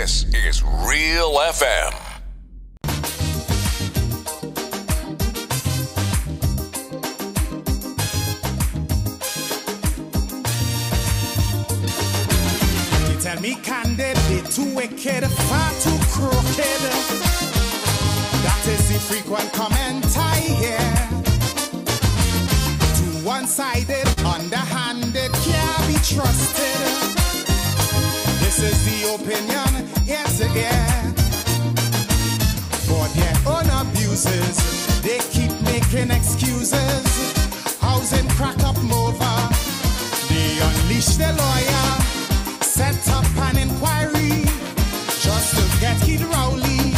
This is Real FM. They tell me candid, they too wicked, far too crooked. That is the frequent comment I hear. Too one-sided, underhanded, can't be trusted. This is the opinion, ear to ear. For their own abuses, they keep making excuses. Housing crack up over. They unleash their lawyer, set up an inquiry just to get Kid Rowley.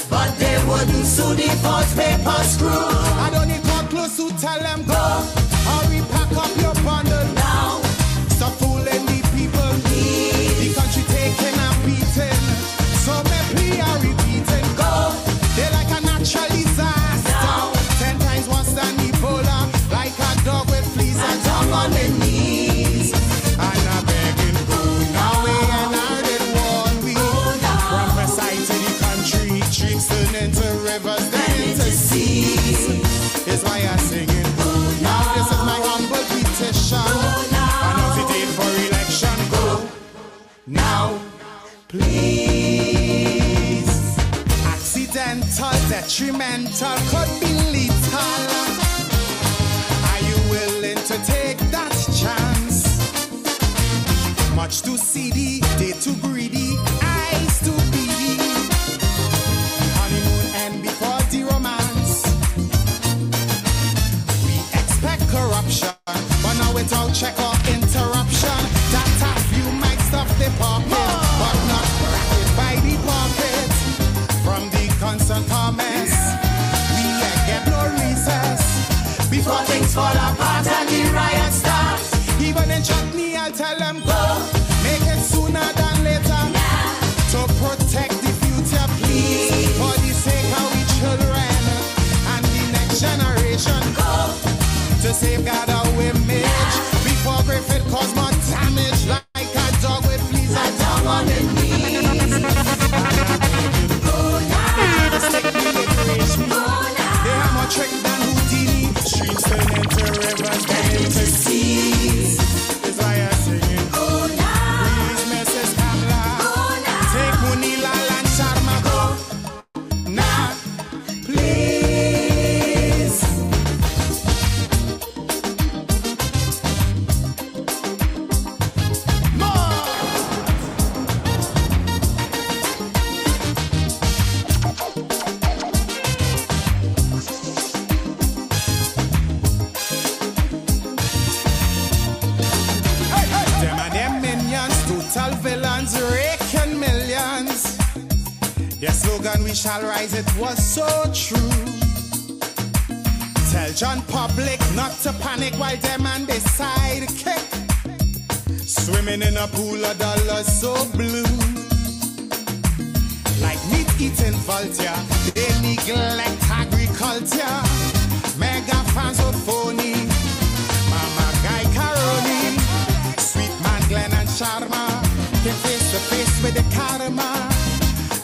But they wouldn't sue the false paper screw. I don't need come close to tell them go. Hurry, pack up your bundle now. Stop fooling the people. The country taking a beating. So me plea are repeating. Go. They're like a natural disaster. Now. 10 times worse than Ebola. Like a dog with fleas and tongue on their knees. And I'm begging, go now. And I did warn we. Prophesy to the country. Streams turn into rivers, then into seas. Is why I'm singing. Go now. This is my humble petition. Announce the date for election. Go now, please. Accidental, detrimental, could be lethal. Are you willing to take that chance? Much too seedy, they too greedy, eyes too beady. Honeymoon end before the romance. We expect corruption, but now without check or interruption. That a few might stuff the pocket, but not racket by the pocket. From the constant comments, we get no recess. Before things fall apart and the riot starts. Even in chutney, I'll tell them go. Make it sooner than later. To protect the future, please. For the sake of we children and the next generation. Go. To safeguard our image. Before Griffith cause more damage. Like a dog with fleas and down on the knees. Go now. Just take the liberation. Go now. They are more trick than Houdini. Streams turn into rivers, then into seas. Is why I'm singing. Go now. Please, Mrs. Kamla. Go now. Take Munila and Sharma. Go now. Please. More. Them and them minions, total villains, raking millions. Their slogan, we shall rise, it was so true. Tell John Public not to panic while them and they sidekick. Swimming in a pool of dollars so blue. Like meat eating vulture, they neglect agriculture. Mega fans of phony. Mama Guy Caroni. Sweet man Glenn and Sharma came face to face with the karma.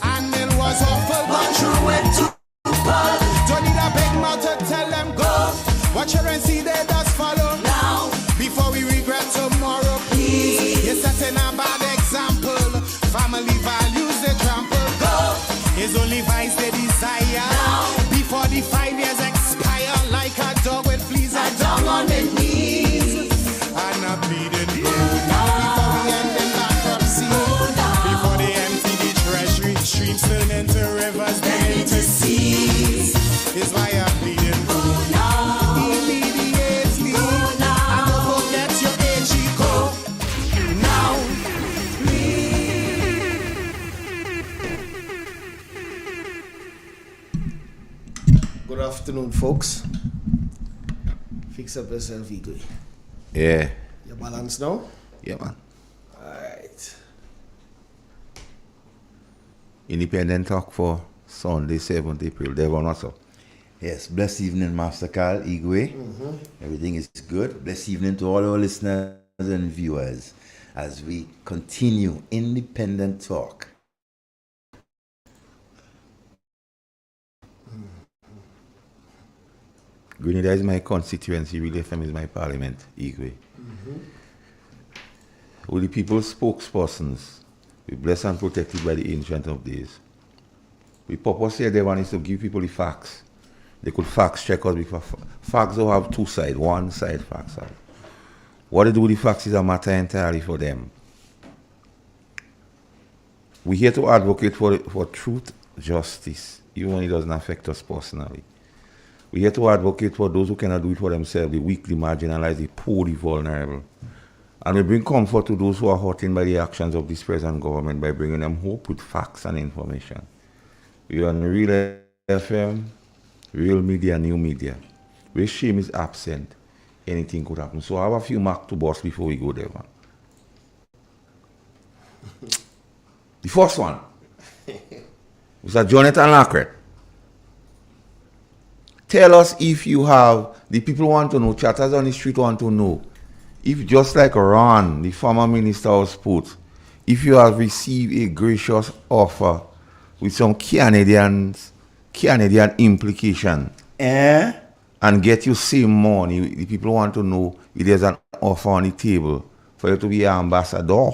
And it was awful, but true it too. Don't need a big mouth to tell them go. Watch her and see they does follow now. Before we regret tomorrow, please. You're setting a bad example. Family values they trample. Go. It's only vice they desire. Now. Before the 5 years expire, like a dog with fleas and down on the knees. And I'm bleeding blue now. Before we end in bankruptcy. Before they empty the treasury, streams turn into rivers, then into seas. Is why I'm bleeding blue now. Immediately. And don't forget your AG go. Now, please. Good afternoon, folks. Fix up yourself, Igwe. Yeah. You balance now? Yeah, man. Alright. Independent Talk for Sunday, 7th April. Devon, what's up? Yes, blessed evening, Master Carl, Igwe. Everything is good. Blessed evening to all our listeners and viewers as we continue Independent Talk. Grenada is my constituency, Real FM is my parliament, Igwe. With the people's spokespersons, we blessed and protected by the Ancient of Days. We purposely they want is to give people the facts. They could fact check us because facts don't have two sides, one side facts have. What they do with the facts is a matter entirely for them. We're here to advocate for truth, justice, even when it doesn't affect us personally. We're here to advocate for those who cannot do it for themselves, the weak, the marginalized, the poor, the vulnerable. And we bring comfort to those who are hurting by the actions of this present government by bringing them hope with facts and information. We are on Real FM, Real Media, New Media. Where shame is absent, anything could happen. So I have a few marks to bust before we go there, man. The first one was Jonathan Lackret. Tell us if you have, the people want to know, chatters on the street want to know, if just like Ron, the former minister of sports, if you have received a gracious offer with some Canadian implication and get you same money, the people want to know if there's an offer on the table for you to be an ambassador.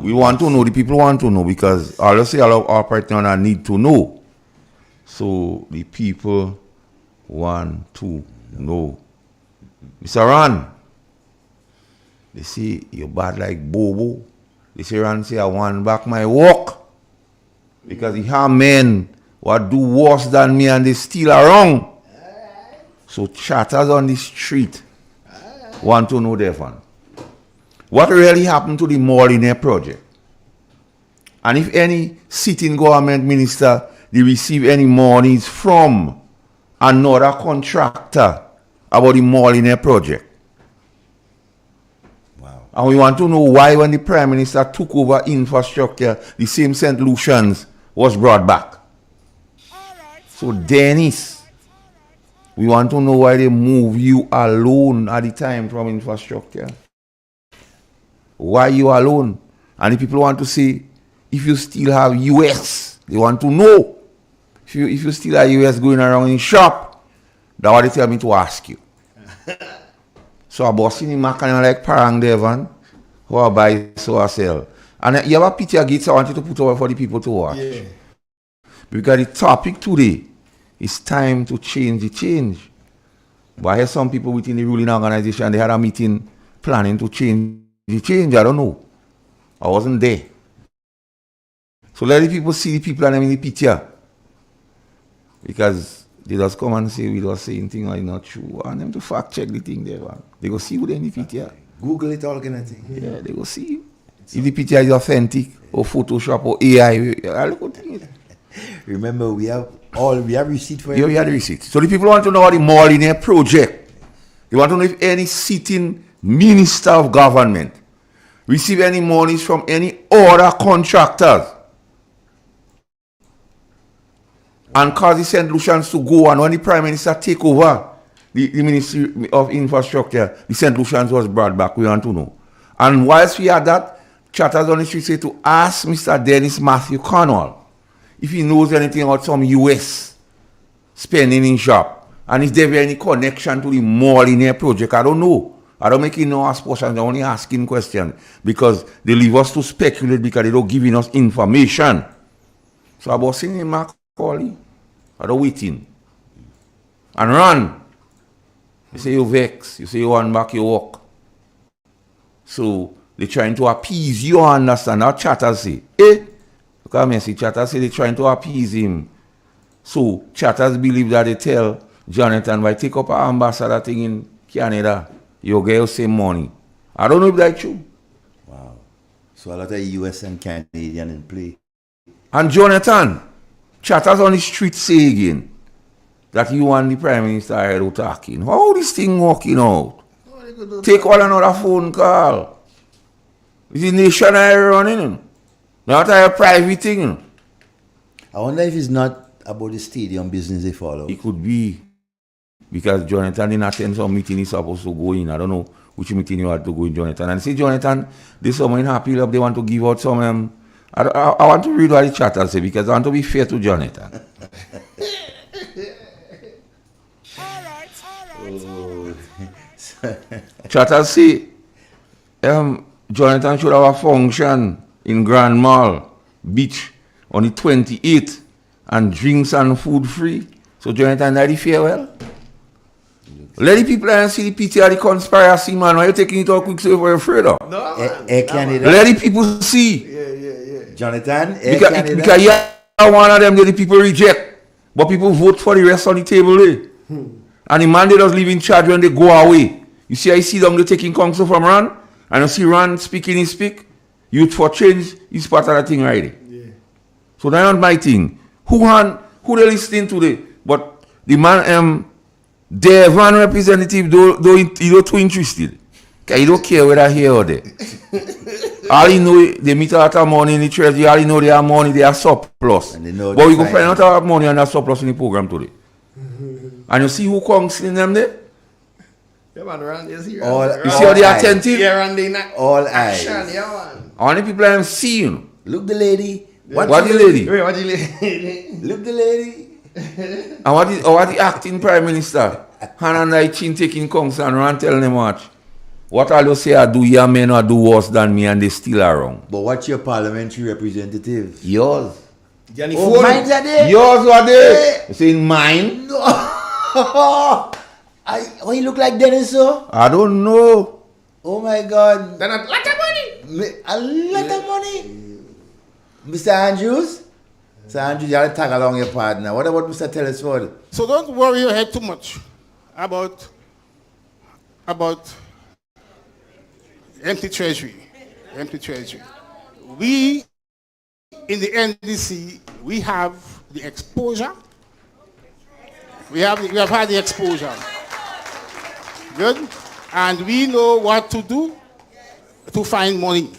We want to know, the people want to know, because obviously all of our partners need to know. So the people want to know. Mr. Ron, they say you're bad like Bobo. They say Ron say I want back my work. Because he have men what do worse than me and they still around. So chatters on the street want to know their fun. What really happened to the Molyneux project? And if any sitting government minister they receive any monies from another contractor about the Molyneux project. Wow. And we want to know why when the Prime Minister took over infrastructure, the same St. Lucians was brought back. So Dennis, we want to know why they move you alone at the time from infrastructure. Why you alone? And the people want to say, if you still have US, they want to know. If you still have US going around in shop, that's what they tell me to ask you. So I bought in the kind of like Parang Devon, who I buy, so I sell. And you have a picture gates I want you to put over for the people to watch. Yeah. Because the topic today is time to change the change. But I hear some people within the ruling organization, they had a meeting planning to change the change. I don't know. I wasn't there. So let the people see the people and them in the picture. Because they just come and say we just saying things are not true. I want them to fact check the thing there. Man. They go see who they in the picture. Google it all kind of thing. Yeah, they go see. If the picture is authentic or Photoshop or AI, I look at it. Remember, we have receipt for it. Yeah, we have the receipt. So the people want to know about the Molyneux project. They want to know if any sitting minister of government receive any monies from any other contractors and cause the St. Lucians to go. And when the Prime Minister take over the Ministry of Infrastructure, the St. Lucians was brought back. We want to know. And whilst we had that, chatters on the street say to ask Mr. Dennis Matthew Cornwall if he knows anything about some US spending in shop. And if there be any connection to the Molyneux project, I don't know. I don't make it no ask questions, I'm only asking questions. Because they leave us to speculate because they don't giving us information. So I was saying, Macaulay, I don't waiting. And run. You say you vex, you say you want back your work. So they're trying to appease you, understand? Now chatters say, look at me, see, chatters say they're trying to appease him. So chatters believe that they tell Jonathan, why take up an ambassador thing in Canada, you'll get the same money. I don't know if that's true. Wow. So a lot of US and Canadian in play. And Jonathan, chatters on the street say again that you want the Prime Minister out talking. How this thing working out? Take all another phone call. It's a national running. Not a private thing. I wonder if it's not about the stadium business they follow. It could be. Because Jonathan didn't attend some meeting he's supposed to go in. I don't know which meeting you had to go in, Jonathan. And say, Jonathan, there's someone happy up, they want to give out some... I want to read what the chatter say because I want to be fair to Jonathan. Chatters say, Jonathan should have a function in Grand Mall Beach on the 28th and drinks and food free. So Jonathan, that the farewell. Let the people and see the pity of the conspiracy, man. Why you taking it all quick so you're afraid of? No, candidate. Let the people see. Jonathan, because you are one of them that the people reject. But people vote for the rest on the table. And the man they just leave in charge when they go away. You see, I see them they taking counsel from Ran. And you see Ran speaking, he speak. Youth for change is part of that thing already. Yeah. So that's not my thing. Who they listening to the but the man the Van representative though he not too interested. Cause he don't care whether here or there. All he know they meet a lot of money in the treasury, all he know they have money, they are surplus. But we go find out our money and our surplus in the program today. And you see who comes in them there? Yeah, man, around this here. You see how they are attentive? Yeah, around the all eyes. Yeah, man. How many people I'm seeing? Look the lady. What the lady? Wait, what the lady? Look the lady. And what the acting prime minister? Hand on the chin taking counsel and run telling them what all you say I do, your men or do worse than me and they still around. But what's your parliamentary representative? Yours. Oh, mine's are there? Yours were there. You saying mine? No. Why you look like Dennis, so? I don't know. Oh my God. Then a lot of money. A lot of money. Mr. Andrews? Mr. Andrews, you have to tag along your partner. What about Mr. Telesford? So don't worry your head too much about empty treasury. Empty treasury. We, in the NDC, we have the exposure. We have had the exposure. Good? And we know what to do to find money,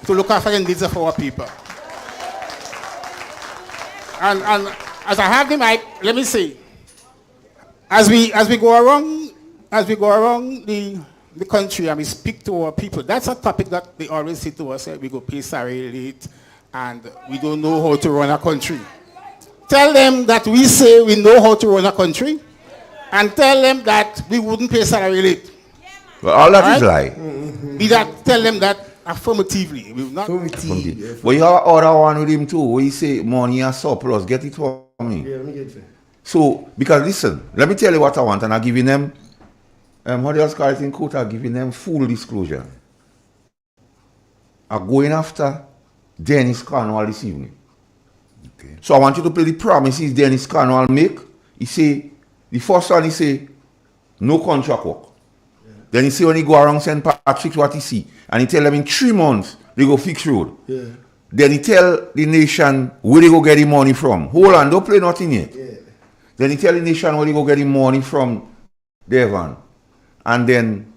to look after the needs of our people. And as I have the mic, let me say, as we go around the country and we speak to our people, that's a topic that they always say to us, we go pay salary late and we don't know how to run a country. Tell them that we say we know how to run a country and tell them that we wouldn't pay salary late. Well, all that is lie. Tell them that affirmatively. We will not. But you have other one with him too, where he say money and surplus, get it for me. Yeah, let me get it. So, because listen, let me tell you what I want, and I'm giving them, how do you call it in court, I'm giving them full disclosure. I'm going after Dennis Cornwall this evening. Okay. So I want you to play the promises Dennis Cornwall make. He say, the first one he say, no contract work. Yeah. Then he say when he go around St. Patrick's what he see. And he tell them in 3 months, they go fix road. Yeah. Then he tell the nation where they go get the money from. Hold on, don't play nothing yet. Yeah. Then he tell the nation where they go get the money from Devon. And then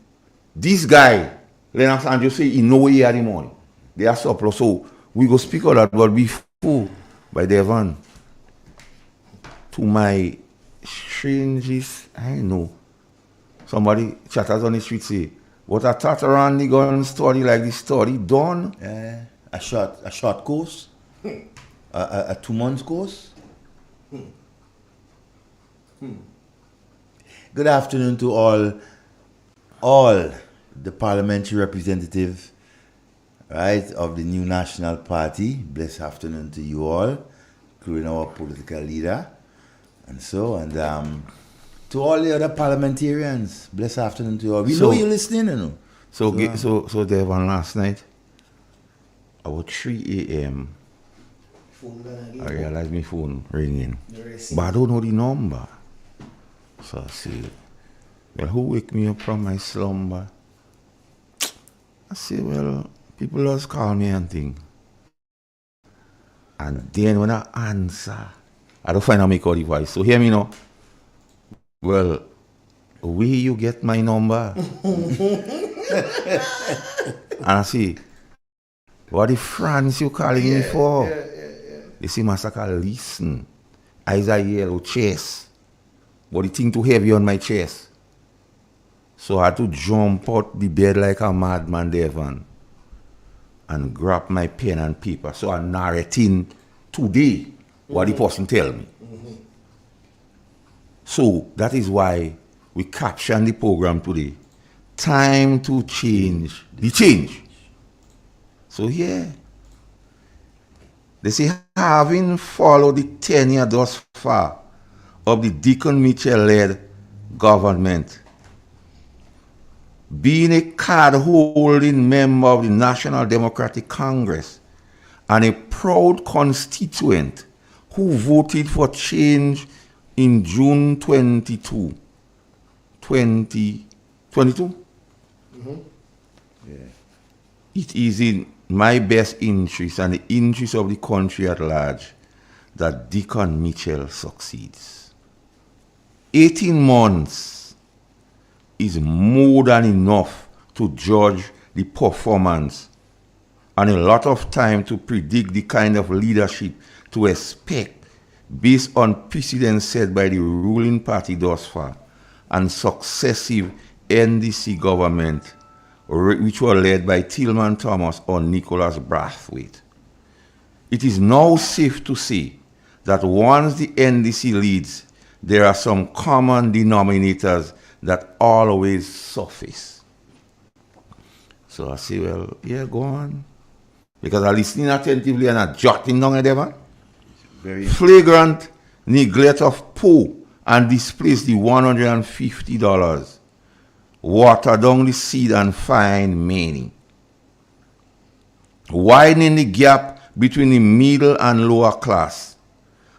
this guy, Lennox Andrew say he know where he had the money. They are surplus. So we go speak all that, but before by Devon. To my strangest, I know. Somebody chatters on the street say, what a Tataran nigga on story like this story done? A short course? A 2 months course? Good afternoon to all the parliamentary representative, right, of the new National Party. Blessed afternoon to you all, including our political leader. And to all the other parliamentarians, blessed afternoon to you all. We know you're listening, you know. So there one last night, about 3 a.m., I realized my phone ringing. But I don't know the number. So I say, well, who wake me up from my slumber? I say, well, people just call me and thing. And then when I answer, I don't find out make out the voice. So hear me now. Well, where you get my number? And I say, what the France you calling me for? They say, Massacre, listen. Eyes are yellow, chest. But the thing too heavy on my chest. So I had to jump out the bed like a madman, Devon, and grab my pen and paper. So I'm narrating today what the person tell me. So that is why we caption the program today. time to change the change. So yeah, they say having followed the tenure thus far of the Deacon Mitchell-led government, being a card-holding member of the National Democratic Congress and a proud constituent who voted for change in June 2022. It is in my best interest and the interest of the country at large that Deacon Mitchell succeeds. 18 months is more than enough to judge the performance and a lot of time to predict the kind of leadership to expect based on precedents set by the ruling party thus far and successive NDC government which were led by Tillman Thomas or Nicholas Brathwaite. It is now safe to say that once the NDC leads, there are some common denominators that always surface. So I say, well, yeah, go on. Because I'm listening attentively and I'm jotting down at them. Flagrant neglect of poor and displace the $150. Water down the seed and find many. Widening the gap between the middle and lower class,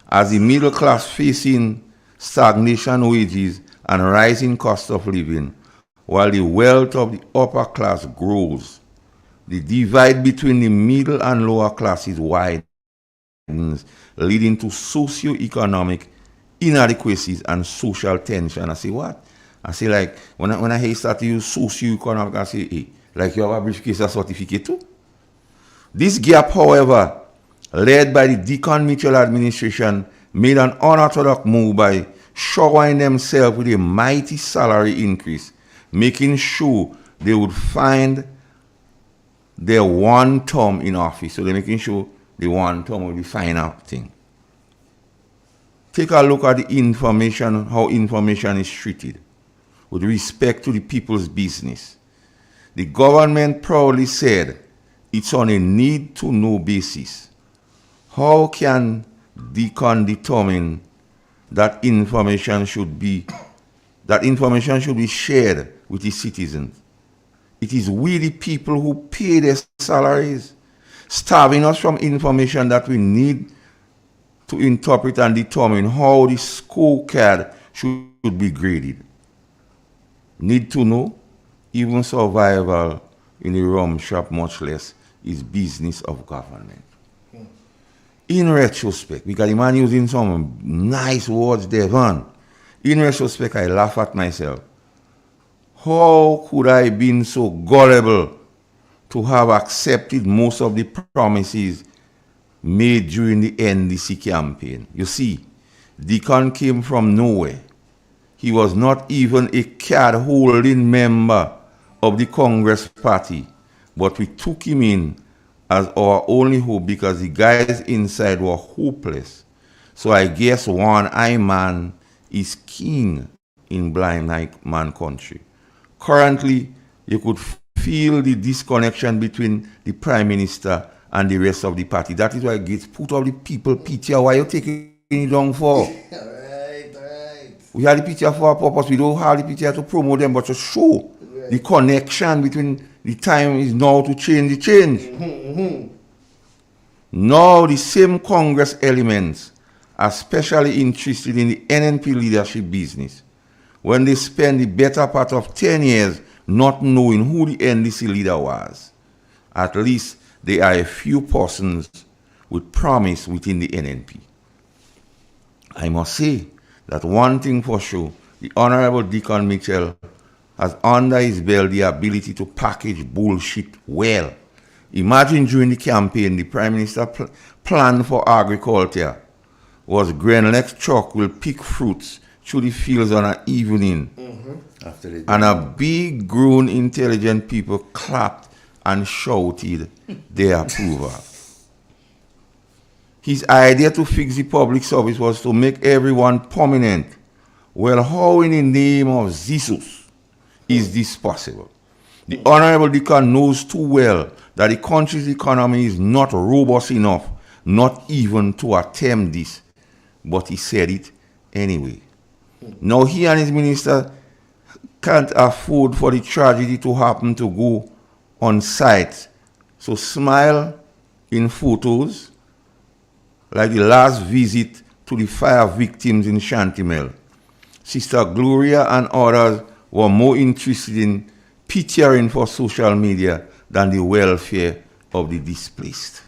as the middle class facing stagnation wages and rising cost of living, while the wealth of the upper class grows. The divide between the middle and lower classes widens, leading to socio-economic inadequacies and social tension. I say, what? I say, like, when I hear start to use socio-economic, I say, hey, like you have a briefcase of certificate too? This gap, however, led by the Deacon Mitchell administration, made an unorthodox move by showering themselves with a mighty salary increase, making sure they would find their one term in office. So they're making sure the one term will be final thing. Take a look at the information, how information is treated with respect to the people's business. The government proudly said it's on a need-to-know basis. How can Deacon determine that information should be shared with the citizens? It is we the people who pay their salaries, starving us from information that we need to interpret and determine how the scorecard should be graded. Need to know, even survival in a rum shop, much less, is business of government. In retrospect, because the man using some nice words there, man. In retrospect, I laugh at myself. How could I have been so gullible to have accepted most of the promises made during the NDC campaign? You see, Deacon came from nowhere. He was not even a card-holding member of the Congress party, but we took him in as our only hope because the guys inside were hopeless. So I guess one-eye man is king in blind man country. Currently, you could feel the disconnection between the Prime Minister and the rest of the party. That is why it gets put all the people picture. Why are you taking it down for? Right. We have the picture for a purpose. We don't have the picture to promote them, but to show the connection between the time is now to change the change. Now the same Congress elements are especially interested in the NNP leadership business when they spend the better part of 10 years not knowing who the NDC leader was. At least there are a few persons with promise within the NNP. I must say that one thing for sure, the Honorable Deacon Mitchell has under his belt the ability to package bullshit well. Imagine during the campaign, the Prime Minister plan for agriculture was Grenlex truck will pick fruits through the fields on an evening. And a big, grown, intelligent people clapped and shouted their approval. His idea to fix the public service was to make everyone permanent. Well, how in the name of Jesus Is this possible? The Honorable Deacon knows too well that the country's economy is not robust enough, not even to attempt this. But he said it anyway. Now he and his minister can't afford for the tragedy to happen to go on site. So smile in photos like the last visit to the fire victims in Shantimel. Sister Gloria and others were more interested in picturing for social media than the welfare of the displaced.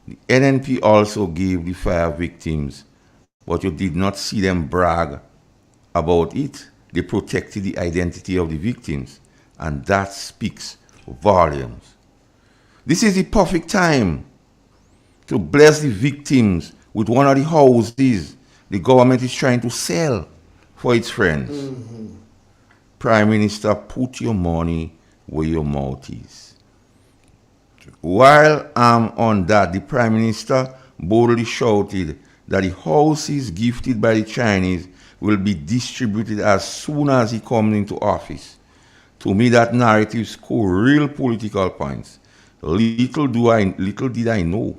The NNP also gave the fire victims, but you did not see them brag about it. They protected the identity of the victims, and that speaks volumes. This is the perfect time to bless the victims with one of the houses the government is trying to sell for its friends. Prime Minister, put your money where your mouth is. While I'm on that, the Prime Minister boldly shouted that the houses gifted by the Chinese will be distributed as soon as he comes into office. To me, that narrative scored real political points. Little did I know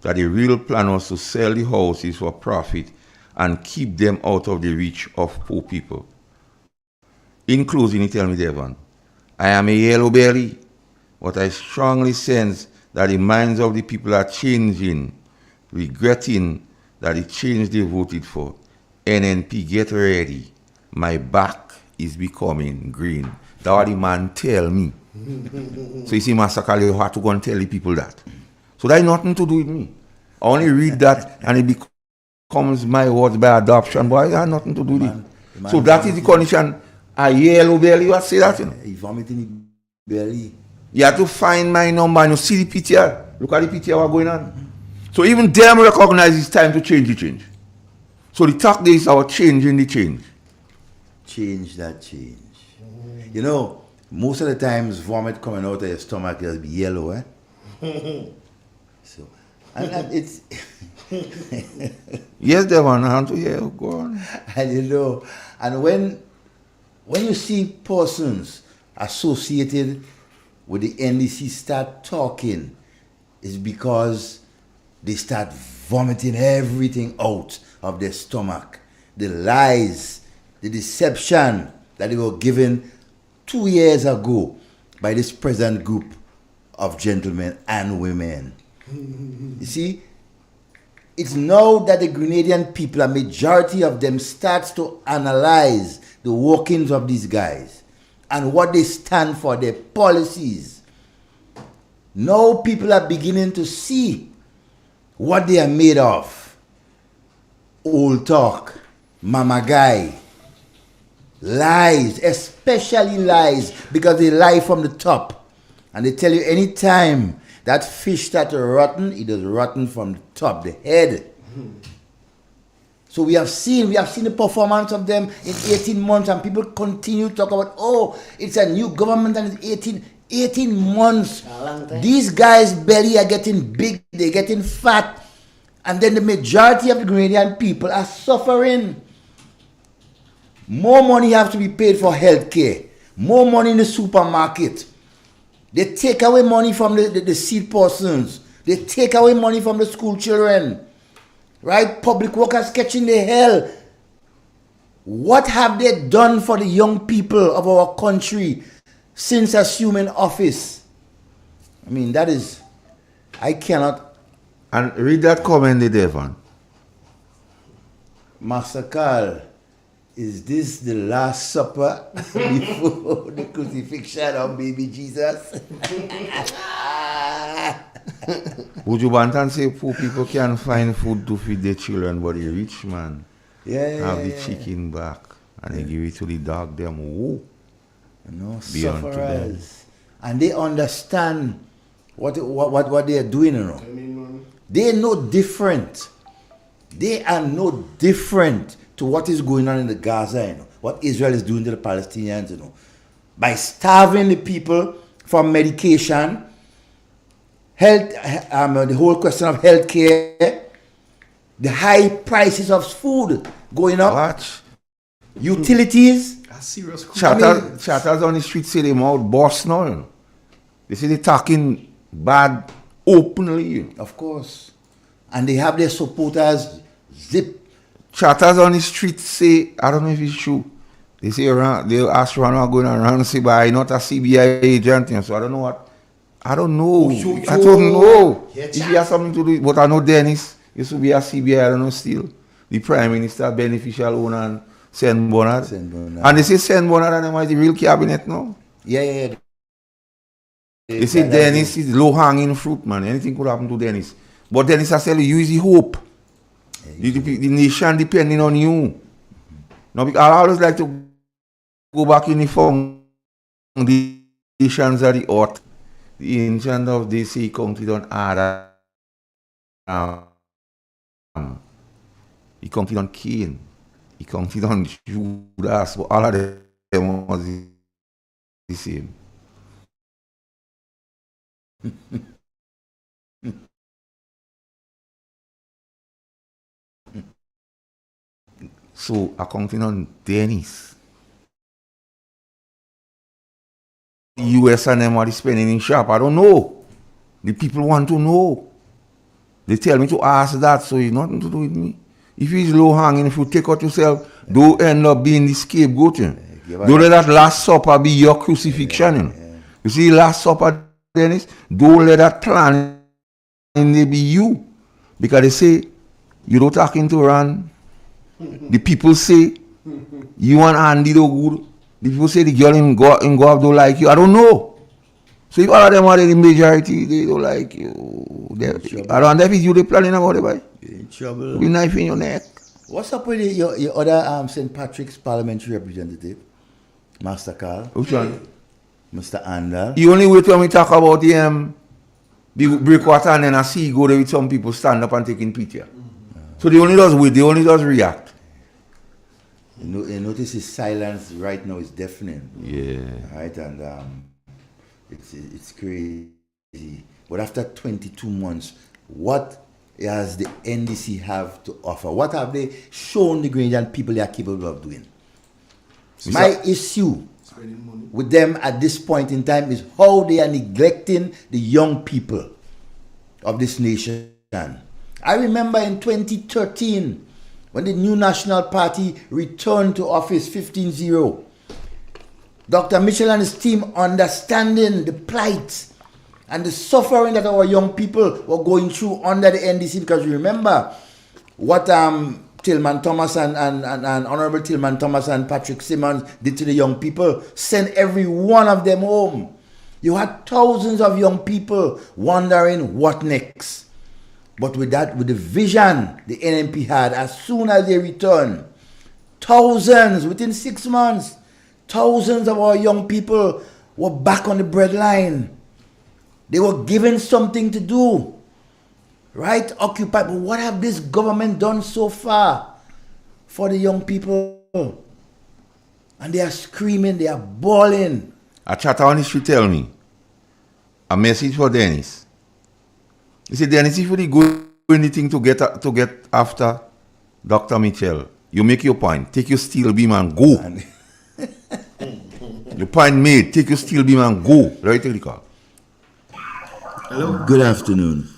that the real plan was to sell the houses for profit and keep them out of the reach of poor people. In closing, he tell me, Devon, I am a yellow belly, but I strongly sense that the minds of the people are changing, regretting that the change they voted for. NNP, get ready. My back is becoming green. That's what the man tell me. So you see, Master Kali, you have to go and tell the people that. So that has nothing to do with me. I only read that and it becomes my words by adoption, but it has nothing to do with it. So that is the condition. A yellow belly, you say that, you know. He vomit in the belly. You have to find my number and you see the picture. Look at the picture what's going on. So even them recognize it's time to change the change. So the talk there is about changing the change. Change that change. You know, most of the times vomit coming out of your stomach will be yellow, eh? So, and it's... Yes, Devon, I want to hear you. Go on. And you know, and when you see persons associated with the NDC start talking, it's because they start vomiting everything out of their stomach. The lies, the deception that they were given 2 years ago by this present group of gentlemen and women. You see, it's now that the Grenadian people, a majority of them, starts to analyze the workings of these guys and what they stand for, their policies. Now people are beginning to see what they are made of. Old talk, mama guy, lies, especially lies, because they lie from the top. And they tell you anytime that fish starts rotten, it is rotten from the top, the head. So we have seen the performance of them in 18 months, and people continue to talk about, oh, it's a new government and it's 18 months. These guys' belly are getting big, they're getting fat, and then the majority of the Grenadian people are suffering. More money has to be paid for health care, more money in the supermarket. They take away money from the seed persons. They take away money from the school children. Right? Public workers catching the hell. What have they done for the young people of our country since assuming office? I mean, that is, I cannot. And read that comment there, Devon. Master Carl, is this the last supper before the crucifixion of baby Jesus? Would you want to say poor people can find food to feed their children, but the rich man have the chicken back and they give it to the dog, them, whoa. Be unto them. And they understand what they are doing, you know. They are no different. They are no different to what is going on in the Gaza, you know. What Israel is doing to the Palestinians, you know. By starving the people from medication, health, the whole question of health care, the high prices of food going up. Watch. Utilities. A serious crime. Chatters on the street say they mouth boss now. You know. They say they talking bad openly. You know. Of course. And they have their supporters zip. Chatters on the street say, I don't know if it's true. They say they'll ask Ronald going around and say, but I'm not a CBI agent. You know, so I don't know what. I don't know. I don't know. If he has something to do with, but I know Dennis used to be a CBI, I don't know still. The Prime Minister, beneficial owner, and Sen Bernard. And they say Sen Bernard and them is the real cabinet now. Yeah. They say Dennis is low hanging fruit, man. Anything could happen to Dennis. But Dennis has said you is the hope. The nation depending on you. Now, I always like to go back in the foundations of the earth. The ancient of this he counted on Adam. He counted on Cain. He counted on Judas. But all of them was the same. So I counting on Dennis. The US and them are spending in shop. I don't know. The people want to know. They tell me to ask that, so it's nothing to do with me. If it's low hanging, if you take out yourself, don't end up being the scapegoat. Don't let that Last Supper be your crucifixion. You see, Last Supper, Dennis, don't let that plan be you. Because they say, you don't talking to Ron. The people say, you and Andy do good. The people say the girl in God don't like you. I don't know. So if all of them are the majority, they don't like you. I don't know if it's you they planning about it, boy. You're in trouble. Be knife in your neck. What's up with your other St. Patrick's parliamentary representative, Master Carl? Which one? Mr. Andal. You only wait when we talk about the breakwater and then I see you go there with some people stand up and taking picture. So they only does wait, they only does react. You notice his silence right now is deafening. Yeah. Right, and it's crazy. But after 22 months, what does the NDC have to offer? What have they shown the Granadian people they are capable of doing? My issue with them at this point in time is how they are neglecting the young people of this nation. I remember in 2013, when the new National Party returned to office 15-0, Dr. Mitchell and his team understanding the plight and the suffering that our young people were going through under the NDC, because you remember what Tillman Thomas and Honorable Tillman Thomas and Patrick Simmons did to the young people, sent every one of them home. You had thousands of young people wondering what next. But with the vision the NMP had, as soon as they returned, thousands, within 6 months, thousands of our young people were back on the breadline. They were given something to do, right? Occupied. But what have this government done so far for the young people? And they are screaming, they are bawling. A chatter on the street tell me, a message for Dennis. He said, Dennis, if you really go anything to get after Dr. Mitchell, you make your point. Take your steel beam and go. Your point made. Take your steel beam and go. Right, take the call. Hello. Good afternoon.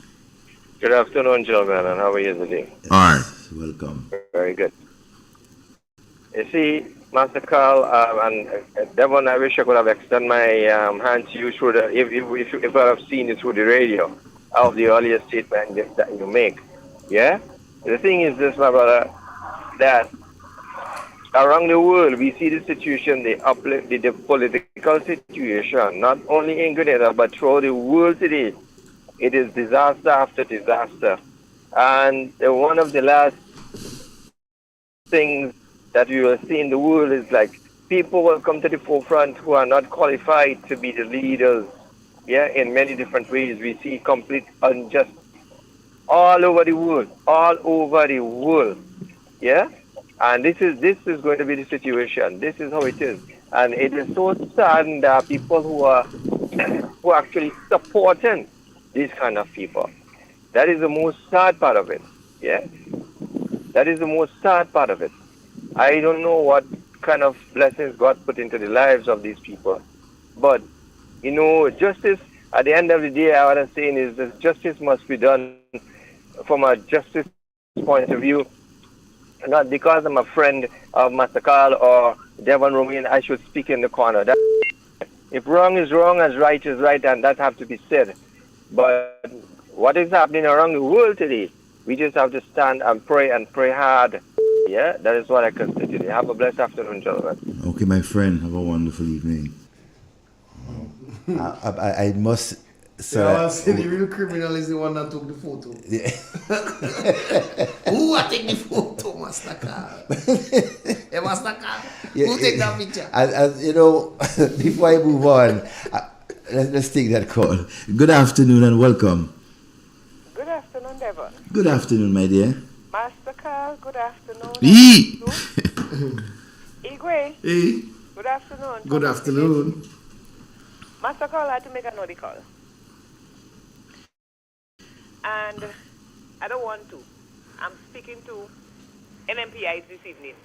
Good afternoon, gentlemen, and how are you today? All right. Welcome. Very good. You see, Master Carl and Devon, I wish I could have extended my hand to you through if I have seen it through the radio of the earlier statement that you make. Yeah? The thing is this, my brother, that around the world we see the situation, the political situation, not only in Grenada but throughout the world today. It is disaster after disaster. And one of the last things that we will see in the world is like people will come to the forefront who are not qualified to be the leaders. Yeah, in many different ways. We see complete injustice all over the world. Yeah, and this is going to be the situation. This is how it is, and it is so sad that people who are actually supporting these kind of people. That is the most sad part of it. Yeah, that is the most sad part of it. I don't know what kind of blessings God put into the lives of these people. But, justice, at the end of the day, what I'm saying is that justice must be done from a justice point of view, not because I'm a friend of Master Carl or Devon Romain, I should speak in the corner. If wrong is wrong, as right is right, and that have to be said. But what is happening around the world today, we just have to stand and pray hard. Yeah, that is what I can say today. Have a blessed afternoon, gentlemen. Okay, my friend, have a wonderful evening. I must say, I say the real criminal is the one that took the photo. Yeah. Who take the photo, Master Carl? Hey, Master Carl, who take that picture? As you know, before I move on, let's take that call. Good afternoon and welcome. Good afternoon, Devon. Good afternoon, my dear. Master Carl, good afternoon. Igwe, Hey, good afternoon. good afternoon. Master Carl, I had to make another call. And I don't want to. I'm speaking to NMPIs this evening.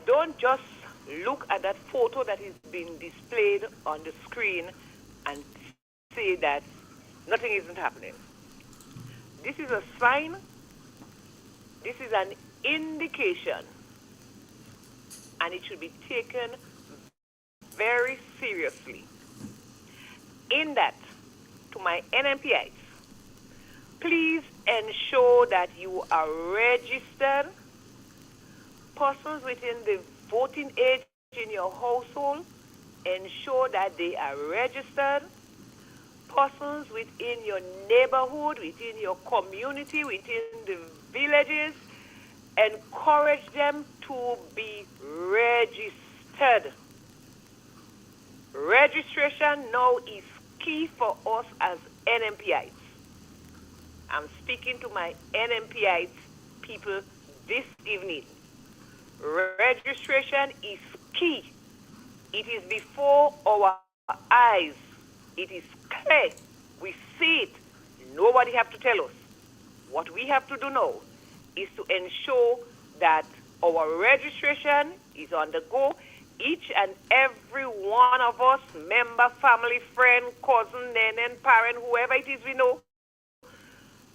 Don't just look at that photo that is being displayed on the screen and say that nothing isn't happening. This is a sign. This is an indication. And it should be taken very seriously. In that, to my NMPIs, please ensure that you are registered. Persons within the voting age in your household, ensure that they are registered. Persons within your neighborhood, within your community, within the villages, encourage them to be registered. Registration now is key for us as NMPIs. I'm speaking to my NMPIs people this evening. Registration is key. It is before our eyes. It is clear. We see it. Nobody have to tell us. What we have to do now is to ensure that our registration is on the go. Each and every one of us, member, family, friend, cousin, nene, parent, whoever it is we know,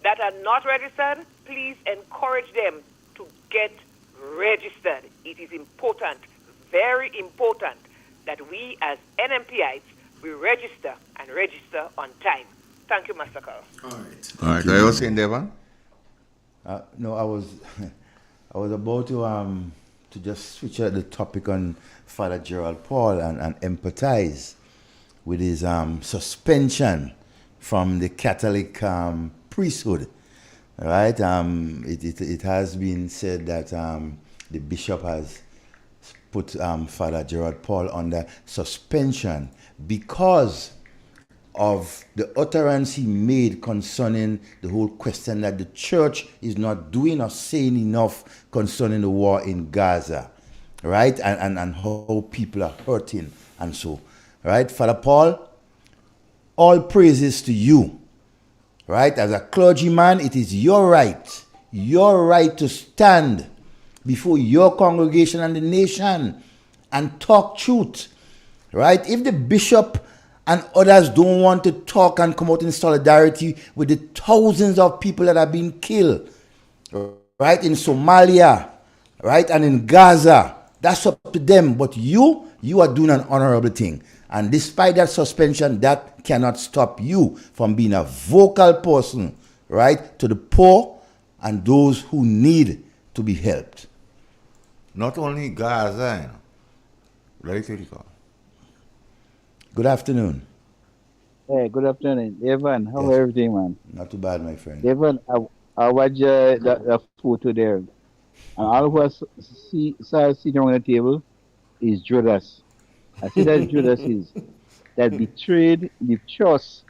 that are not registered, please encourage them to get registered. It is important, very important, that we as NMPIs, we register and register on time. Thank you, Master Carl. All right. All right, are you saying, Devon? No, I was about to just switch out the topic on Father Gerald Paul and empathize with his suspension from the Catholic priesthood. Right? It has been said that the bishop has put Father Gerald Paul under suspension because of the utterance he made concerning the whole question that the church is not doing or saying enough concerning the war in Gaza, right? And how people are hurting and so, right? Father Paul, all praises to you, right? As a clergyman, it is your right to stand before your congregation and the nation and talk truth, right? If the bishop and others don't want to talk and come out in solidarity with the thousands of people that have been killed, right, in Somalia, right, and in Gaza, that's up to them. But you are doing an honorable thing. And despite that suspension, that cannot stop you from being a vocal person, right, to the poor and those who need to be helped. Not only Gaza, Very critical. Good afternoon. Hey, good afternoon. Evan, how are everything, man? Not too bad, my friend. Evan, I watch the photo there. And all of us saw sitting around the table is Judas. I see that Judas is that betrayed the trust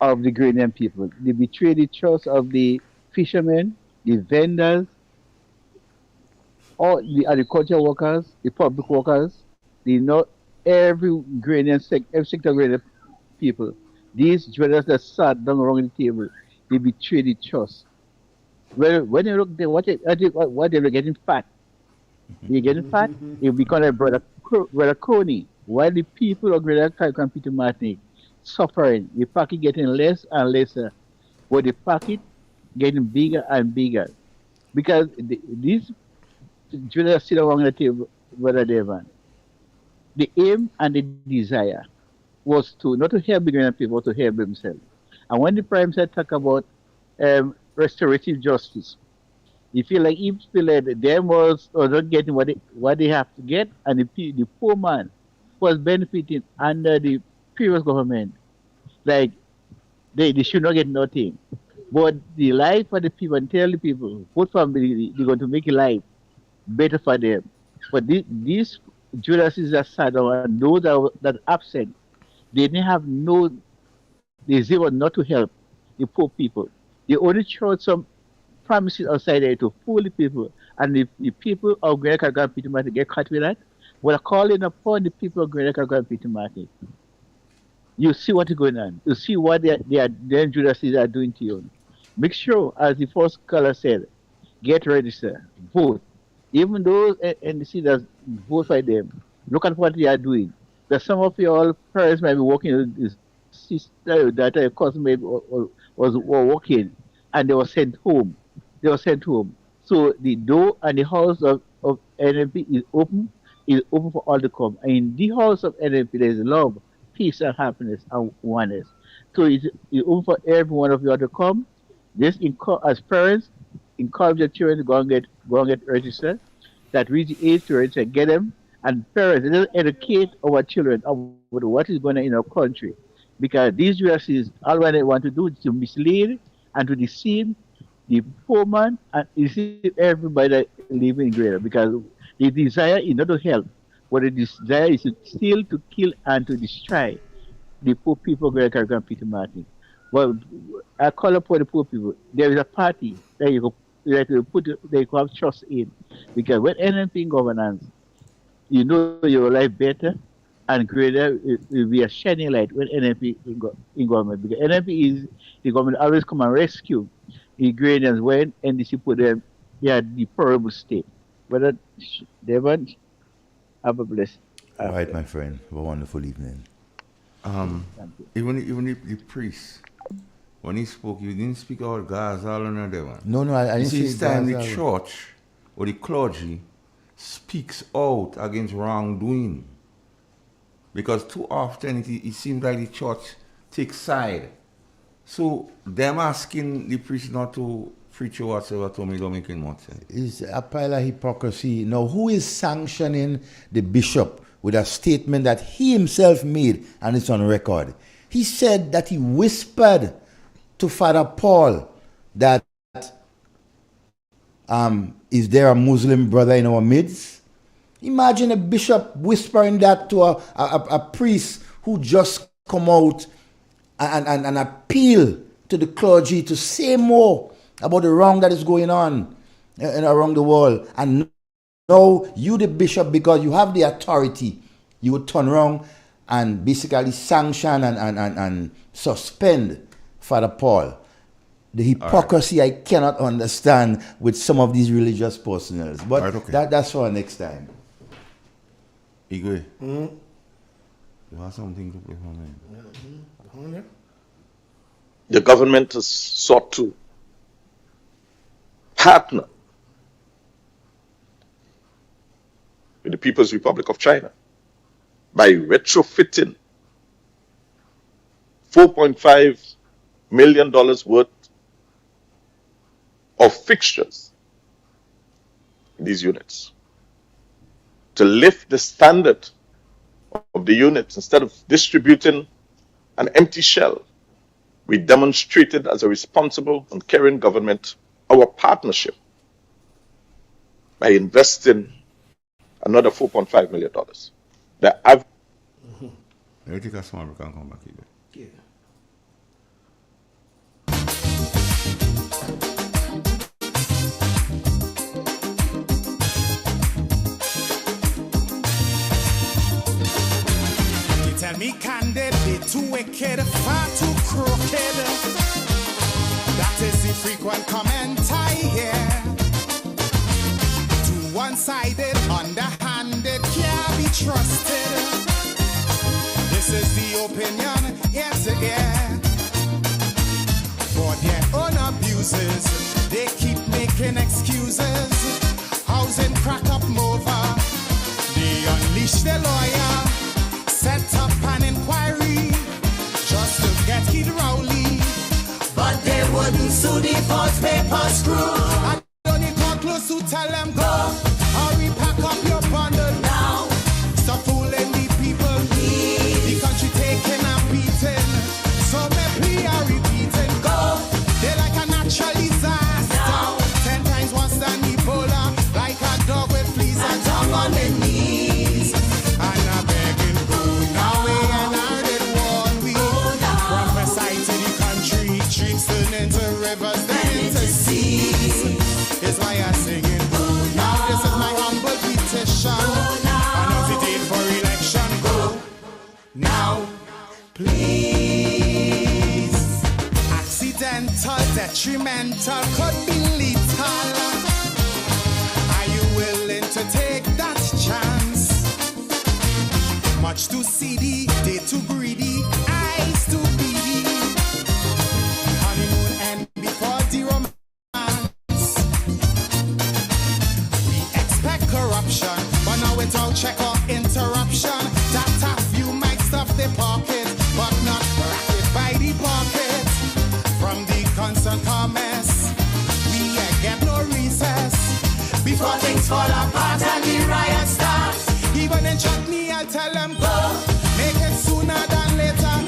of the Ghanaian people. They betrayed the trust of the fishermen, the vendors, all the agriculture workers, the public workers, every Ghanaian every sector of Ghanaian people. These Judas that sat down around the table, they betrayed the trust. Well, when you look there, what they were getting fat. You get fat, you become a brother crony. While the people of Greater Carriacou and Peter Martinique suffering, the pocket getting less and lesser, but the pocket getting bigger and bigger. Because these children sit around the table, brother Devon. The aim and the desire was to not to help the Ghanaian people, but to help themselves. And when the Prime Minister talk about restorative justice, you feel like he feel like them was not getting what they have to get, and the poor man was benefiting under the previous government. Like they should not get nothing. But the life for the people and tell the people, both family, they're going to make a life better for them. But these Judases are sad and those that absent, they didn't have no desire not to help the poor people. They only showed some promises outside there to fool the people. And if the people of Greater Carriacou and Peter Martin get caught with that, we're calling upon the people of Greater Carriacou and Peter Martin. You see what is going on. You see what them Judases are doing to you. Make sure, as the first caller said, get registered, vote. Even those NDC that vote for them, look at what they are doing. That some of your parents might be working with this sister that a cousin maybe was working, and they were sent home. They were sent home. So the door and the house of NMP is open for all to come. And in the house of NMP, there is love, peace, and happiness, and oneness. So it's open for every one of you to come. Just as parents, encourage your children to go and get registered. That reach the age to register, get them. And parents, let us educate our children about what is going on in our country. Because these USCs, all what they want to do is to mislead and to deceive the poor man and deceive everybody that living in Greater. Because the desire is not to help, but the desire is to steal, to kill, and to destroy the poor people of Greater Carriacou and Peter Martin. Well, I call upon the poor people. There is a party that you could have trust in. Because when NMP in governance, you know your life better and greater will be a shining light when NMP in government. Because NMP is the government always come and rescue the Grenadians when NDC put them in the deplorable state. But Devon, have a blessed. All right, my friend. Have a wonderful evening. Even the priest, when he spoke, you didn't speak about Gaza or none of them. No, I didn't see. say It's time the Gaza. church or the clergy speaks out against wrongdoing. Because too often it seems like the church takes side. So them asking the priest not to preach or whatsoever to me don't make any more sense. It's a pile of hypocrisy. Now, who is sanctioning the bishop with a statement that he himself made and it's on record? He said that he whispered to Father Paul that is there a Muslim brother in our midst? Imagine a bishop whispering that to a priest who just come out and appeal to the clergy to say more about the wrong that is going on around the world. And now you, the bishop, because you have the authority, you would turn around and basically sanction and suspend Father Paul. The hypocrisy I cannot understand with some of these religious personnel. But that's for next time. Igwe, you have something to play for me? The government has sought to partner with the People's Republic of China by retrofitting $4.5 million worth of fixtures in these units to lift the standard of the units. Instead of distributing an empty shell, we demonstrated as a responsible and caring government our partnership by investing another $4.5 million. The average. You take a small break and come back here. Yeah. You tell me candid, be too wicked, far too crooked. That is the frequent comment I hear. To one one-sided, underhanded, can't be trusted. This is the opinion, yes, yeah. For their own abuses, they keep making excuses. Housing crack up over. They unleash the lawyer, set up an inquiry just to get Kid Rowley. But they wouldn't sue the false paper screw. I don't need come close to tell them go. Hurry, pack up your bundle now. Stop fooling the people. The country taking a beating. So me plea are repeating. Go. They're like a natural disaster. Now. 10 times worse than Ebola. Like a dog with fleas and tongue on their knees. And I begging go now. We and I did one week. Prophesy to the country. Streets turn into rivers, then into seas. Is why I sing it. Go now. This is my humble petition. Announce the date for election. Go now, please. Accidental, detrimental, could be lethal. Are you willing to take that chance? Much too seedy, they too greedy, eyes too beady. The honeymoon end before the romance. We expect corruption, but now without check or interruption. That a few might stuff the pocket, but not racket by the pocket. From the constant comments, we get no recess. Before things fall apart and the riot starts. Even in chutney, I'll tell them go. Make it sooner than later.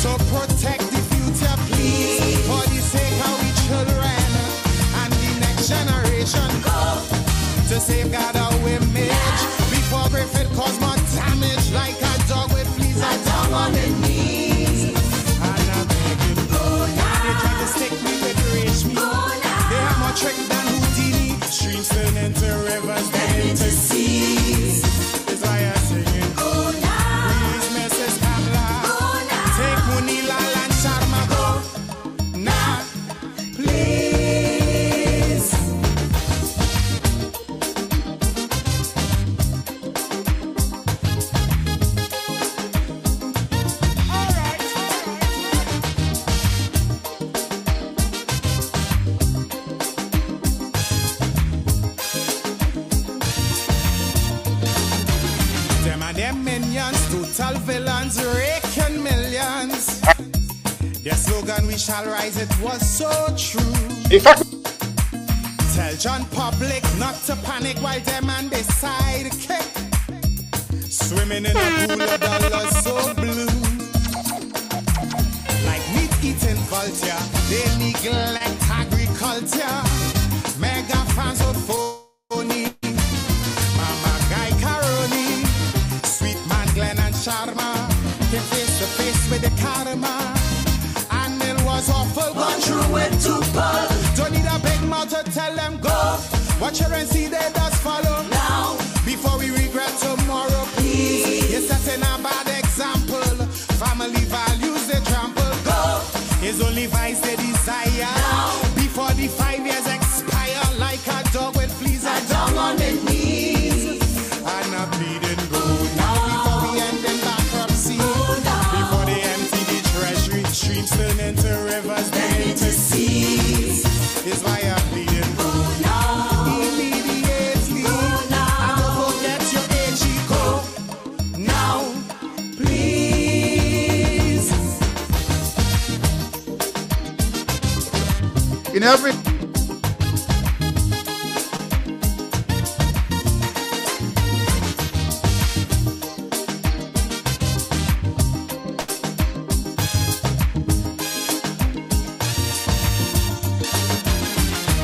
To protect the future, please. For the sake of we children and the next generation. Go. To safeguard our image. Before Griffith cause more damage. Like a dog with fleas and tongue on the knees. And I'm begging go now. They try to stick me with rage me. They have more trick than Houdini. Streams turn into rivers, then into seas. That's why I'm singing. Go now. Please, Mrs. Kamala. Go now. Take Munila and Sharma. Go now. Please. Them and their minions, total villains, raking millions. Their slogan, we shall rise, it was so true. In fact, Tell John Public not to panic while them and they sidekick. Swimming in a pool of dollars so blue. Like meat eating culture, they neglect agriculture. Mega fans of phony. Mama Guy Caroni. Sweet man Glenn and Sharma. Came face to face with the karma. And it was awful, gone through it to pull. Don't need a big mouth to tell them go. Watch her and see they does follow now. Before we regret tomorrow, please. You're setting a bad example. Family values they trample. Go. It's only vice they desire. Now. Before the 5 years expire. Like a dog with fleas and down on the knees. And a bleeding go now. Before we end in bankruptcy. Before they empty the treasury. Streams turn into rivers, then into seas. Is why I'm bleeding go now. Immediately. And don't forget your AG. Go now, please. In every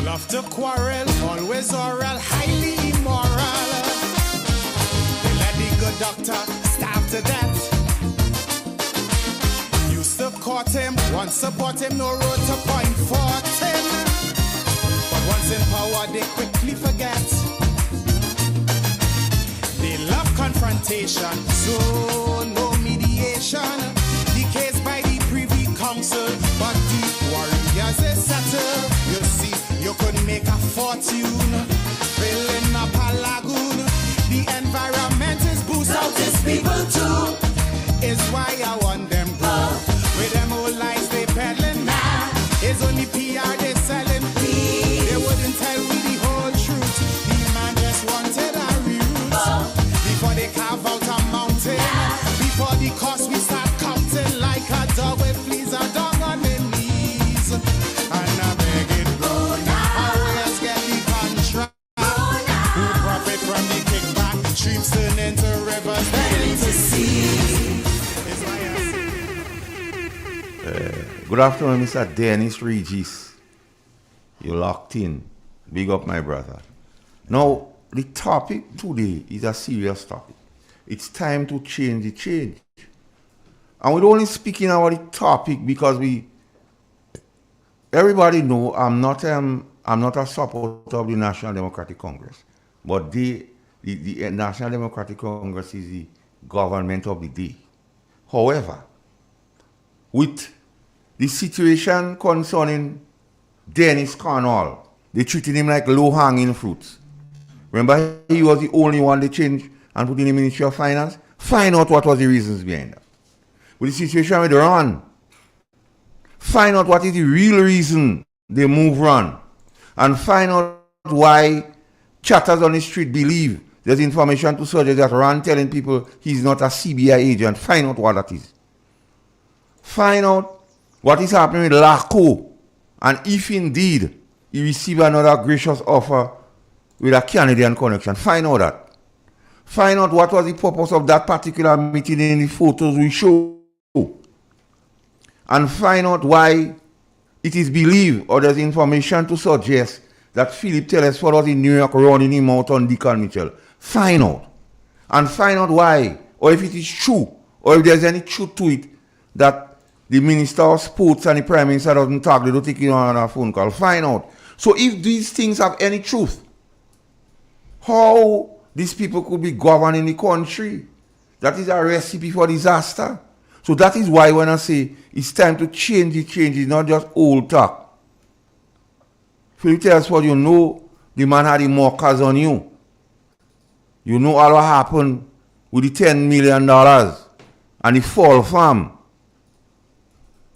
Love to quarrel, always oral, highly immoral. They let the good doctor starve to death. Used to court him, once support him, no road to point for him. But once in power, they quickly forget. They love confrontation, so no mediation. The case by the Privy Council, but the warriors is settled. You see, you could make a fortune, filling up a life. people too. Is why I want them grow. With them old lies they peddling now. It's only PR they selling. They wouldn't tell me the whole truth. These man just wanted our roots. Before they carve out a mountain. Before the cost we start counting like a dog with fleas a dog on their knees. And I beg it go now. Always get the contract. Who profit from the kickback? Streams turn into rivers, then into seas. It's why I Good afternoon, Mr. Dennis Regis. You're locked in. Big up, my brother. Now, the topic today is a serious topic. It's time to change the change. And we're only speaking about the topic because everybody know I'm not a supporter of the National Democratic Congress. But the National Democratic Congress is the government of the day. However, with the situation concerning Dennis Cornwall, they treated him like low-hanging fruits. Remember, he was the only one they changed and put in the Ministry of Finance? Find out what was the reasons behind that. With the situation with Ron, find out what is the real reason they move Ron. And find out why chatters on the street believe there's information to suggest that Ron telling people he's not a CBI agent. Find out what that is. Find out what is happening with Laco, and if indeed he receive another gracious offer with a Canadian connection. Find out that. Find out what was the purpose of that particular meeting in the photos we show. And find out why it is believed or there's information to suggest that Philip Telesford was in New York running him out on Deacon Mitchell. Find out. And find out why, or if it is true, or if there's any truth to it, that the Minister of Sports and the Prime Minister doesn't talk, they don't take it on a phone call. Find out. So if these things have any truth, how these people could be governing the country, that is a recipe for disaster. So that is why when I say it's time to change the change, it's not just old talk. Philip tells what you know, the man had the mockers on you. You know all what happened with the $10 million and the fall farm.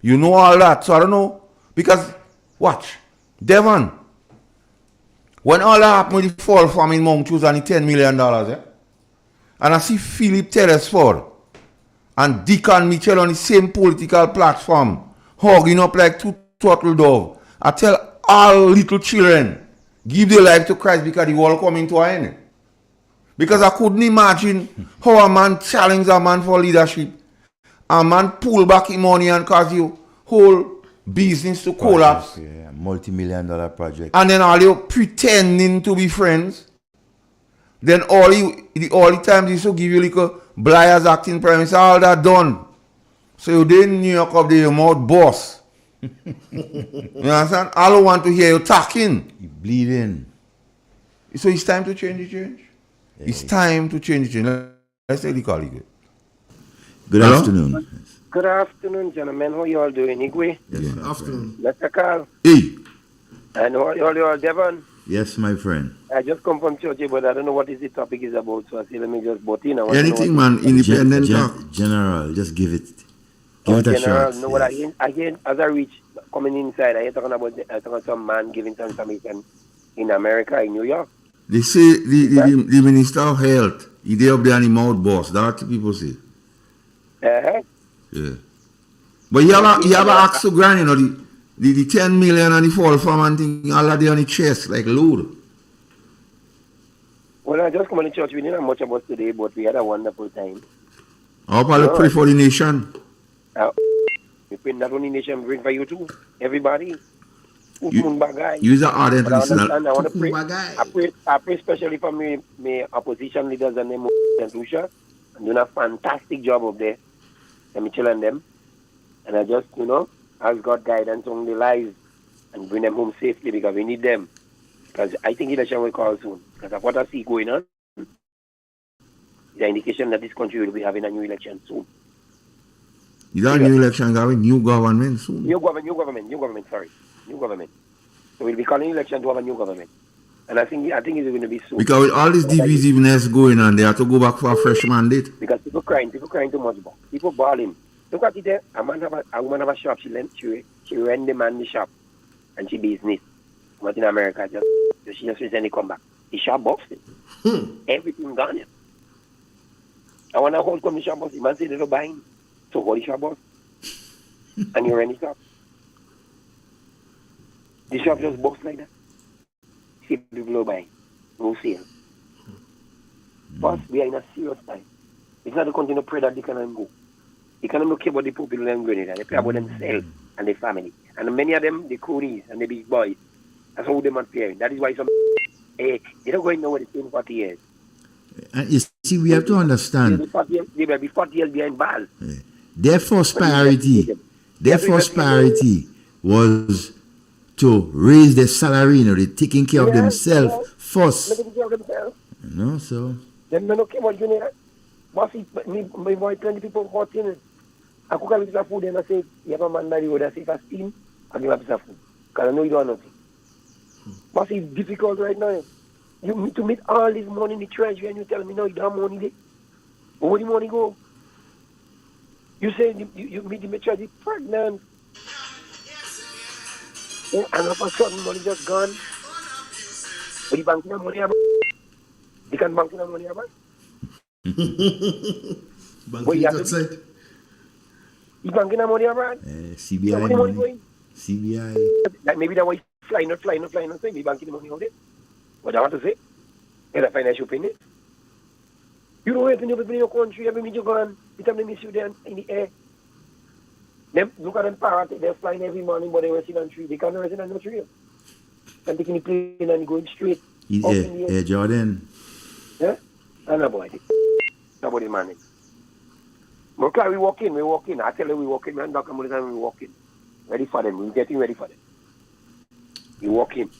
You know all that, so I don't know. Because, watch, Devon, when all that happened with the fall farm in Mount Choose and the $10 million, and I see Philip Telesford and Deacon Mitchell on the same political platform, hugging up like two turtle doves, I tell all little children, give their life to Christ because the world coming to an end. Because I couldn't imagine how a man challenge a man for leadership. A man pull back his money and cause your whole business to collapse. Yeah, multi-million-dollar project. And then all you pretending to be friends. Then all the time they used to give you like a Blyers acting prime minister, all that done. So you didn't New York up there, your mouth boss. You understand? All I want to hear you talking. You bleeding. So it's time to change the change. Yeah, it's time to change the change. Let's take the colleague. Good Hello? afternoon. Good afternoon, gentlemen. How you all doing, Igwe? Yes, Good afternoon. Mr. Carl. Hey. And how you all, Devon? Yes, my friend. I just come from church, but I don't know what the topic is about, so I say let me just butt in. Anything, man, independent talk. General, just give it a shot. No, what I hear as I reach coming inside, I hear talking about some man giving some information in America, in New York. They say the Minister of Health, he there up there on the mouth boss. That's what people say. Yeah. But you have a axe to grind, you know, the 10 million and the fall farm and thing, all that there on the chest, like load. Well, I just come to church. We didn't have much about today, but we had a wonderful time. I hope I'll pray for the nation. We pray not only nation, we pray for you too. Everybody. You're ardent listener. I want to pray. I pray especially for my opposition leaders and them and Lucia. I'm doing a fantastic job up there. Let me chill on them. And I just, ask God guidance on the lives and bring them home safely because we need them. Because I think election will call soon. Because of what I see going on, the indication that this country will be having a new election soon. Is that a new election having new government soon? New government. So we'll be calling election to have a new government. And I think it's going to be soon. Because with all this divisiveness going on, they have to go back for a fresh mandate. Because people crying too much. People bawling. Look at it there. A woman have a shop. She rent the man the shop, and she business. But in America, she just recently come back. The shop busted. Everything gone. Yeah. I want to hold come the shop bust. The man say they don't buy him. So what the shop bust? And you rent the shop. The shop just bust like that. See people don't buy. No sale. But we are in a serious time. It's not to continue to pray that they can go. They cannot look about the poor people and Grenada. They pray about themselves and their family. And many of them, the coolies and the big boys. That's how they are fearing. That is why some they don't go in nowhere the same 40 years. And you see, we have to understand. They will be 40 years behind bars. Their first priority was to raise their salary, they're taking care of themselves first. So. Then no care about Grenada. But my boy, 20 people 14. I cook a piece of food and I say, you have a man by the road, I say, if I steam, I give a piece of food. Because I know you don't have nothing. But it's difficult right now. You need to meet all this money in the treasury and you tell me, no, you don't have money there. Where the money go? You say you meet the treasury pregnant. Yeah, and all of a sudden, money just gone. But the bank money about? They can bank money about? Banking outside. You banking money abroad? CBI money. Going? CBI. Like maybe that way flying, not say we banking the money out there. What I want to say? Is a financial opinion. You don't have to know people in your country, every minute you go and you tell them miss you there in the air. Them look at them parrots, they're flying every morning, but they're resting on tree. They can't rest on no tree. And taking the plane and going straight. Hey, Jordan. Yeah? I know about it. Nobody manage. Okay, we walk in. I tell you we walk in, man. Back we walk in. Ready for them. We're getting ready for them. We walk in.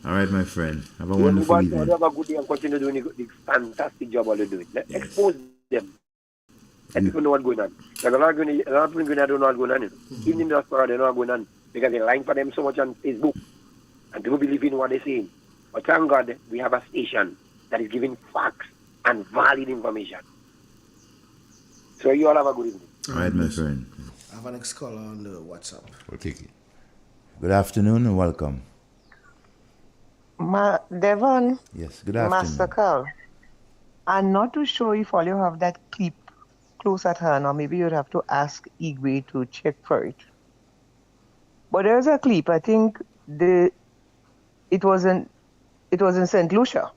All right, my friend. Have a wonderful evening. Have a good day and continue doing the fantastic job all they're doing. Let's expose them. Let people know what's going on. Because a lot of people don't know what's going on. Even in the diaspora, they know what's going on. Because they're lying for them so much on Facebook. And people believe in what they're saying. But thank God, we have a station that is giving facts and valid information. So you all have a good evening. All right, my friend. I have an next caller on the WhatsApp. We'll take it. Good afternoon and welcome. Devon. Yes, good afternoon. Master Carl. I'm not too sure if all you have that clip close at hand, or maybe you'd have to ask Igwe to check for it. But there's a clip. I think it was in St. Lucia,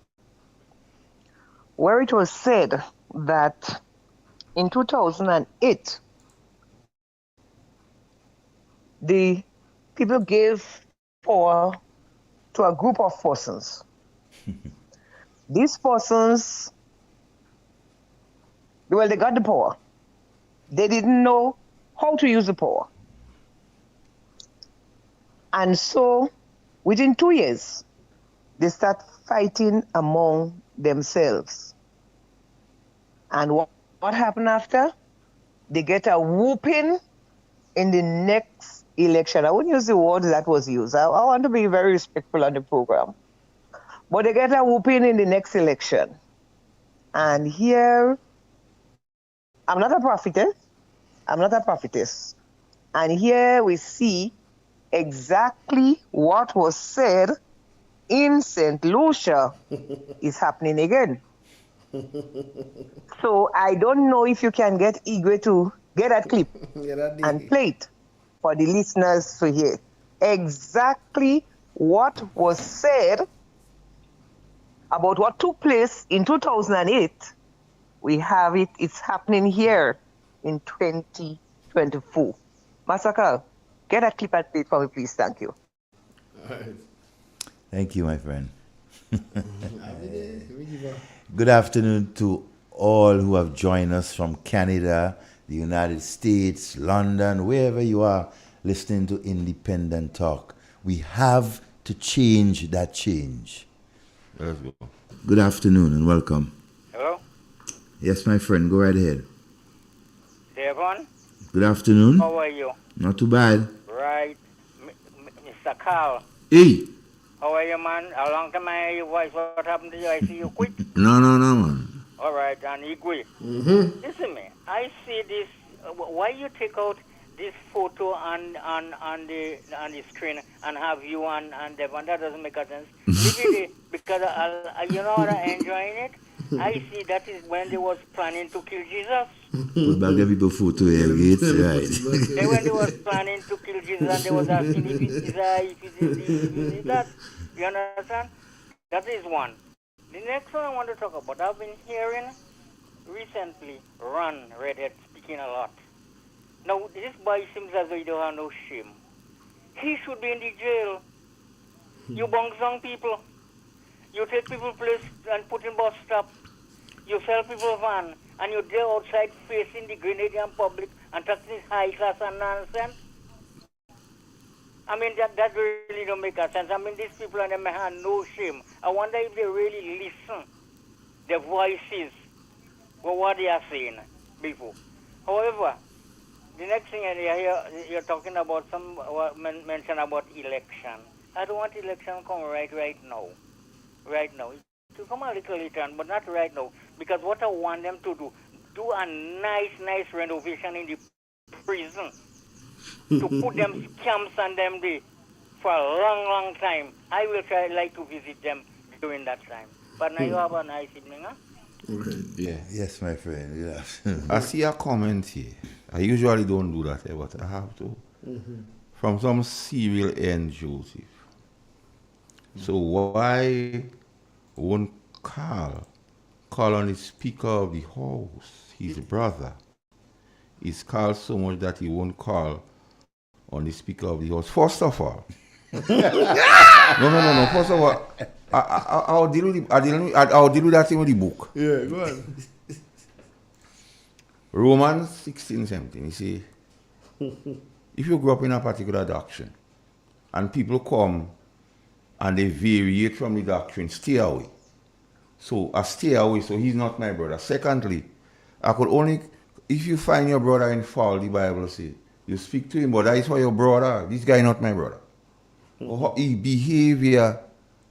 where it was said that in 2008, the people gave power to a group of persons. These persons, well, they got the power. They didn't know how to use the power. And so, within 2 years, they start fighting among themselves. And what happened after? They get a whooping in the next election. I wouldn't use the word that was used. I want to be very respectful on the program. But they get a whooping in the next election. And here, I'm not a prophetess. And here we see exactly what was said in St. Lucia is happening again. So I don't know if you can get Igwe to get that clip and play it for the listeners to hear. Exactly what was said about what took place in 2008. We have it, it's happening here in 2024. Masaka, get that clip and play it for me, please. Thank you. All right. Thank you, my friend. Good afternoon to all who have joined us from Canada, the United States, London, wherever you are listening to Independent Talk. We have to change that change. Let's go. Good afternoon and welcome. Hello? Yes, my friend, go right ahead. Devon? Good afternoon. How are you? Not too bad. Right. Mr. Carl. Hey. How are you, man? A long time I hear your voice. What happened to you? I see you quit. No, man. All right, and he quit. Mm-hmm. Listen, me. I see this. Why you take out this photo on the screen and have you and Devon? That doesn't make a sense. Leave it because you know what I'm enjoying it. I see that is when they was planning to kill Jesus. Put back the people photo here, Gates. Right. They when they was planning to kill Jesus and they was asking if it is that. You understand? That is one. The next one I want to talk about, I've been hearing recently Ron Redhead speaking a lot. Now, this boy seems as though he don't have no shame. He should be in the jail. You bong some people. You take people place and put in bus stop. You sell people van. And you're there outside facing the Grenadian public and talking this high class and nonsense. I mean, that really don't make a sense. I mean, these people and them have no shame. I wonder if they really listen their voices for what they are saying before. However, the next thing I hear, you're talking about some mention about election. I don't want election to come right now. Right now. It will come a little later on, but not right now. Because what I want them to do a nice renovation in the prison. To put them camps on them there for a long time. I will like to visit them during that time. But now you have a nice evening, huh? Okay. Yeah. Yes, my friend. Yes. I see a comment here. I usually don't do that, but I have to. Mm-hmm. From some serial end, Joseph. So why won't Carl call on the Speaker of the House, his brother? Is Carl so much that he won't call on the Speaker of the House? First of all, no. First of all, I'll deal with that thing with the book. Yeah, go on. Romans 16:17. You see, if you grow up in a particular doctrine and people come and they variate from the doctrine, stay away. So I stay away, so he's not my brother. Secondly, I could only, if you find your brother in fault, the Bible says, you speak to him, but that is for your brother. This guy not my brother. His behavior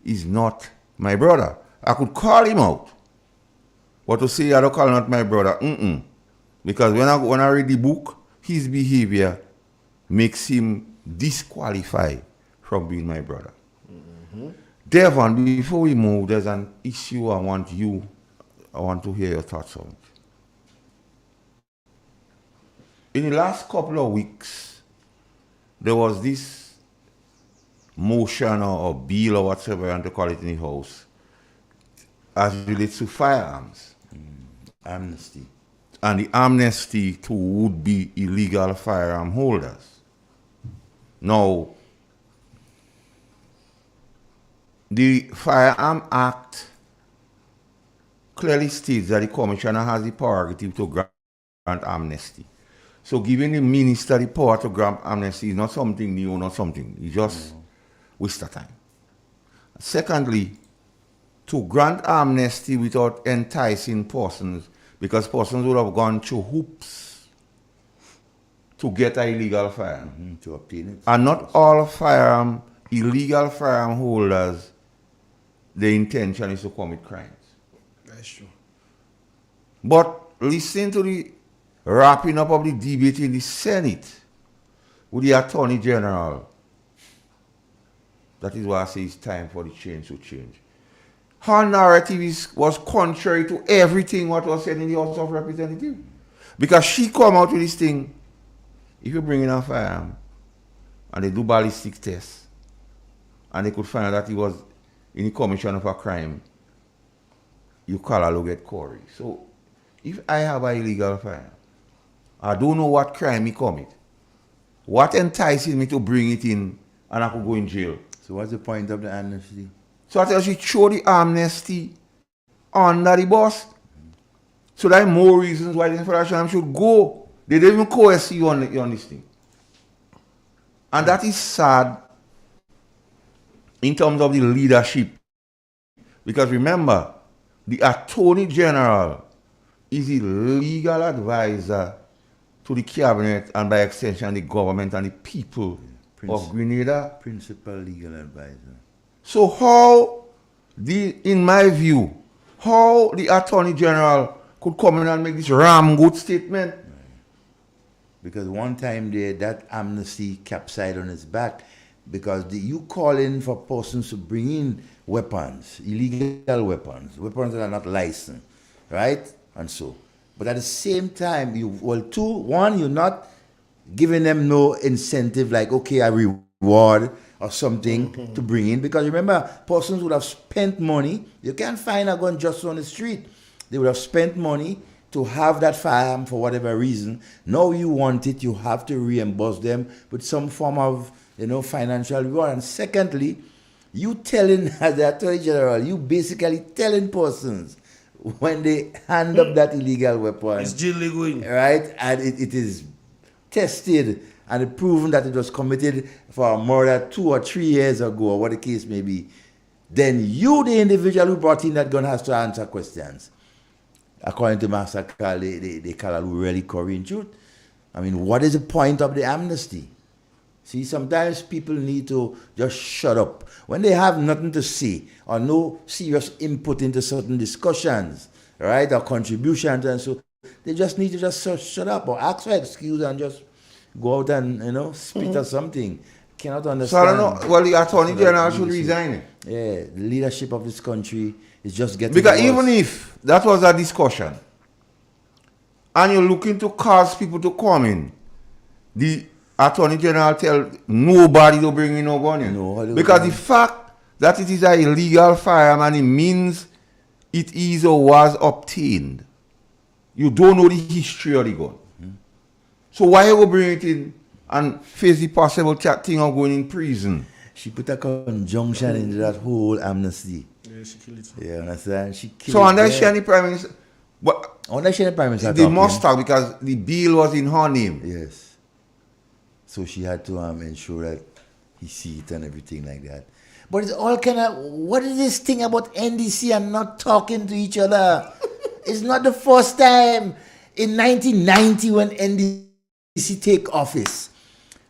is not my brother. I could call him out. But to say I don't call him not my brother, because when I read the book, his behavior makes him disqualified from being my brother. Devon, before we move, there's an issue I want to hear your thoughts on. In the last couple of weeks, there was this motion or bill or whatever you want to call it in the House as it relates to firearms. Amnesty. And the amnesty to would-be illegal firearm holders. Now, the Firearm Act clearly states that the Commissioner has the prerogative to grant amnesty. So giving the Minister the power to grant amnesty is not something new, not something. It's just waste of time. Secondly, to grant amnesty without enticing persons, because persons would have gone through hoops to get an illegal firearm. To obtain it. And not all illegal firearm holders, the intention is to commit crimes. That's true. But listen to the wrapping up of the debate in the Senate with the Attorney General. That is why I say it's time for the change to change. Her narrative was contrary to everything what was said in the House of Representatives. Because she come out with this thing, if you bring in a firearm and they do ballistic tests and they could find out that he was in the commission of a crime, you call a get Corey. So if I have an illegal firearm, I don't know what crime he commit. What entices me to bring it in and I could go in jail? So what's the point of the amnesty? So I tell you, throw the amnesty under the bus. So there are more reasons why the infraction should go. They don't even coerce you on this thing. And that is sad in terms of the leadership. Because remember, the Attorney General is the legal advisor to the cabinet and by extension the government and the people of Grenada. Principal legal advisor. So how in my view, how the Attorney General could come in and make this good statement? Because one time there, that amnesty capsized on its back because you call in for persons to bring in weapons, illegal weapons that are not licensed, right? And so, but at the same time, you're not giving them no incentive like, okay, I reward or something to bring in. Because remember, persons would have spent money. You can't find a gun just on the street. They would have spent money to have that firearm for whatever reason. Now you want it, you have to reimburse them with some form of, financial reward. And secondly, you telling, as the Attorney General, you basically telling persons when they hand up that illegal weapon, It's jail going. right, and it is tested and it proven that it was committed for a murder 2 or 3 years ago, or what the case may be, then you, the individual who brought in that gun, has to answer questions. According to Master Carl, they call it really Korean truth. I mean, what is the point of the amnesty? See, sometimes people need to just shut up. When they have nothing to say or no serious input into certain discussions, right, or contributions, and so they just need to just shut up or ask for excuse and just go out and, spit or something. Cannot understand. So I don't know. Well, the Attorney General should resign. Yeah, the leadership of this country is just getting Because worse. even if that was a discussion, and you're looking to cause people to come in, the Attorney General tell nobody to bring in no gun in. No, because the fact that it is an illegal firearm and it means it is or was obtained, you don't know the history of the gun. So why you bring it in and face the possible thing of going in prison? She put a conjunction into that whole amnesty. Yeah, she killed it. Yeah, understand? She killed So it. under the Prime Minister, but under the Prime Minister, they must talk because the bill was in her name. Yes. So she had to ensure that he see it and everything like that. But it's all kind of, what is this thing about NDC and not talking to each other? It's not the first time. In 1990 when NDC take office,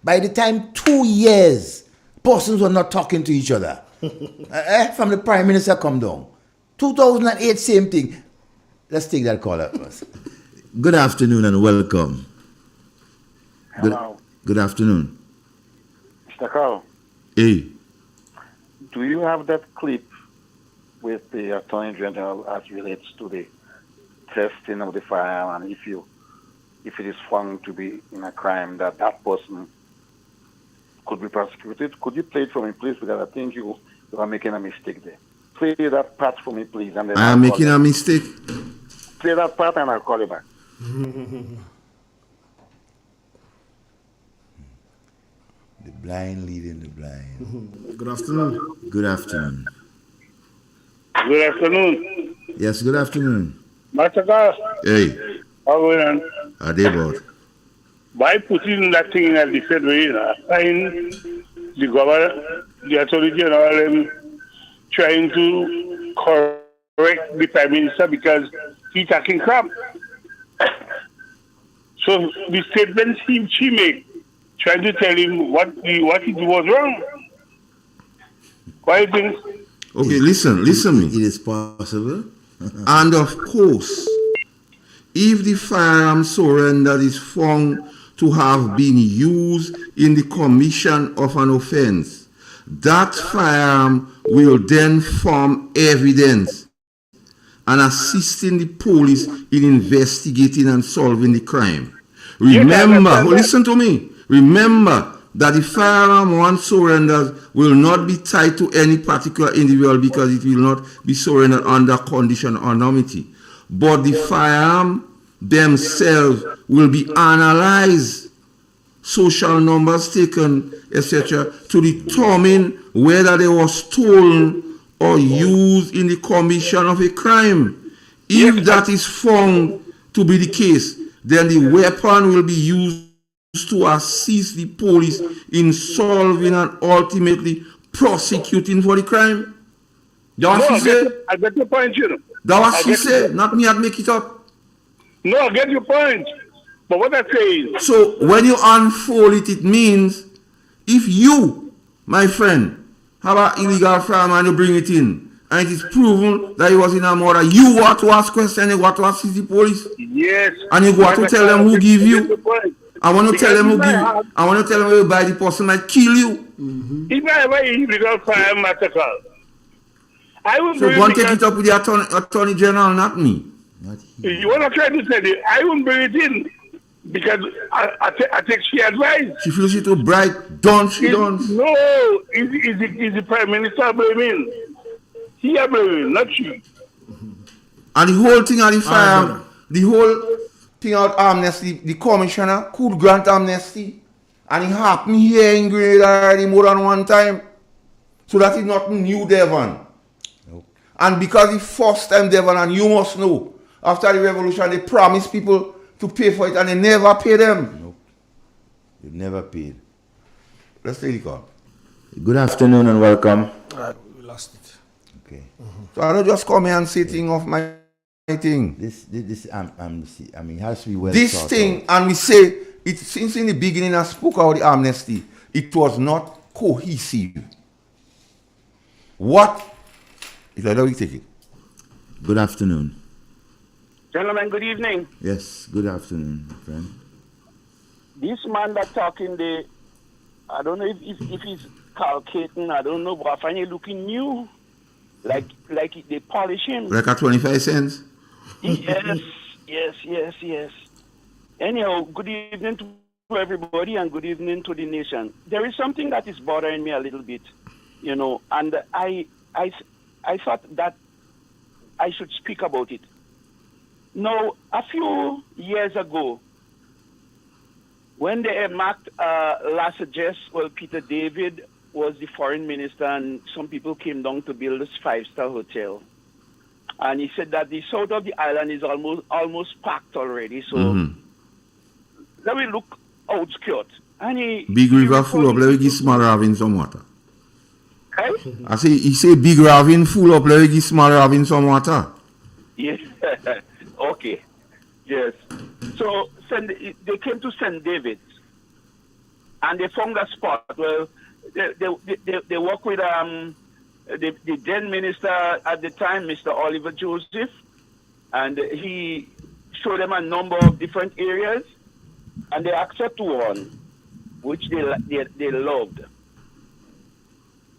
by the time 2 years, persons were not talking to each other. From the Prime Minister come down. 2008, same thing. Let's take that call up first. Good afternoon and welcome. Hello. Good afternoon. Mr. Carl, Hey. do you have that clip with the Attorney General as relates to the testing of the firearm, and if it is found to be in a crime that person could be prosecuted? Could you play it for me, please? Because I think you are making a mistake there. Play that part for me, please. And then I am making a mistake. Play that part and I'll call you back. The blind leading the blind. Good afternoon. Good afternoon. Good afternoon. Yes, good afternoon. Master Carl, Hey, how are you? are they about? By putting that thing in the federal, sign the governor, the Attorney General, trying to correct the Prime Minister because he's talking crap. So the statement she made, trying to tell him what he was wrong. Why do you think? Okay, listen me. It is possible. And of course, if the firearm surrender is found to have been used in the commission of an offense, that firearm will then form evidence and assisting the police in investigating and solving the crime. Remember, listen to me. Remember that the firearm once surrendered will not be tied to any particular individual because it will not be surrendered under condition or anonymity. But the firearm themselves will be analyzed, social numbers taken, etc., to determine whether they were stolen or used in the commission of a crime. If that is found to be the case, then the weapon will be used to assist the police in solving and ultimately prosecuting for the crime. That's what she said. I get your point, you know. That's what she said, not me, I'd make it up. No, I get your point. But what I say is... So when you unfold it, it means if you, my friend, have an illegal firearm and you bring it in, and it is proven that he was in a murder, you want to ask questions, you want to ask the police? Yes. And you want to tell them who give you? I want to tell them who give you. you. I want to tell them where you buy the person might kill you. If I have an illegal firearm massacre, I will So go and take it up with the attorney general, not me. You want to try to say it? I won't bring it in because I take she advice. She feels she too bright. Don't she? Don't. No, is the prime minister blaming? He is blaming, not she. And the whole thing on the firearm, the whole thing out amnesty, the commissioner could grant amnesty, and it happened here in Grenada already more than one time. So that is not new, Devon. Nope. And because the first time, Devon, and you must know, after the revolution, they promised people to pay for it, and they never pay them. Nope. They never paid. Let's take the call. Good afternoon and welcome. We lost it. Okay. So I don't just come here and say thing of my thing. This amnesty, I mean, it has to be well this thought thing, out. and we say, it since in the beginning I spoke about the amnesty, it was not cohesive. What? Let me take it. Good afternoon. Gentlemen, good evening. Yes, good afternoon, friend. This man that talking there, I don't know if he's calculating, I don't know, but I find it looking new. Like they polish him. Like a 25 cents? Yes. Anyhow, good evening to everybody and good evening to the nation. There is something that is bothering me a little bit, you know, and I thought that I should speak about it. Now, a few years ago, when they marked Peter David was the foreign minister, and some people came down to build this 5-star hotel. And he said that the south of the island is almost packed already, so let me look outskirt. And big river full up, let me give small ravine some water. Hey? I say, he say big ravine full up, let me give small ravine some water. Yes, okay, yes. So they came to St. David's, and they found a spot. Well, they work with the then minister at the time, Mr. Oliver Joseph, and he showed them a number of different areas, and they accepted one, which they loved.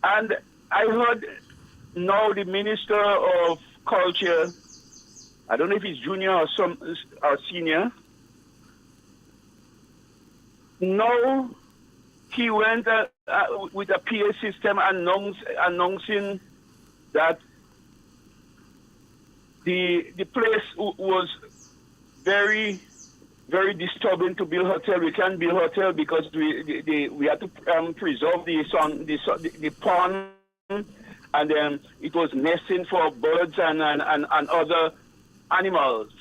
And I heard now the Minister of Culture, I don't know if he's junior or senior, now he went with a PA system announcing that the place was very, very disturbing to build hotel. We can't build hotel because we had to preserve the pond, and then it was nesting for birds and other animals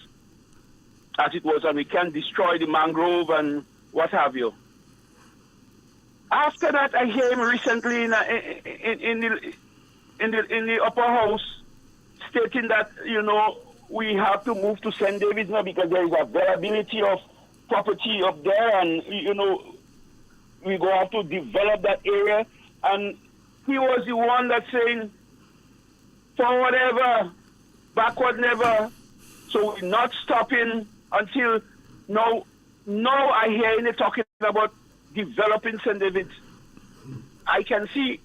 as it was, and we can't destroy the mangrove and what have you. After that, I hear him recently in the upper house stating that, you know, we have to move to St. David's now because there is availability of property up there, and, you know, we go have to develop that area. And he was the one that's saying, forward ever, backward never. So we're not stopping until now I hear him talking about developing St. David's. I can see.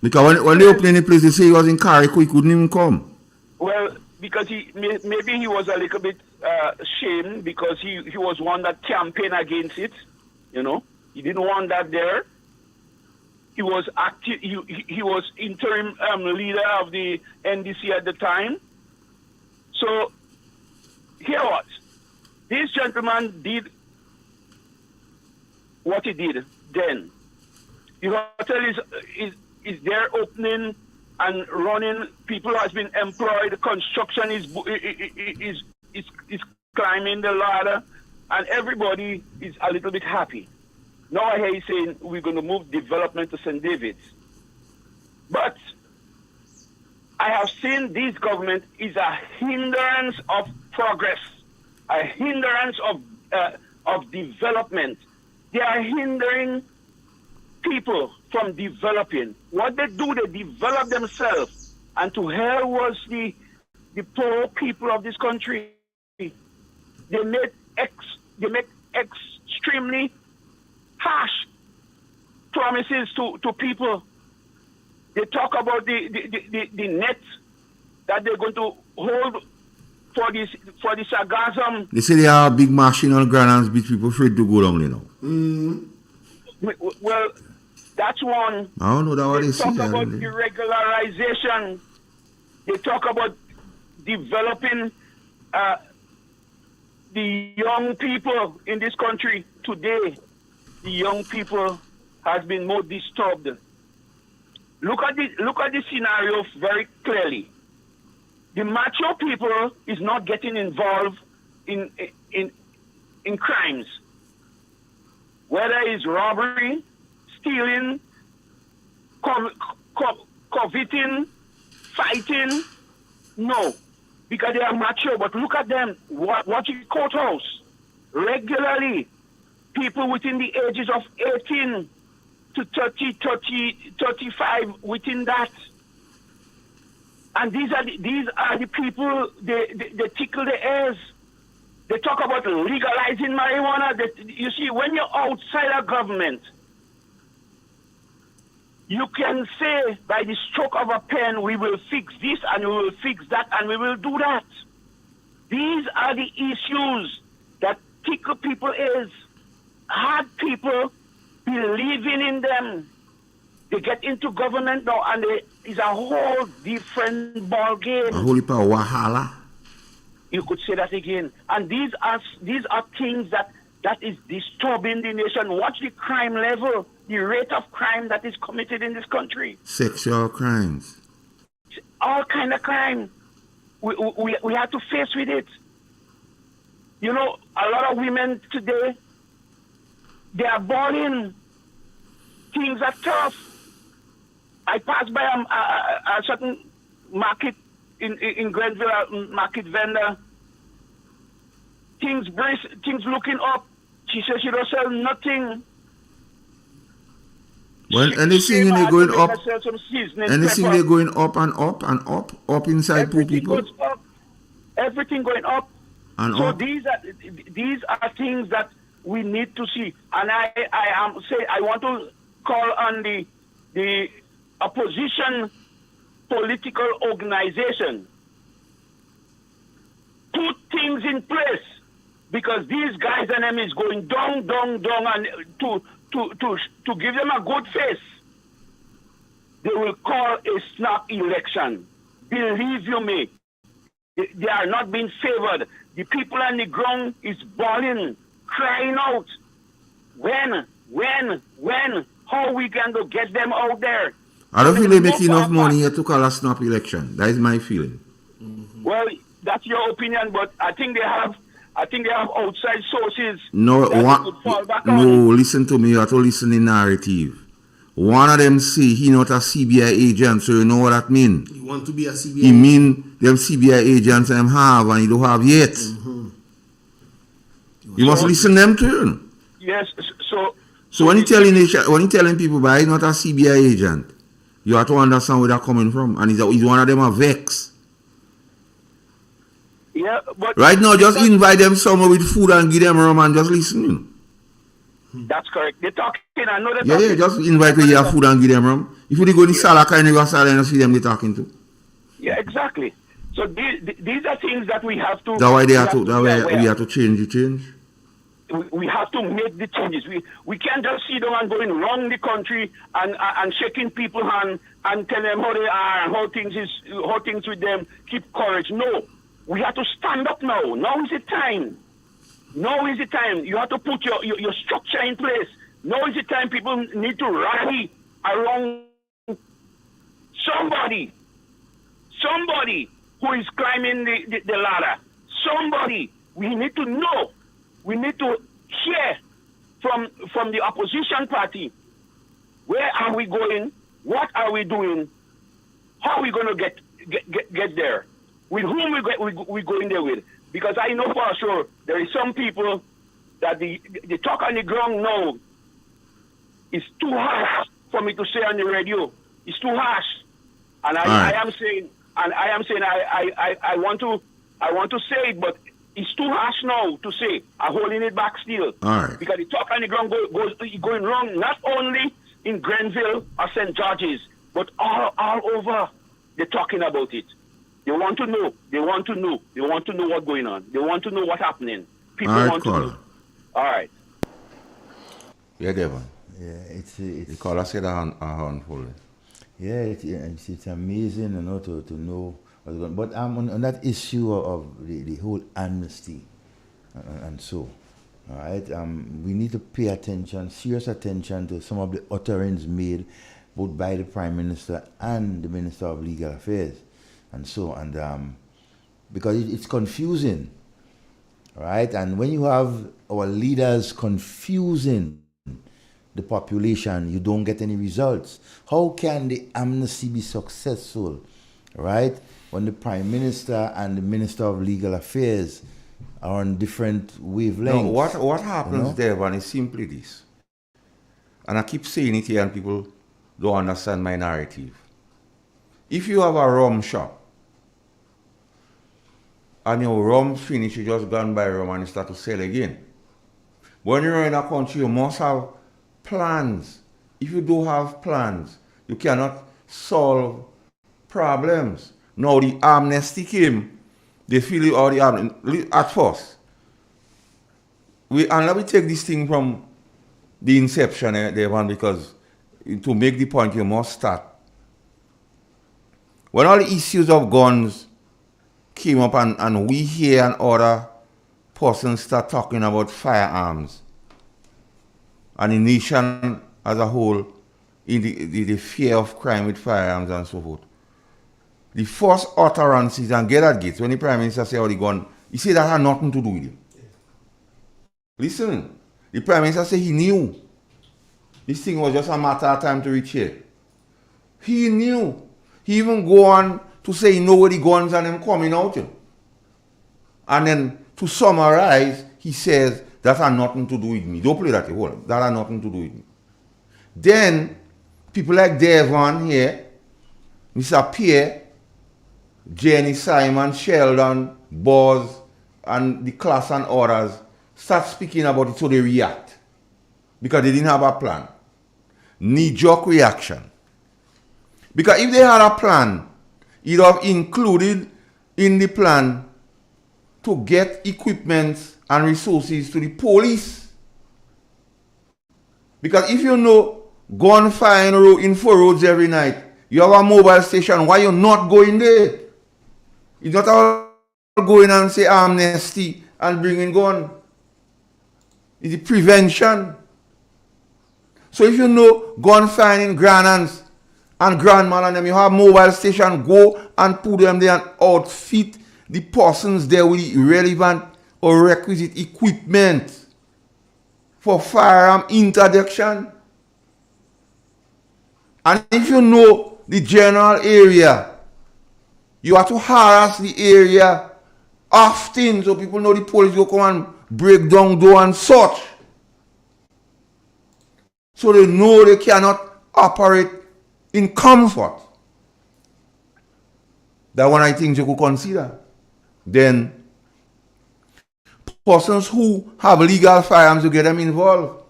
Because when they opened the place, they say he was in Carriacou, he couldn't even come. Well, because maybe he was a little bit shamed because he was one that campaigned against it. You know, he didn't want that there. He was active. He was interim leader of the NDC at the time. So here was this gentleman did what he did then. The hotel is there opening and running. People has been employed. Construction is climbing the ladder, and everybody is a little bit happy. Now I hear you saying we're going to move development to St. David's, but I have seen this government is a hindrance of progress, a hindrance of development. They are hindering people from developing. What they do, they develop themselves. And to hell was the poor people of this country. They make extremely harsh promises to people. They talk about the net that they're going to hold for the sargassum. They say they have a big machine on the ground and beach people afraid to go down there now. Well, that's one. I don't know that what they talk see. about irregularization. They talk about developing the young people in this country today. The young people has been more disturbed. Look at the scenario very clearly. The macho people is not getting involved in crimes, whether it's robbery, stealing, coveting, fighting. No, because they are mature. But look at them. Watch the courthouse regularly. People within the ages of 18 to 30, 35 within that. And these are the people, they tickle the ears. They talk about legalizing marijuana. You see, when you're outside of government, you can say by the stroke of a pen, we will fix this and we will fix that and we will do that. These are the issues that tickle people's ears. Hard people believing in them. They get into government now and it's a whole different ball game. A whole heap of wahala. You could say that again. And these are things that is disturbing the nation. Watch the crime level, the rate of crime that is committed in this country. Sexual crimes. All kind of crime. We have to face with it. You know, a lot of women today, they are bawling. Things are tough. I passed by a certain market in Grenville, market vendor. Things looking up. She says she don't sell nothing. Well, anything they're going up, anything they're going up and up and up inside poor people. Everything going up. And so up. These are things that we need to see. And I want to call on the opposition political organization. Put things in place, because these guys and them is going down, and to give them a good face, they will call a snap election. Believe you me, they are not being favored. The people on the ground is bawling, crying out. When? How we going to get them out there? I don't feel they make enough money here to call a snap election. That is my feeling. Well, that's your opinion, but I think they have outside sources. No, listen to me. You have to listen to the narrative. One of them say he not a CBI agent, so you know what that mean. You want to be a CBI? He mean them CBI agents them have and you don't have yet. You must listen them too. Yes. So when you telling people, but he's not a CBI agent, you have to understand where they're coming from, and he's one of them a vex. Yeah, but right now, just invite them somewhere with food and give them rum and just listen. That's correct. They're talking. I know they're talking. Yeah, just invite them with food and give them rum. If you go in the Salaka and you go Salaka and see them they're talking to. Yeah, exactly. So these are things that we have to. That's why we have to change the change. We have to make the changes. We can't just sit down and going around the country and shaking people's hand and telling them how they are and how things with them. Keep courage. No, we have to stand up now. Now is the time. Now is the time. You have to put your structure in place. Now is the time. People need to rally around somebody who is climbing the ladder. Somebody. We need to know. We need to hear from the opposition party. Where are we going? What are we doing? How are we going to get there? With whom we going there with? Because I know for sure there is some people that the talk on the ground now is too hard for me to say on the radio. It's too harsh. And Right. I am saying, I want to say it, but it's too harsh now to say. I'm holding it back still. All right. Because the talk on the ground goes going wrong, not only in Grenville or St. George's, but all over. They're talking about it. They want to know. They want to know. They want to know what's going on. They want to know what's happening. People All right, want to caller. know. All right. Yeah, Devon. Yeah, it's The caller said a handful. Yeah, it's amazing, you know, to know what's going on. But on that issue of the whole amnesty and so, all right, we need to pay attention, serious attention to some of the utterings made both by the Prime Minister and the Minister of Legal Affairs and so, and because it's confusing, all right, and when you have our leaders confusing the population, you don't get any results. How can the amnesty be successful, right, when the Prime Minister and the Minister of Legal Affairs are on different wavelengths? No, what happens there, Van, is simply this. And I keep saying it here and people don't understand my narrative. If you have a rum shop and your rum finish, you just gone by rum and you start to sell again. When you're in a country, you must have plans. If you don't have plans, you cannot solve problems. Now the amnesty came, they feel it all the amnesty. At first, and let me take this thing from the inception, Devon, because to make the point, you must start. When all the issues of guns came up and we hear and other persons start talking about firearms, and the nation as a whole, in the fear of crime with firearms and so forth. The first utterances and get at gates, when the Prime Minister said, oh, the gun, he said that had nothing to do with it. Listen, the Prime Minister said he knew. This thing was just a matter of time to reach here. He knew. He even go on to say he know where the guns and them coming out. And then to summarize, he says, that had nothing to do with me. Don't play that. Hold on. That had nothing to do with me. Then, people like Devon here, Mr. Pierre, Jenny, Simon, Sheldon, Buzz, and the class and others start speaking about it so they react. Because they didn't have a plan. Knee-jerk reaction. Because if they had a plan, it would have included in the plan to get equipment and resources to the police. Because if you know gunfire in 4 roads every night, you have a mobile station, why you not going there? It's not all going and say amnesty and bringing gun. It's the prevention. So if you know gunfire in Grandans and Grandma and them, you have mobile station, go and put them there and outfit the persons there with the relevant or requisite equipment for firearm interdiction. And if you know the general area, you have to harass the area often so people know the police will come and break down door and such. So they know they cannot operate in comfort. That's one of the things you could consider. Then persons who have legal firearms, to get them involved.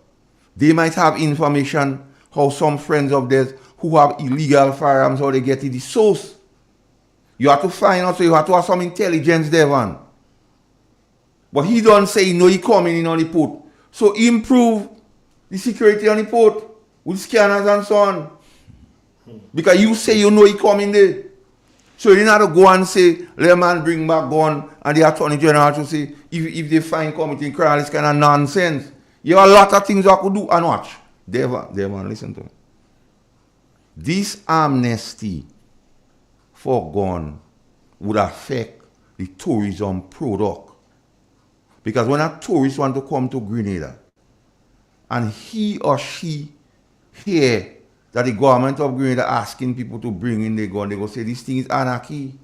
They might have information how some friends of theirs who have illegal firearms, how they get it, the source. You have to find out, so you have to have some intelligence there, man. But he don't say, no, he coming in on the port. So improve the security on the port with scanners and so on. Because you say you know he coming there. So you didn't have to go and say, let man bring back gun, and the Attorney General to say, if they find committing crime, it's kind of nonsense. You have a lot of things I could do and watch. Devon, listen to me. This amnesty for gun would affect the tourism product. Because when a tourist want to come to Grenada, and he or she hear that the government of Grenada asking people to bring in their gun, they go say, this thing is anarchy.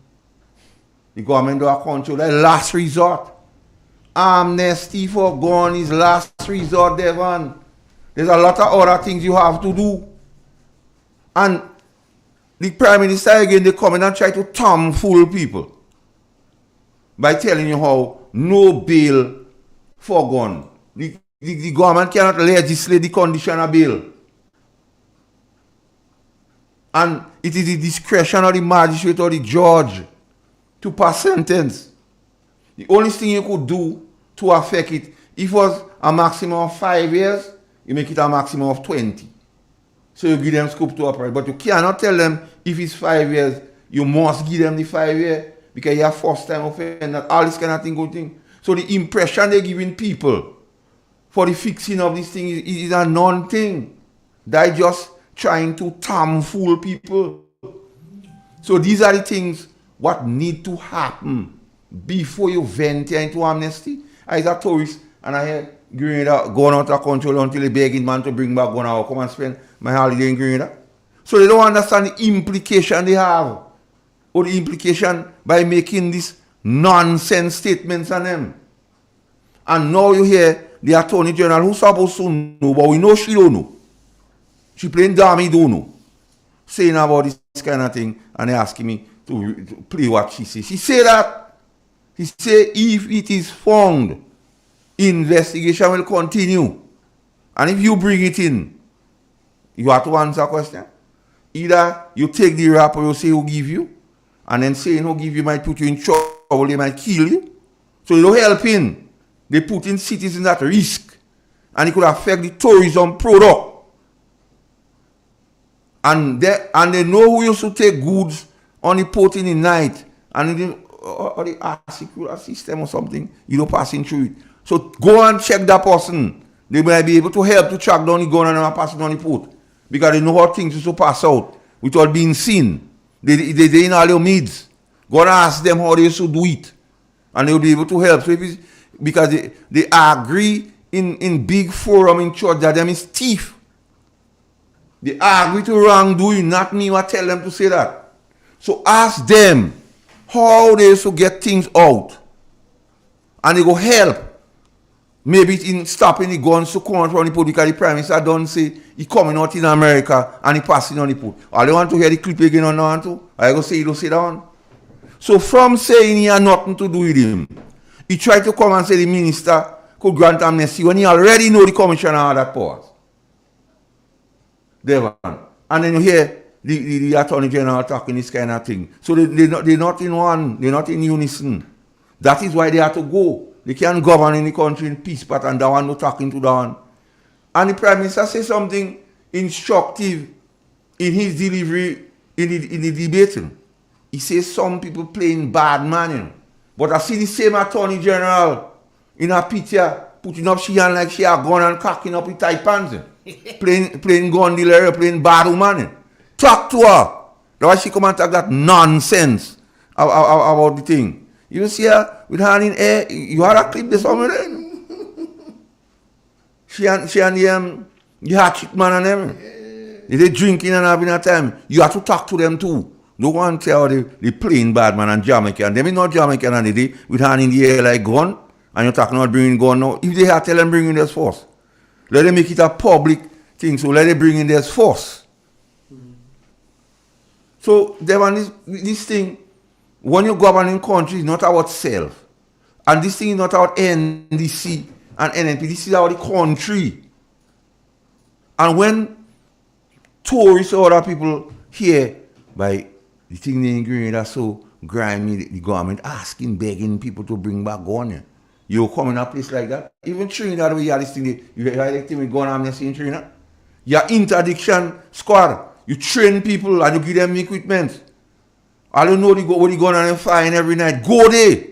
The government of control, that last resort. Amnesty for gun is last resort, Devon. There's a lot of other things you have to do. And the Prime Minister again, they come in and try to tomfool people by telling you how no bail for gun. The government cannot legislate the condition of bail. And it is the discretion of the magistrate or the judge to pass sentence. The only thing you could do to affect it, if it was a maximum of 5 years, you make it a maximum of 20. So you give them scope to operate. But you cannot tell them if it's 5 years, you must give them the 5 years because you are first time offender, all this kind of thing, good thing. So the impression they're giving people for the fixing of this thing is a non-thing. They're just trying to tomfool people. So these are the things what need to happen before you venture into amnesty. I was a tourist and I had Grenada going out of control until they begging man to bring back gun out, come and spend my holiday in Grenada. So they don't understand the implication they have, or the implication by making these nonsense statements on them. And now you hear the Attorney General who's supposed to know, but we know she don't know. She playing dummy, don't know. Saying about this kind of thing, and they asking me to play what she says. She say that. She say if it is found, investigation will continue. And if you bring it in, you have to answer a question. Either you take the rap or you say who give you, and then saying who give you might put you in trouble, they might kill you. So you don't help in. They put in citizens at risk. And it could affect the tourism product. And they know who used to take goods on the port in the night. And or the articular system or something, you don't passing through it. So go and check that person. They might be able to help to track down the gun and pass it on the port. Because they know how things used to pass out without being seen. They in all your needs. Go and ask them how they should do it. And they will be able to help. So if it's, because they agree in big forum in church that them is thief. They agree to wrongdoing, not me who tell them to say that. So ask them how they should get things out. And they go help. Maybe it's in stopping the guns to come out from the port because the Prime Minister don't say he coming out in America and he passing on the port. Or they want to hear the clip again or not to? I go say he don't say that one. So from saying he had nothing to do with him, he tried to come and say the minister could grant amnesty when he already know the commissioner had that powers. And then you hear the Attorney General talking this kind of thing. So they're not in one, they're not in unison. That is why they have to go. They can't govern in the country in peace, but and that one no talking to that one. And the Prime Minister says something instructive in his delivery in the debating. He says some people playing bad man, you know. But I see the same Attorney General in a picture putting up she hand like she a gun and cocking up with tight pants. playing gun dealer, playing bad woman. You know. Talk to her. That's why she come and talk that nonsense about the thing. You see her with hand in air, you had a clip this somewhere then. She and the hatchet man and them. If they drinking and having a time, you have to talk to them too. Don't want to tell they playing bad man and Jamaican. Them is not Jamaican and they with hand in the air like gun, and you're talking about bringing gun now. If they have tell them bring in this force, let them make it a public thing, so let them bring in this force. So they want this thing. When you govern in country, it's not about self. And this thing is not about NDC and NNP. This is about the country. And when tourists or other people hear by the thing they agree that's so grimy, the government asking, begging people to bring back gun. You come in a place like that. Even Trinidad, where you have this thing, you have this thing with gun amnesty in Trinidad. You have interdiction squad. You train people and you give them equipment. I don't know what they go on and fine every night. Go there.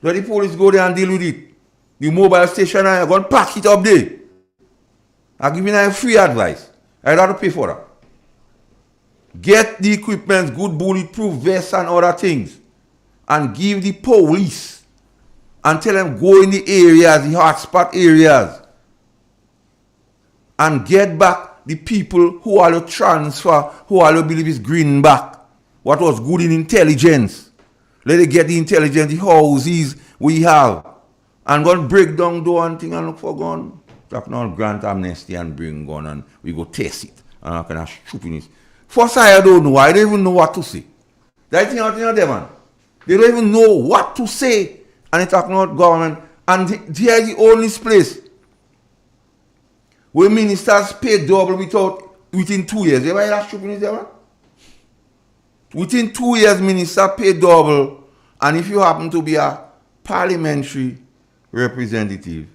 Let the police go there and deal with it. The mobile station, I'm going to pack it up there. I'm giving them free advice. I don't have to pay for that. Get the equipment, good bulletproof vests and other things. And give the police. And tell them go in the areas, the hotspot areas. And get back the people who are to transfer, who are to believe is green back. What was good in intelligence. Let it get the intelligence, the houses we have. And go and break down the one thing and look for gun. Talk now grant amnesty and bring gun and we go test it. and all kind of stupidness. First, I don't know. I don't even know what to say. That's the thing out there, man. They don't even know what to say. And they talking about government. And here is the only place where ministers pay double within 2 years. You ever hear that stupidness there, man? Within 2 years, minister pay double. And if you happen to be a parliamentary representative,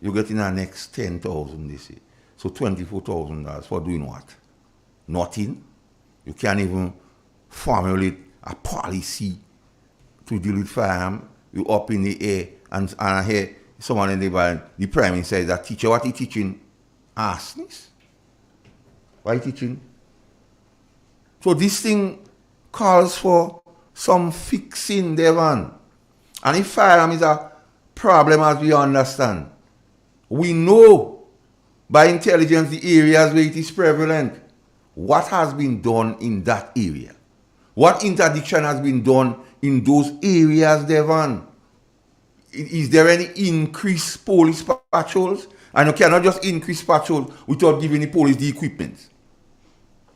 you get in the next 10,000 this year. So $24,000 for doing what? Nothing. You can't even formulate a policy to deal with firearms. You up in the air and I hear someone in the prime minister says that teacher, what he teaching? Arsonist. Why he teaching? So this thing calls for some fixing, Devon. And if firearm is a problem as we understand, we know by intelligence the areas where it is prevalent. What has been done in that area? What interdiction has been done in those areas, Devon? Is there any increased police patrols? And you cannot just increase patrols without giving the police the equipment.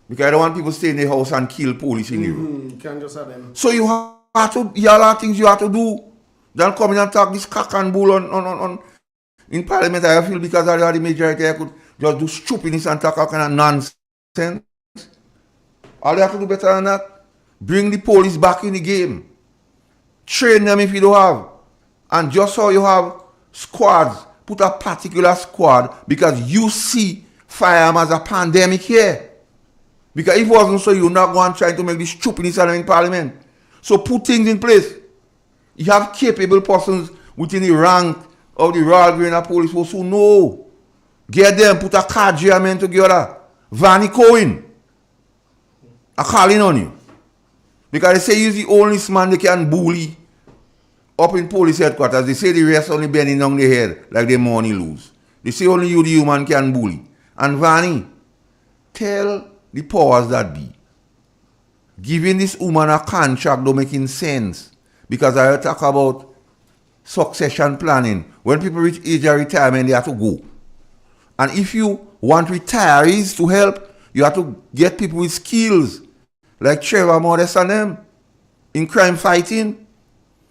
Because I don't want people to stay in the house and kill police in the road. You can't just have them. So you have to, there are a lot of things you have to do. Don't come in and talk this cock and bull on in Parliament. I feel because I the majority I could just do stupidness and talk all kind of nonsense. All you have to do better than that. Bring the police back in the game. Train them if you don't have. And just so you have squads, put a particular squad because you see firearm as a pandemic here. Because if it wasn't so, you're not going to try to make this stupidness in Parliament. So put things in place. You have capable persons within the rank of the Royal Greener Police Force who know. Get them, put a cadre together. Vanny Cohen. I'm calling on you. Because they say he's the only man they can bully up in police headquarters. They say the rest only bending down their head like they money lose. They say only you the human can bully. And Vanny, tell the powers that be. Giving this woman a contract don't making sense. Because I talk about succession planning. When people reach age of retirement, they have to go. And if you want retirees to help, you have to get people with skills. Like Trevor Modest and them. In crime fighting.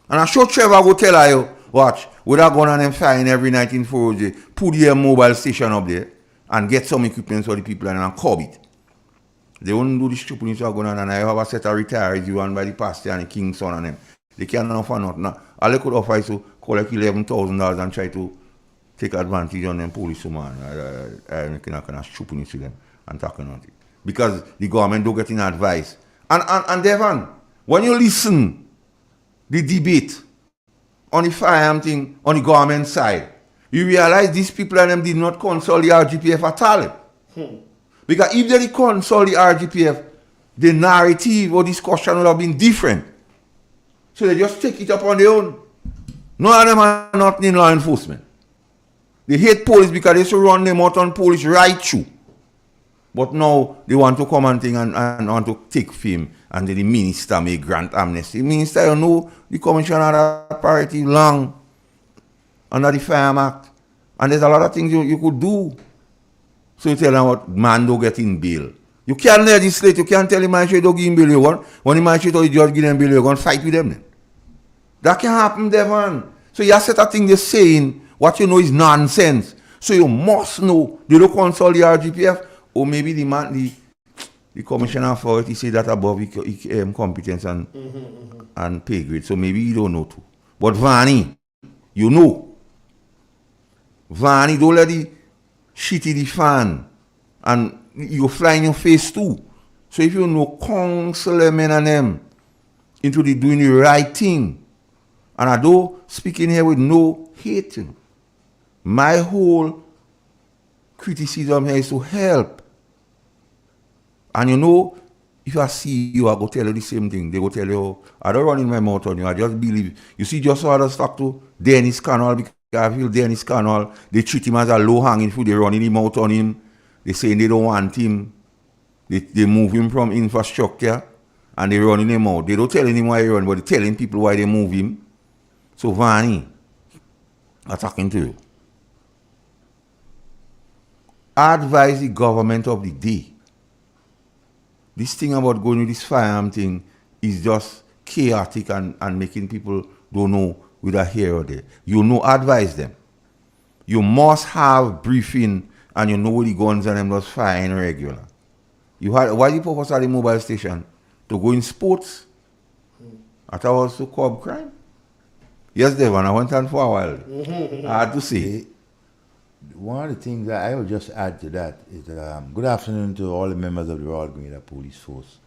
And I'm sure Trevor will tell you, watch, without going on them flying every night in 4J, put your mobile station up there and get some equipment for the people and curb it. They won't do the stupidness that are going on, and I have a set of retirees you want by the pastor and the king's son and them. They can't offer nothing. All they could offer is to collect $11,000 and try to take advantage on them policemen. I'm kind of stupidness to them and talking about it. Because the government don't get in advice. And Devon, when you listen the debate on the firearm thing on the government side, you realize these people and them did not consult the RGPF at all. Because if they did consult the RGPF, the narrative or discussion would have been different. So they just take it up on their own. None of them are not in law enforcement. They hate police because they used to run them out on police right through. But now they want to come and think and want to take fame and the minister may grant amnesty. The minister, you know, the commissioner had a parity long under the Firearms Act. And there's a lot of things you could do. So you tell them what man don't get in bail. You can't legislate, you can't tell the magistrate don't give him bail. When the magistrate or the judge give them bail, you're going to fight with them then. That can happen, Devon. So you have set a thing they're saying, what you know is nonsense. So you must know. They don't consult the RGPF, or maybe the commissioner authority say that above competence and pay grade. So maybe you don't know too. But Vanny, you know. Vanny, don't let the shitty the fan and you fly in your face too. So if you know counsel them and them into the doing the right thing, and I do speaking here with no hating. My whole criticism here is to help. And you know, if I see you, I go tell you the same thing. They go tell you, I don't run in my mouth on you, I just believe. You see, just how I stuck to Dennis Canal, because I feel Dennis Canal, they treat him as a low-hanging fruit, they run in him out on him. They say they don't want him. They move him from infrastructure and they running him out. They don't tell him why he run, but they're telling people why they move him. So Vanny, I'm talking to you. advise the government of the day. This thing about going with this firearm thing is just chaotic and making people don't know whether here or there. You know, advise them. You must have briefing and you know where the guns and them just firing regular. Why the purpose of the mobile station? To go in sports? I thought was to curb crime. Yes, Devon, I went on for a while. I had to say. One of the things that I will just add to that is good afternoon to all the members of the Royal Grenada Police Force.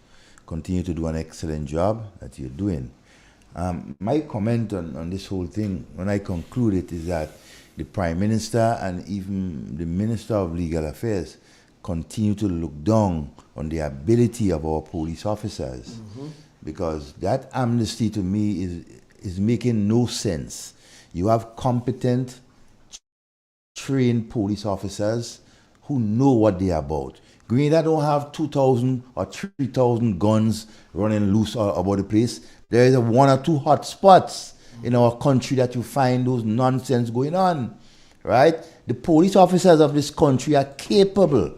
Continue to do an excellent job that you're doing. My comment on this whole thing, when I conclude it, is that the Prime Minister and even the Minister of Legal Affairs continue to look down on the ability of our police officers, because that amnesty to me is making no sense. You have competent, trained police officers who know what they're about. Grenada don't have 2,000 or 3,000 guns running loose about the place. There is one or two hot spots in our country that you find those nonsense going on, right? The police officers of this country are capable.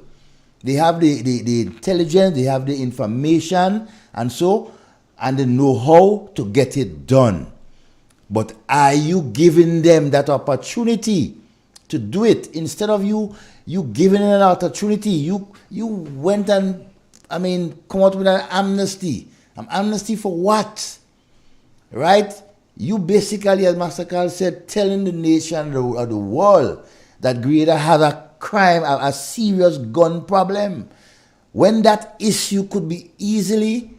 They have the intelligence, they have the information, and they know how to get it done. But are you giving them that opportunity to do it? Instead of you giving an opportunity, you went and come out with an amnesty. An amnesty for what? Right? You basically, as Master Carl said, telling the nation or the world that Grenada has a crime, a serious gun problem, when that issue could be easily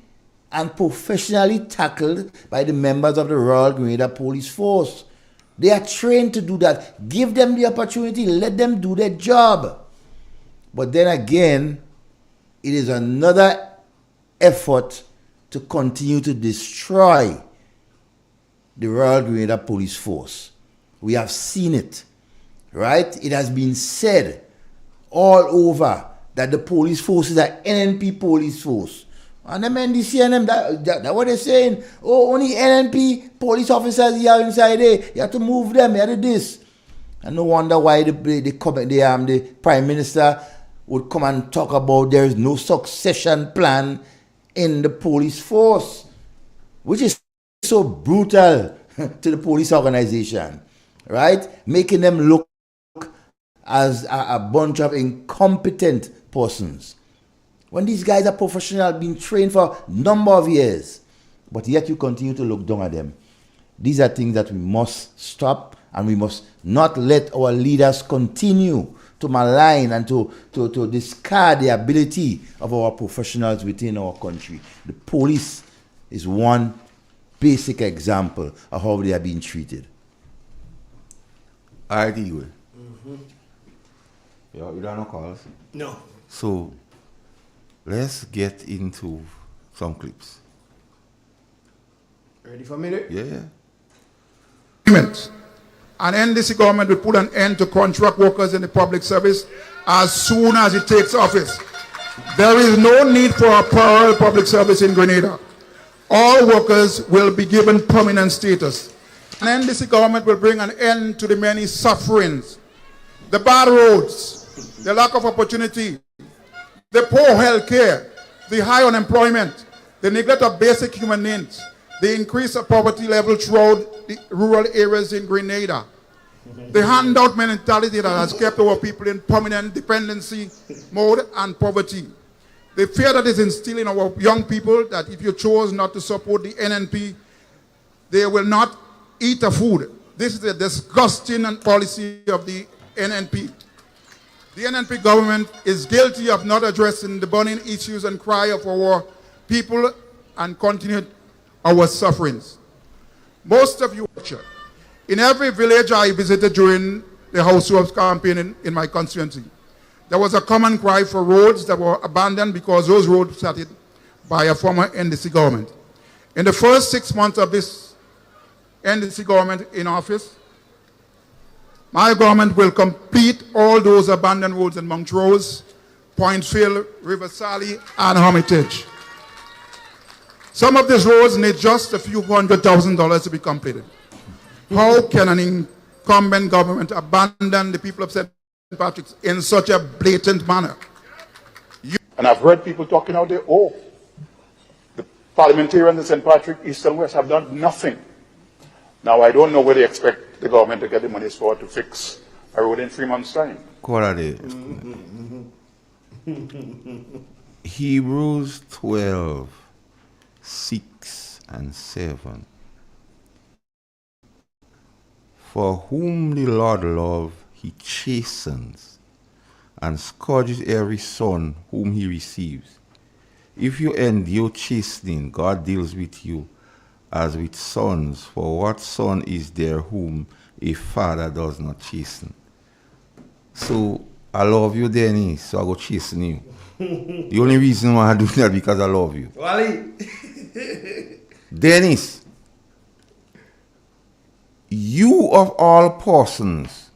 and professionally tackled by the members of the Royal Grenada Police Force. They are trained to do that. Give them the opportunity, let them do their job. But then again, it is another effort to continue to destroy the Royal Grenada Police Force. We have seen it, right? It has been said all over that the police force is an NNP police force. And them NDC and them, that's what they're saying. Oh, only NNP police officers here inside there. You have to move them, you have to do this. And no wonder why the Prime Minister would come and talk about there is no succession plan in the police force, which is so brutal to the police organization, right? Making them look as a bunch of incompetent persons. When these guys are professional, been trained for a number of years, but yet you continue to look down at them. These are things that we must stop, and we must not let our leaders continue to malign and to discard the ability of our professionals within our country. The police is one basic example of how they are being treated. I agree with. You don't know calls? No. So, let's get into some clips. Ready for a minute? Yeah. An NDC government will put an end to contract workers in the public service as soon as it takes office. There is no need for a parallel public service in Grenada. All workers will be given permanent status. An NDC government will bring an end to the many sufferings, the bad roads, the lack of opportunity, the poor health care, the high unemployment, the neglect of basic human needs, the increase of poverty level throughout the rural areas in Grenada, the handout mentality that has kept our people in permanent dependency mode and poverty, the fear that is instilled in our young people that if you chose not to support the NNP, they will not eat the food. This is a disgusting policy of the NNP. The NNP government is guilty of not addressing the burning issues and cry of our people and continue our sufferings. Most of you, in every village I visited during the House Swaps campaign in my constituency, there was a common cry for roads that were abandoned because those roads started by a former NDC government. In the first 6 months of this NDC government in office, my government will complete all those abandoned roads in Montrose, Pointville, River Sally, and Hermitage. Some of these roads need just a few $100,000 to be completed. How can an incumbent government abandon the people of St. Patrick's in such a blatant manner. And I've heard people talking out there, oh, the parliamentarians in St. Patrick, East and West have done nothing. Now, I don't know where they expect the government to get the money for to fix a road in 3 months' time. Hebrews 12, 6 and 7. For whom the Lord loves, he chastens and scourges every son whom he receives. If you endure chastening, God deals with you as with sons. For what son is there whom a father does not chasten? So, I love you, Dennis, so I go chasten you. The only reason why I do that is because I love you. Wally. Dennis, you of all persons,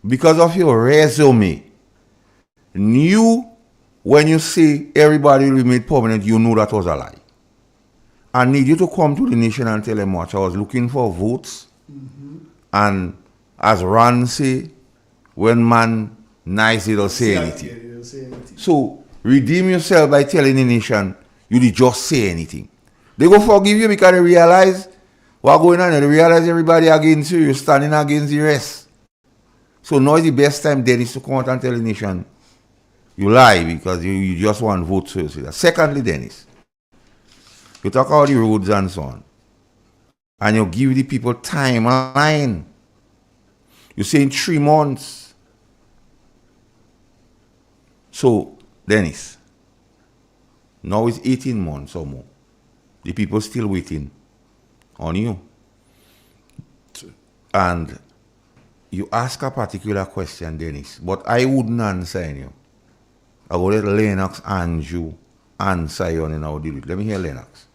because of your resume, knew when you say everybody will be made permanent, you knew that was a lie. I need you to come to the nation and tell them what. I was looking for votes. And as Ron say, when man nice, he don't say anything. So, redeem yourself by telling the nation you did just say anything. They go forgive you because they realize what's going on. They realize everybody against you. You're standing against the rest. So now is the best time, Dennis, to come out and tell the nation you lie because you just want votes. So you say that. Secondly, Dennis, you talk about the roads and so on. And you give the people timeline. You say in 3 months. So, Dennis, now it's 18 months or more. The people still waiting on you. And you ask a particular question, Dennis, but I wouldn't answer you. I will let Lennox and you answer you and I'll deal with it. Let me hear Lennox.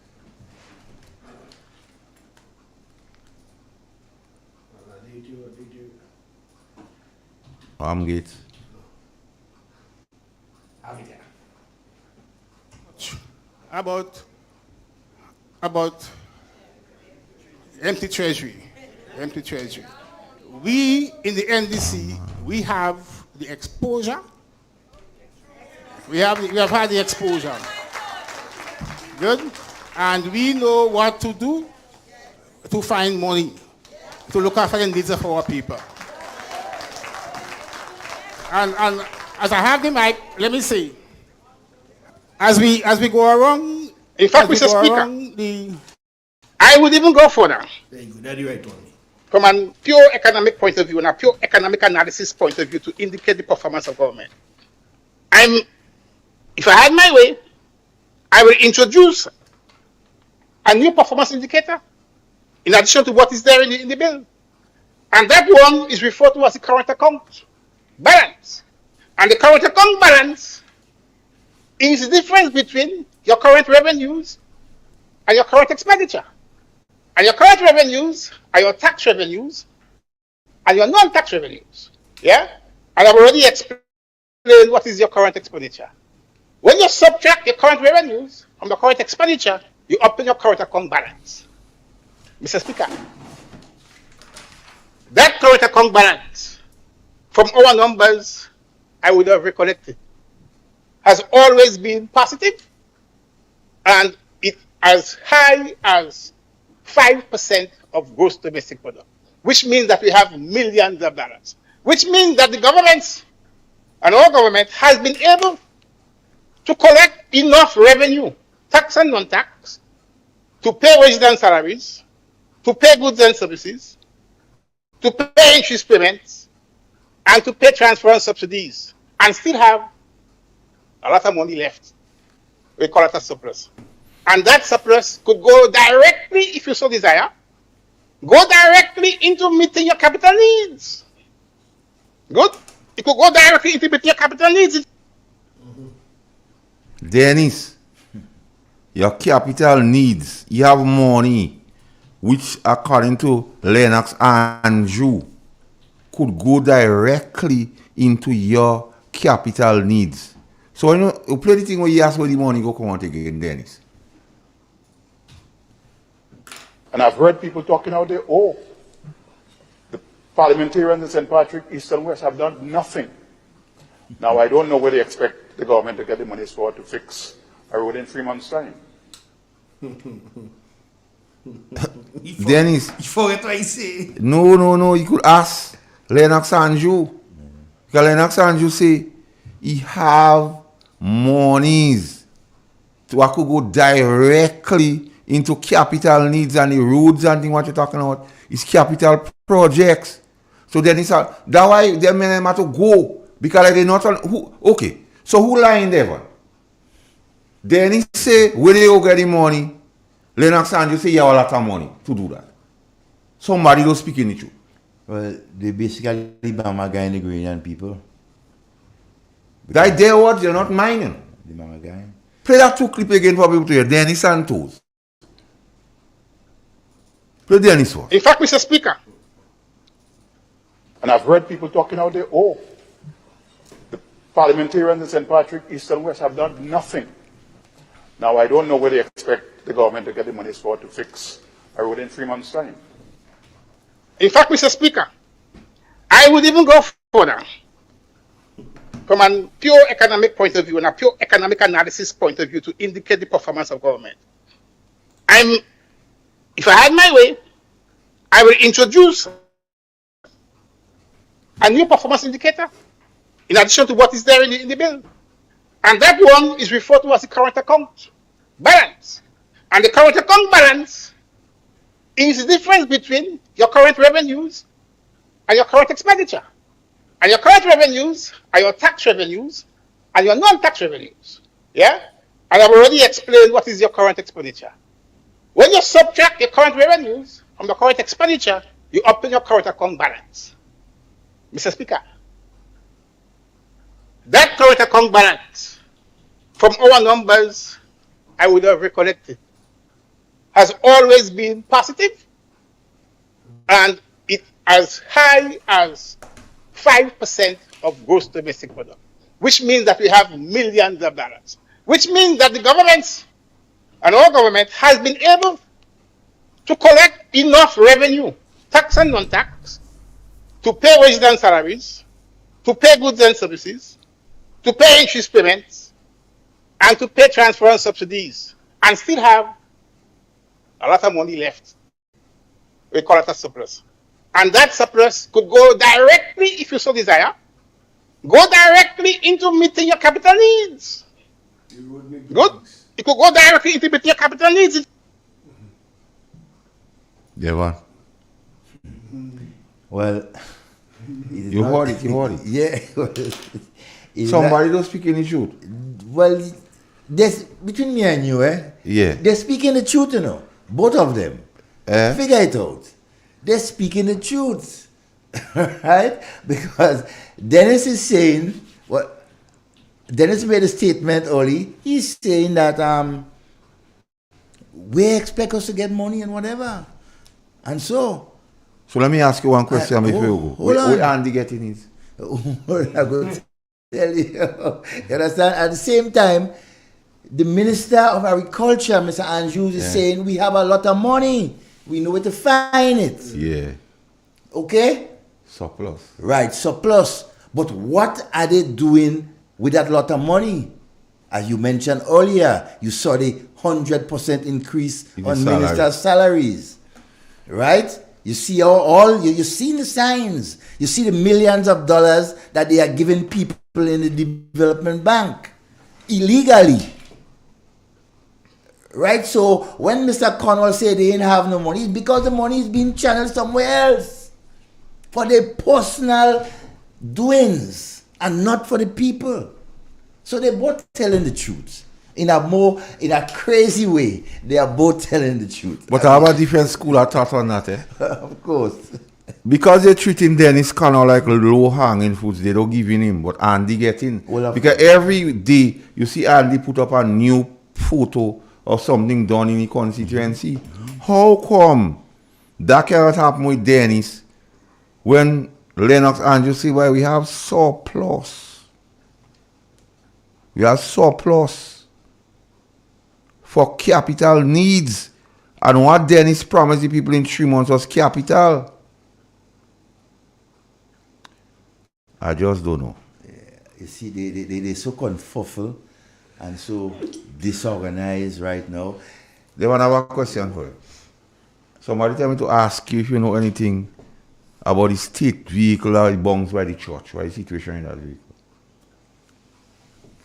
Gates. About empty treasury. We in the NDC, we have the exposure. We have had the exposure. Good? And we know what to do to find money, to look after the needs of our people. And as I have the mic, let me say, as we go along, in fact, Mr. Speaker, I would even go further. Very good. That's the right one. From a pure economic point of view and a pure economic analysis point of view to indicate the performance of government. If I had my way, I will introduce a new performance indicator in addition to what is there in the bill. And that one is referred to as the current account balance. And the current account balance is the difference between your current revenues and your current expenditure. And your current revenues are your tax revenues and your non-tax revenues. Yeah? And I've already explained what is your current expenditure. When you subtract your current revenues from the current expenditure, you obtain your current account balance. Mr. Speaker, that current account balance, from our numbers I would have recollected, has always been positive, and it as high as 5% of gross domestic product, which means that we have millions of dollars, which means that the government and our government has been able to collect enough revenue, tax and non-tax, to pay wages and salaries, to pay goods and services, to pay interest payments, and to pay transfer and subsidies, and still have a lot of money left. We call it a surplus. And that surplus could go directly, if you so desire, go directly into meeting your capital needs. Good? It could go directly into meeting your capital needs. Dennis, your capital needs, you have money, which according to Lennox and you, could go directly into your capital needs. So you play the thing where you ask where the money go come out again, Dennis. And I've heard people talking out there, oh, the parliamentarians in St. Patrick, East and West have done nothing. Now, I don't know where they expect the government to get the money for to fix a road in 3 months' time. Dennis. Il faut retracer. No. You could ask Lennox Anjou. Because Lennox Anjou say he have monies to I could go directly into capital needs and the roads and things what you're talking about. It's capital projects. So then it's that's why they may have to go. Because they not who okay. So who lying there? Then he say where they go get the money? Lennox Anjou say you have a lot of money to do that. Somebody don't speak in the truth. Well, they basically Bamaga and the Grenadian people. That their words, they're not mining. The Bamaga. Play that 2 clip again for people to hear. Dennis Santos. Play Dennis one. In fact, Mr. Speaker, And I've heard people talking out there, oh, the parliamentarians in St. Patrick, East and West have done nothing. Now, I don't know where they expect the government to get the money for to fix a road in 3 months' time. in fact, Mr. Speaker, I would even go further. From a pure economic point of view and a pure economic analysis point of view to indicate the performance of government. If I had my way, I will introduce a new performance indicator in addition to what is there in the bill. And that one is referred to as the current account balance. And the current account balance is the difference between your current revenues and your current expenditure. And your current revenues are your tax revenues and your non-tax revenues. Yeah? And I've already explained what is your current expenditure. When you subtract your current revenues from the current expenditure, you obtain your current account balance. Mr. Speaker, that current account balance, from our numbers I would have recollected, has always been positive, and it as high as 5% of gross domestic product, which means that we have millions of dollars, which means that the government and our government has been able to collect enough revenue, tax and non-tax, to pay wages and salaries, to pay goods and services, to pay interest payments, and to pay transfer and subsidies, and still have a lot of money left. We call it a surplus. And that surplus could go directly, if you so desire, go directly into meeting your capital needs. Good? It could go directly into meeting your capital needs. Yeah, what? Well, you heard it. Yeah. Somebody don't speak any truth. Well, there's between me and you, Yeah. they're speaking the truth, you know. Both of them. Figure it out. They're speaking the truth. Right? Because Dennis is saying, Dennis made a statement early. He's saying that we expect us to get money and whatever. And so let me ask you one question before you go. Where Andy getting his? I'm going to tell you. You understand? At the same time, the Minister of Agriculture, Mr. Andrews, is saying we have a lot of money. We know where to find it. Yeah. Okay? Surplus. Right, surplus. But what are they doing with that lot of money? As you mentioned earlier, you saw the 100% increase on ministers' salaries. Right? You see you've seen the signs. You see the millions of dollars that they are giving people in the development bank illegally. Right? So when Mr. Cornwall said they didn't have no money, it's because the money is being channeled somewhere else for their personal doings and not for the people. So they're both telling the truth. In a crazy way, they are both telling the truth. But our different school are taught on that, Of course. Because they're treating Dennis kind of like low-hanging fruits, they don't give him but Andy getting. Because every day, you see Andy put up a new photo of something done in the constituency. How come that cannot happen with Dennis when Lennox Andrews say, well, we have surplus. We have surplus for capital needs. And what Dennis promised the people in 3 months was capital. I just don't know. You see, they're so confuffle and so disorganized right now. They want to have a question for you. Somebody tell me to ask you if you know anything about the state vehicle that is bounced by the church. What is the situation in that vehicle?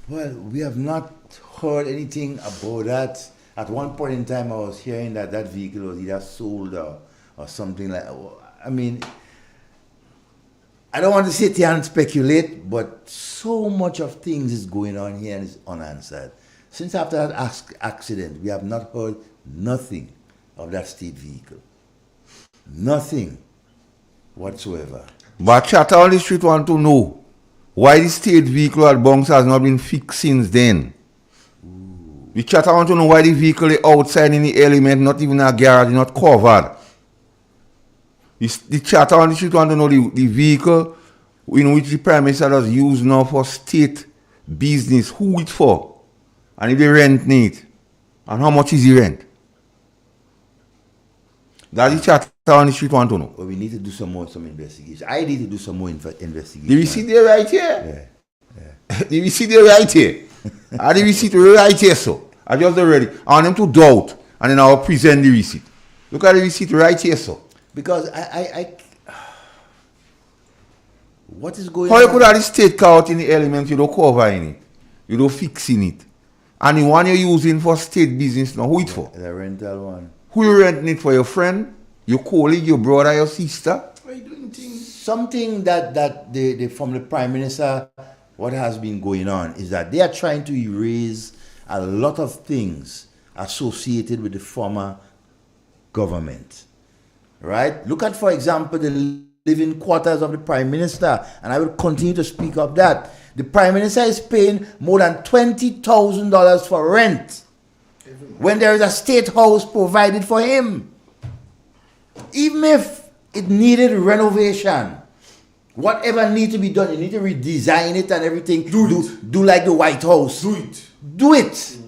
Well, we have not heard anything about that. At one point in time, I was hearing that that vehicle was either sold or something like. I mean, I don't want to sit here and speculate, but so much of things is going on here and is unanswered. Since after that accident, we have not heard nothing of that state vehicle. Nothing whatsoever. But chatter on the street want to know why the state vehicle at Bunks has not been fixed since then. The chatter want to know why the vehicle is outside in the element, not even a garage, not covered. The chatter on the street want to know the vehicle in which the Prime Minister does use now for state business, who it's for, and if they rent it, and how much is the rent. That's the chatter on the street want to know. Well, we need to do some investigation. I need to do some more investigation. The receipt there right here? Yeah. The receipt there right here. And the receipt right here, so. I just already. I want them to doubt, and then I'll present the receipt. Look at the receipt right here, so. Because what is going on? How you could have the state car out in the element, you don't cover in it. You don't fix in it. And the one you're using for state business now, who it for? The rental one. Who you renting it for? Your friend? Your colleague? Your brother? Your sister? Why are you doing things? Something that the from the Prime Minister, what has been going on is that they are trying to erase a lot of things associated with the former government. Right? Look at, for example, the living quarters of the Prime Minister, and I will continue to speak of that. The Prime Minister is paying more than $20,000 for rent when there is a state house provided for him. Even if it needed renovation, whatever needs to be done, you need to redesign it and everything. Do like the White House. Do it. Mm-hmm.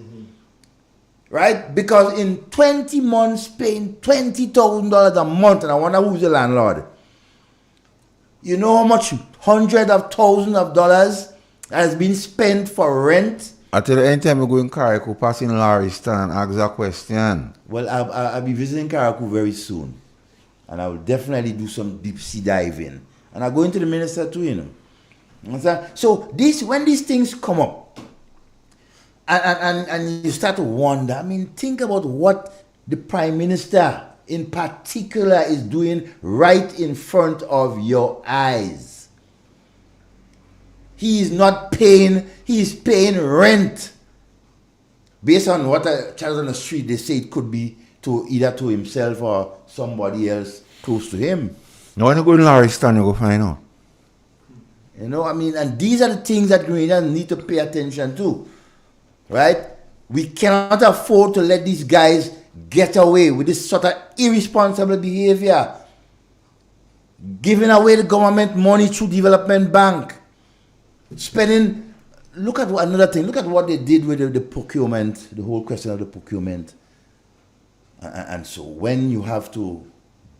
Right? Because in 20 months, paying $20,000 a month, and I wonder who's the landlord. You know how much hundreds of thousands of dollars has been spent for rent? I tell you, anytime you go in Carriacou, passing Larry stand, ask that question. Well, I'll be visiting Carriacou very soon. And I will definitely do some deep sea diving. And I'll go into the minister too, you know. So when these things come up, and you start to wonder, I mean, think about what the Prime Minister in particular is doing right in front of your eyes. He is not paying, he is paying rent. Based on what a child on the street, they say it could be to either to himself or somebody else close to him. Now when you go to Larry's stand, you go find out. You know, I mean, and these are the things that Grenadians need to pay attention to. Right? We cannot afford to let these guys get away with this sort of irresponsible behavior. Giving away the government money through Development Bank. Spending, look at another thing, look at what they did with the procurement, the whole question of the procurement. And so when you have to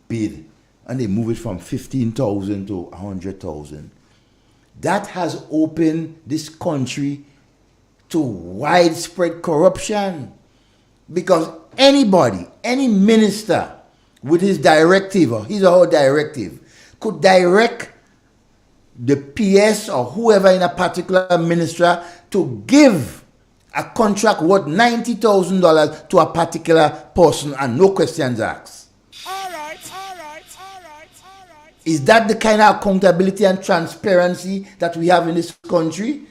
bid, and they move it from 15,000 to 100,000, that has opened this country to widespread corruption. Because anybody, any minister with his directive or his or her directive could direct the PS or whoever in a particular ministry to give a contract worth $90,000 to a particular person and no questions asked. Is that the kind of accountability and transparency that we have in this country?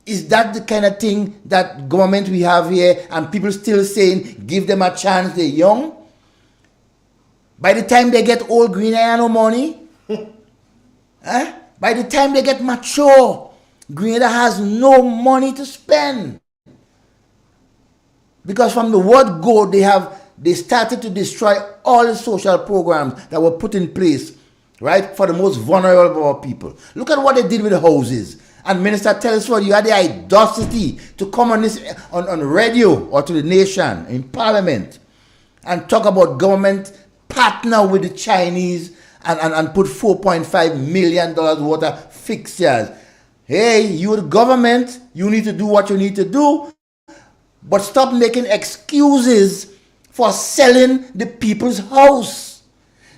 Is that the kind of thing that government we have here and people still saying, give them a chance, they're young? By the time they get old, green eye, no money? Huh? By the time they get mature, Grenada has no money to spend. Because from the word go, they started to destroy all the social programs that were put in place, right, for the most vulnerable of our people. Look at what they did with the houses. And Minister Telesford, you had the audacity to come on radio or to the nation in Parliament and talk about government partner with the Chinese and put $4.5 million worth of fixtures. hey, you're the government, you need to do what you need to do, but stop making excuses for selling the people's house.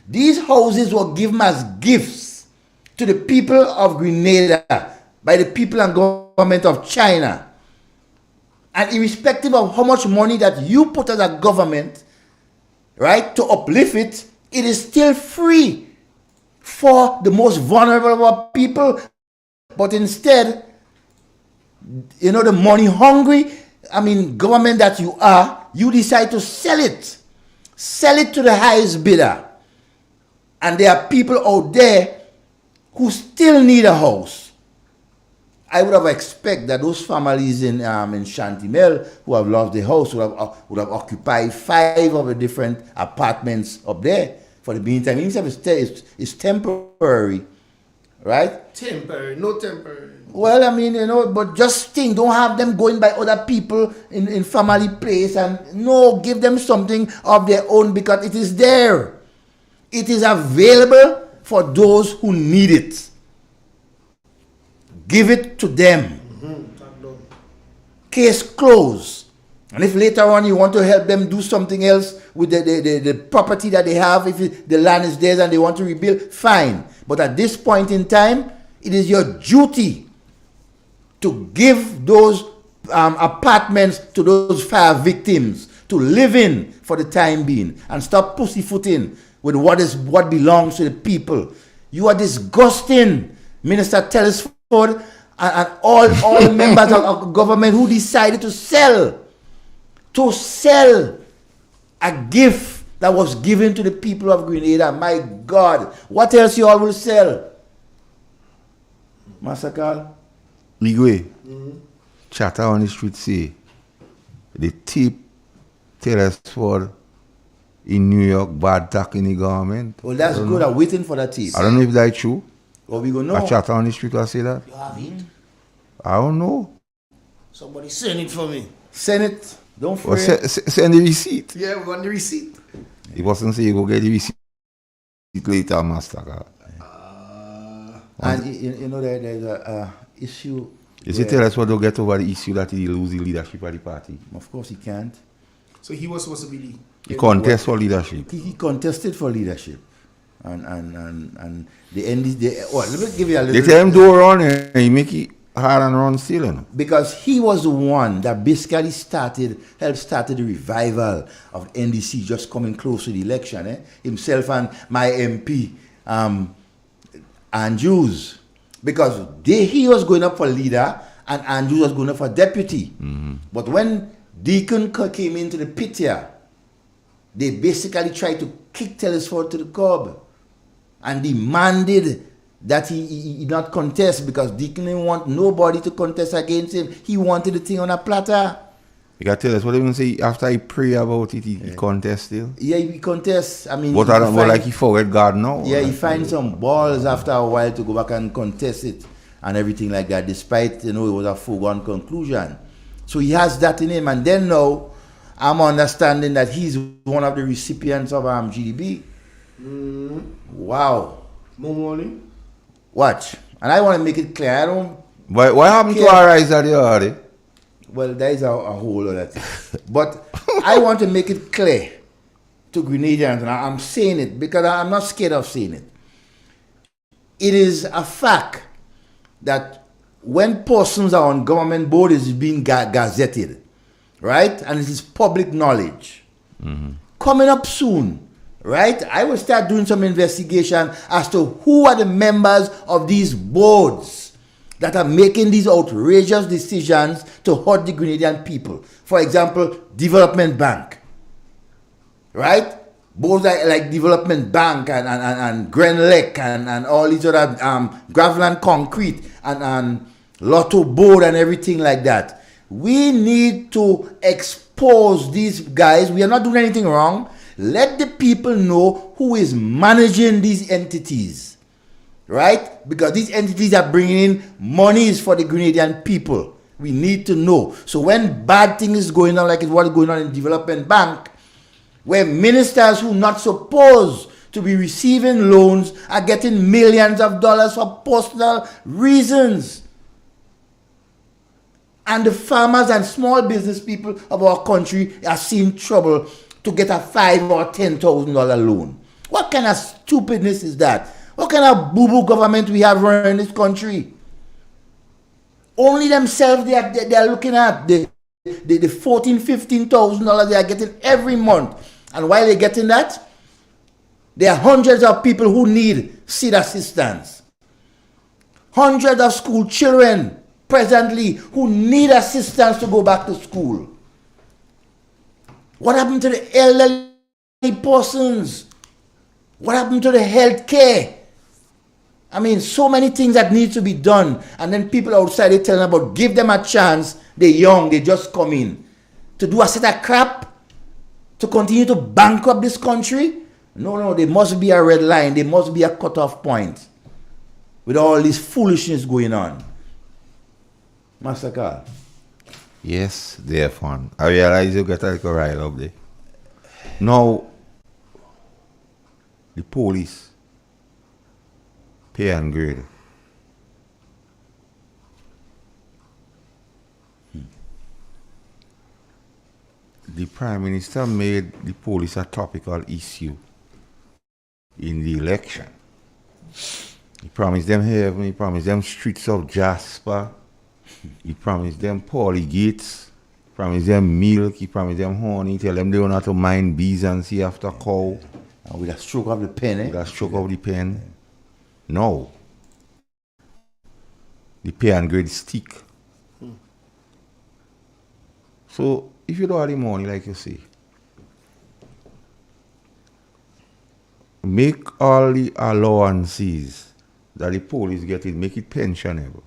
These houses were given as gifts to the people of Grenada by the people and government of China. And irrespective of how much money that you put as a government, right, to uplift it, it is still free for the most vulnerable of our people. But instead, you know, the money hungry, government that you are, you decide to sell it. Sell it to the highest bidder. And there are people out there who still need a house. I would have expected that those families in Chantimel who have lost their house would have occupied 5 of the different apartments up there for the meantime. Even if it's temporary, right? Temporary, no temporary. Well, but just think, don't have them going by other people in family place, and no, give them something of their own because it is there. It is available for those who need it. Give it to them. Case closed. And if later on you want to help them do something else with the property that they have, if the land is theirs and they want to rebuild, fine. But at this point in time, it is your duty to give those apartments to those fire victims to live in for the time being, and stop pussyfooting with what belongs to the people. You are disgusting, Minister Telesford, and all members of government who decided to sell a gift that was given to the people of Grenada. My God, what else you all will sell? Massacre? Ligwe, chatter on the street say, the tip Telesford in New York bad tack in the government. Well, that's good. I'm waiting for that tip. I don't know if that's true. Well, we gonna know. A chatter on the street will say that. You have it? I don't know. Somebody send it for me. Send it. Don't Well, forget. send the receipt. Yeah, we want the receipt. The person say you go get the receipt later, Master. And you know there's a issue. Is it tell us what to get over the issue that he lose the leadership of the party? Of course he can't. So he was supposed to be the... He contest for leadership. He contested for leadership. And the end is the... Well, let me give you a little... They tell him do run and he make it hard and run still. You know? Because he was the one that basically helped started the revival of NDC just coming close to the election. Himself and my MP, Andrews. Because he was going up for leader and Andrews was going up for deputy. But when Deacon came into the pit here, they basically tried to kick Telesford to the curb and demanded that he not contest, because Deacon didn't want nobody to contest against him. He wanted the thing on a platter. You got to tell us what even say after he pray about it, he contest still? Yeah, he contests. I mean, but like he forget God now. Yeah, he finds some balls after a while to go back and contest it and everything like that, despite, it was a foregone conclusion. So he has that in him. And then now, I'm understanding that he's one of the recipients of GDB. Wow. More money? Watch. And I want to make it clear. I don't... What happened to our eyes at the already? Well, there is a whole other thing. But I want to make it clear to Grenadians, and I'm saying it because I'm not scared of saying it. It is a fact that when persons are on government board, it is being gazetted, right? And it is public knowledge. Coming up soon, right? I will start doing some investigation as to who are the members of these boards that are making these outrageous decisions to hurt the Grenadian people. For example, Development Bank, right? Both like Development Bank and Grenlec and all these other gravel and concrete and Lotto Board and everything like that. We need to expose these guys. We are not doing anything wrong. Let the people know who is managing these entities, right? Because these entities are bringing in monies for the Grenadian people. We need to know. So when bad things going on, like what is going on in Development Bank, where ministers who are not supposed to be receiving loans are getting millions of dollars for personal reasons, And the farmers and small business people of our country are seeing trouble to get a $5,000 or $10,000 loan. What kind of stupidness is that? What kind of boo-boo government we have running this country? Only themselves they are looking at the $14,000, $15,000 they are getting every month. And while they're getting that, there are hundreds of people who need seed assistance. Hundreds of school children presently who need assistance to go back to school. What happened to the elderly persons? What happened to the health care? I mean, so many things that need to be done. And then people outside, they tell them about, give them a chance. They're young, they just come in. To do a set of crap? To continue to bankrupt this country? No, there must be a red line. There must be a cutoff point. With all this foolishness going on. Master Carl. Yes, they're fun. I realize you get a little rile up there. Now, the police pay and grade. The Prime Minister made the police a topical issue in the election. He promised them heaven, he promised them streets of Jasper, he promised them Paulie Gates, he promised them milk, he promised them honey, tell them they don't have to mind bees and see after cow. And with a stroke of the pen, With a stroke of the pen. No. The pay and grade stick. So, if you don't have the money, like you say, make all the allowances that the police getting, make it pensionable.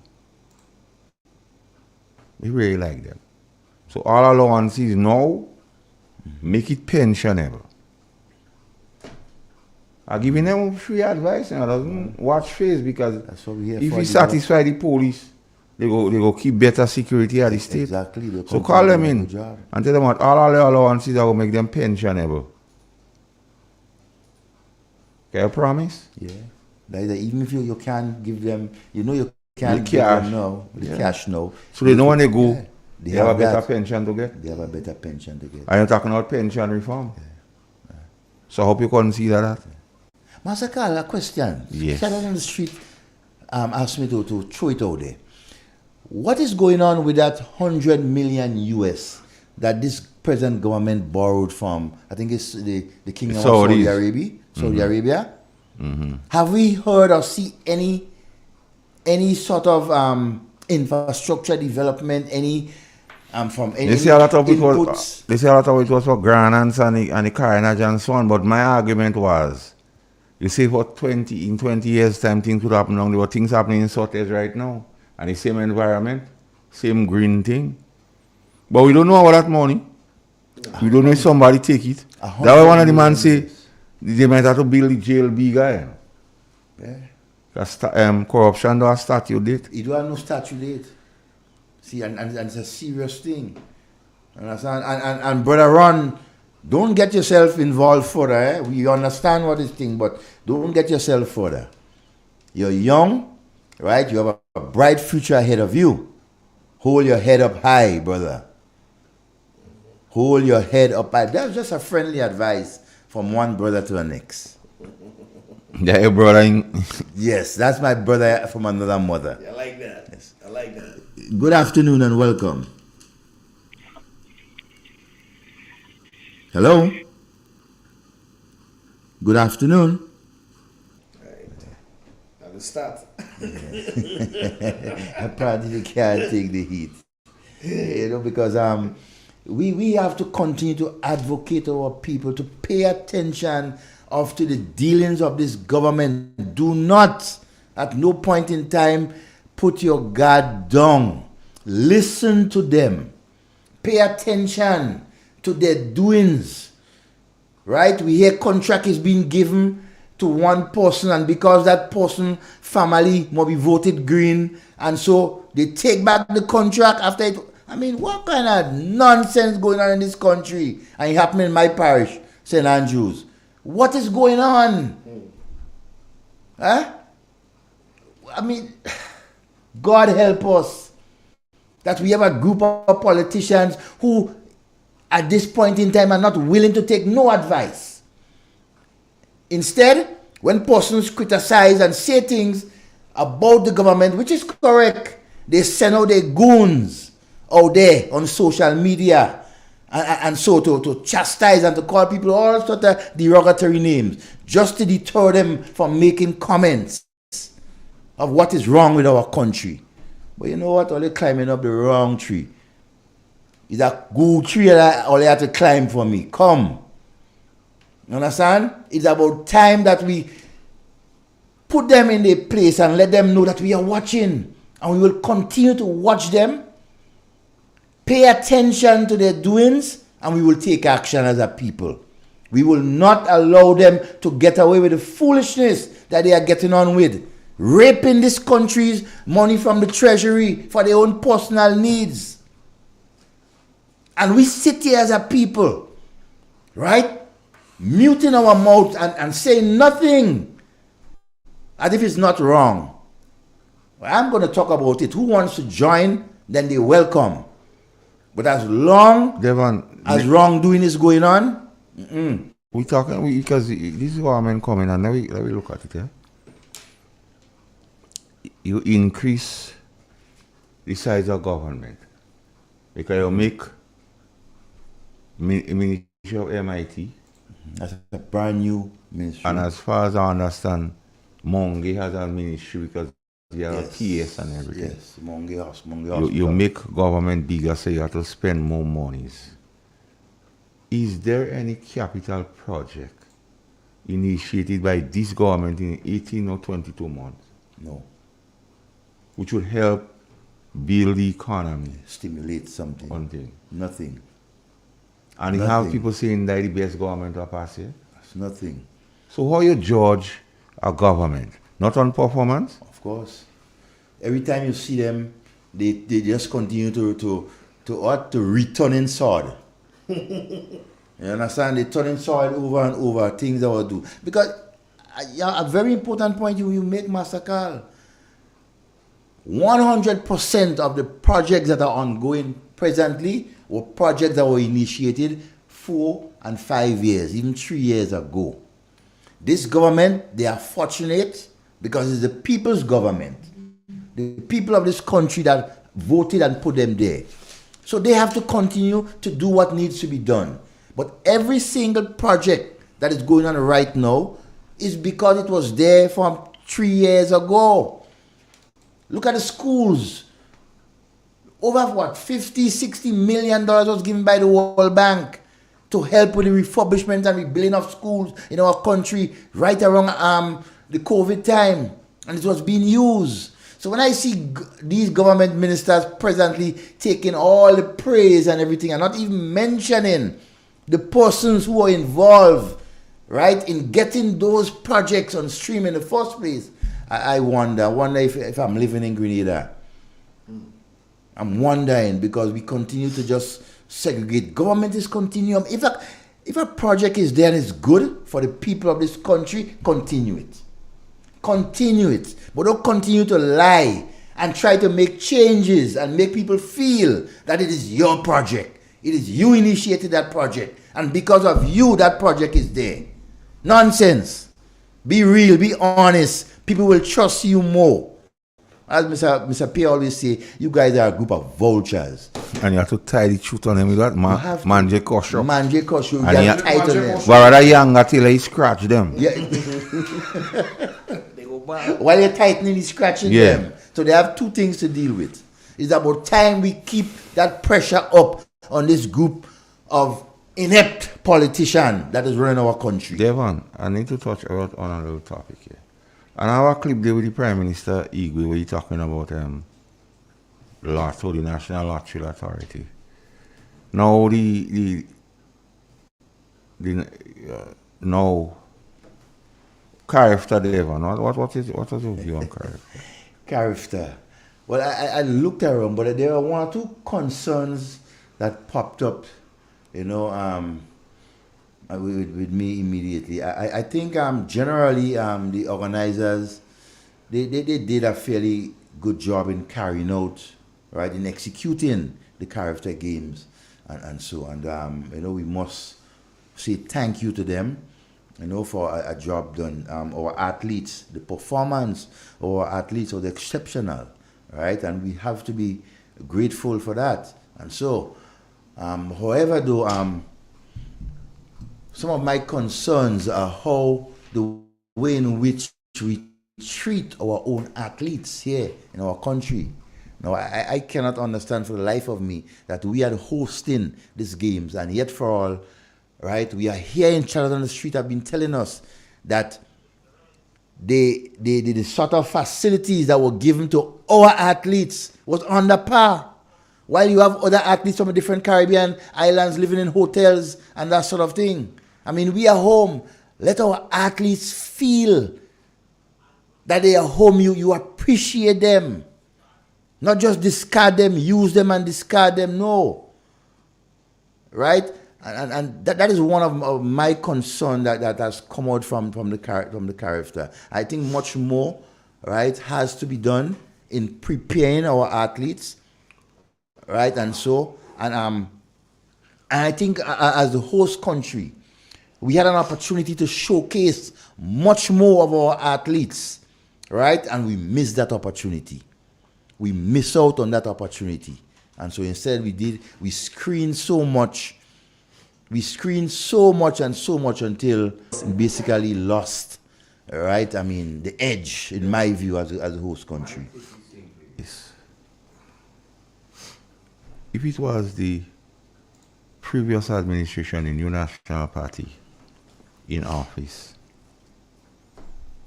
We really like them. So all allowances now, make it pensionable. I'm giving them free advice and doesn't watch face because if we satisfy the police, they go keep better security at the state. Exactly. So call them in and tell them what all the allowances are going to make them pensionable. Can you promise? Yeah. Like that even if you can't give them, you can't give them now, the cash now. So they know when they go, Yeah. they have a better pension to get. They have a better pension to get. Are you talking about pension reform? So I hope you consider that. Master Carl, a question. Yes. Someone on the street asked me to throw it out there. What is going on with that 100 million US that this present government borrowed from, I think it's the Kingdom of Saudi Arabia? Saudi Arabia? Mm-hmm. Have we heard or see any sort of infrastructure development, from any They say a lot of it inputs? they say a lot of it was for grants and the coinage and so on, but my argument was, you see, in 20 years' time, things would happen. There were things happening in Sotes right now. And the same environment, same green thing. But we don't know about that money. We don't know if somebody take it. That's why one of the man say, they might have to build the jail bigger. Yeah. Corruption don't have statute date. It don't have no statute date. See, and it's a serious thing. Understand? And Brother Ron, don't get yourself involved further. We understand what this thing, but don't get yourself further. You're young, right? You have a bright future ahead of you. Hold your head up high, brother. Hold your head up high. That's just a friendly advice from one brother to the next. Yeah, your brother. Yes, that's my brother from another mother. I like that. Yes. I like that. Good afternoon and welcome. Hello. Good afternoon. I will start. I probably can't take the heat. Because we have to continue to advocate our people to pay attention to the dealings of this government. Do not, at no point in time, put your guard down. Listen to them. Pay attention to their doings. Right? We hear contract is being given to one person, and because that person family might be voted green, and so they take back the contract after it. I mean, what kind of nonsense going on in this country? And it happened in my parish, St. Andrews. What is going on? Huh? I mean, God help us. That we have a group of politicians who, at this point in time, are not willing to take no advice. Instead, when persons criticize and say things about the government, which is correct, they send out their goons out there on social media and so to chastise and to call people all sorts of derogatory names just to deter them from making comments of what is wrong with our country. But you know what? All they climbing up the wrong tree. It's a good tree that all they have to climb for me. Come. You understand? It's about time that we put them in their place and let them know that we are watching. And we will continue to watch them, pay attention to their doings, and we will take action as a people. We will not allow them to get away with the foolishness that they are getting on with. Raping this country's money from the treasury for their own personal needs. And we sit here as a people, right? Muting our mouth and saying nothing as if it's not wrong. I'm going to talk about it. Who wants to join, then they welcome. But as long as wrongdoing is going on, we talking because this is what I'm coming and let me look at it. Yeah? You increase the size of government because you make Ministry of MIT. That's a brand new ministry. And as far as I understand, Monge has a ministry because you have a PS and everything. Yes, Monge you make government bigger, so you have to spend more monies. Is there any capital project initiated by this government in 18 or 22 months? No. Which would help build the economy? Stimulate something. Nothing. And you have people saying that the best government of pass here? That's nothing. So how you judge a government? Not on performance? Of course. Every time you see them, they just continue to returning sword. You understand? They turning sword over and over, things that will do. Because a very important point you make, Master Carl. 100% of the projects that are ongoing presently were projects that were initiated 4 and 5 years, even 3 years ago. This government, they are fortunate because it's the people's government. The people of this country that voted and put them there. So they have to continue to do what needs to be done. But every single project that is going on right now is because it was there from 3 years ago. Look at the schools. Over 50, 60 million dollars was given by the World Bank to help with the refurbishment and rebuilding of schools in our country right around the COVID time. And it was being used. So when I see these government ministers presently taking all the praise and everything and not even mentioning the persons who are involved, right, in getting those projects on stream in the first place, I wonder if I'm living in Grenada. I'm wondering because we continue to just segregate. Government is continuum. If a project is there and it's good for the people of this country, continue it. Continue it. But don't continue to lie and try to make changes and make people feel that it is your project. It is you initiated that project. And because of you, that project is there. Nonsense. Be real. Be honest. People will trust you more. As Mr. P always say, you guys are a group of vultures. And you have to tie the truth on them with that, Manje Kosho. Manje Kosho, you have to tighten them. But rather young until he scratch them. Yeah. While you're tightening, he's scratching them. So they have two things to deal with. It's about time we keep that pressure up on this group of inept politicians that is running our country. Devon, I need to touch on a little topic here. And I have a clip there with the Prime Minister Igwe where he's talking about the National Lottery Authority. Now now Carriacou, Devon, what is your view on Carriacou? Carriacou. Well, I looked around, but there are one or two concerns that popped up, with me immediately. I think generally the organizers, they did a fairly good job in carrying out, right, in executing the character games and so. And, we must say thank you to them, for a job done. Our athletes, the performance of our athletes was exceptional, right? And we have to be grateful for that. And so, however, though, some of my concerns are how the way in which we treat our own athletes here in our country. Now, I cannot understand for the life of me that we are hosting these games, and yet for all, right, we are here in Charlotte on the street have been telling us that the sort of facilities that were given to our athletes was under par. While you have other athletes from different Caribbean islands living in hotels and that sort of thing. I mean, we are home. Let our athletes feel that they are home. You appreciate them. Not just discard them, use them and discard them. No. Right? And that is one of my concern that has come out from the character. I think much more, right, has to be done in preparing our athletes, right, and so, and I think as the host country, we had an opportunity to showcase much more of our athletes, right, and we missed that opportunity. We miss out on that opportunity, and so instead we screened so much and so much until we basically lost, right? I mean, the edge, in my view, as a host country. Yes. If it was the previous administration, the new National Party in office,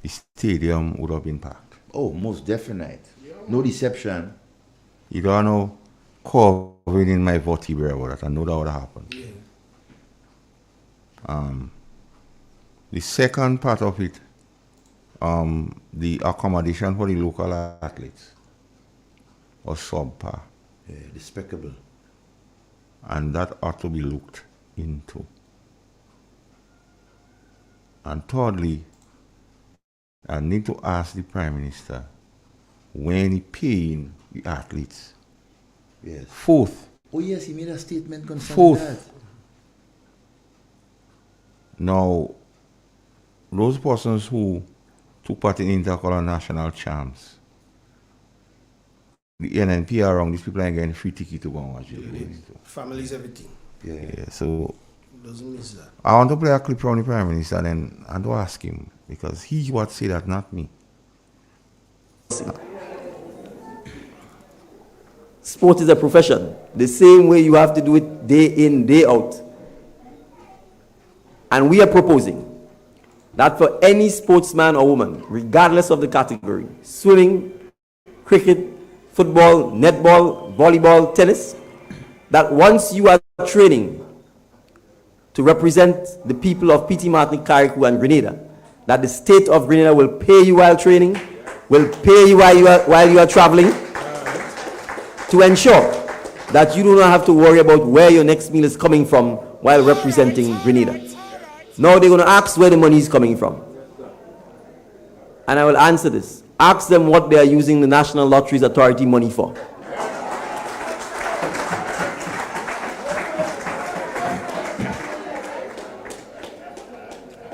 the stadium would have been packed. Oh, most definite. No deception. You don't know COVID in my vertebra about that. I know that would have happened. Yeah. The second part of it, the accommodation for the local athletes was subpar. Yeah, despicable. And that ought to be looked into. And thirdly, I need to ask the Prime Minister when he paying the athletes. Yes. Fourth. Oh yes, he made a statement concerning that. Now, those persons who took part in intercolor national champs, the NNP are wrong, these people are getting free ticket to go and watch it. Families, everything. Yeah, so Doesn't miss that. I want to play a clip from the Prime Minister and to ask him, because he would say that, not me. Sport is a profession. The same way you have to do it day in, day out. And we are proposing that for any sportsman or woman, regardless of the category, swimming, cricket, football, netball, volleyball, tennis, that once you are training to represent the people of P.T. Martin, Carriacou, and Grenada, that the state of Grenada will pay you while training, will pay you while you are traveling, to ensure that you do not have to worry about where your next meal is coming from while representing Grenada. Now they're going to ask where the money is coming from. And I will answer this. Ask them what they are using the National Lotteries Authority money for.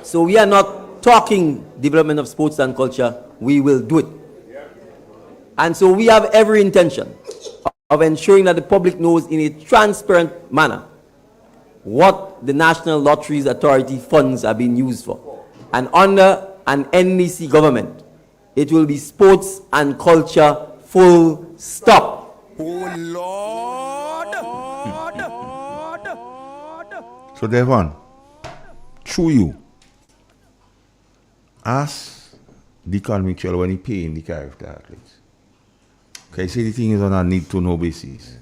So we are not talking development of sports and culture, we will do it. And so we have every intention of ensuring that the public knows in a transparent manner what the National Lotteries Authority funds are being used for. And under an NDC government, it will be sports and culture, full stop. Oh Lord! So Devon, through you, ask Deacon Mitchell when he paying the character athletes. Okay, say the thing is on a need-to-know basis.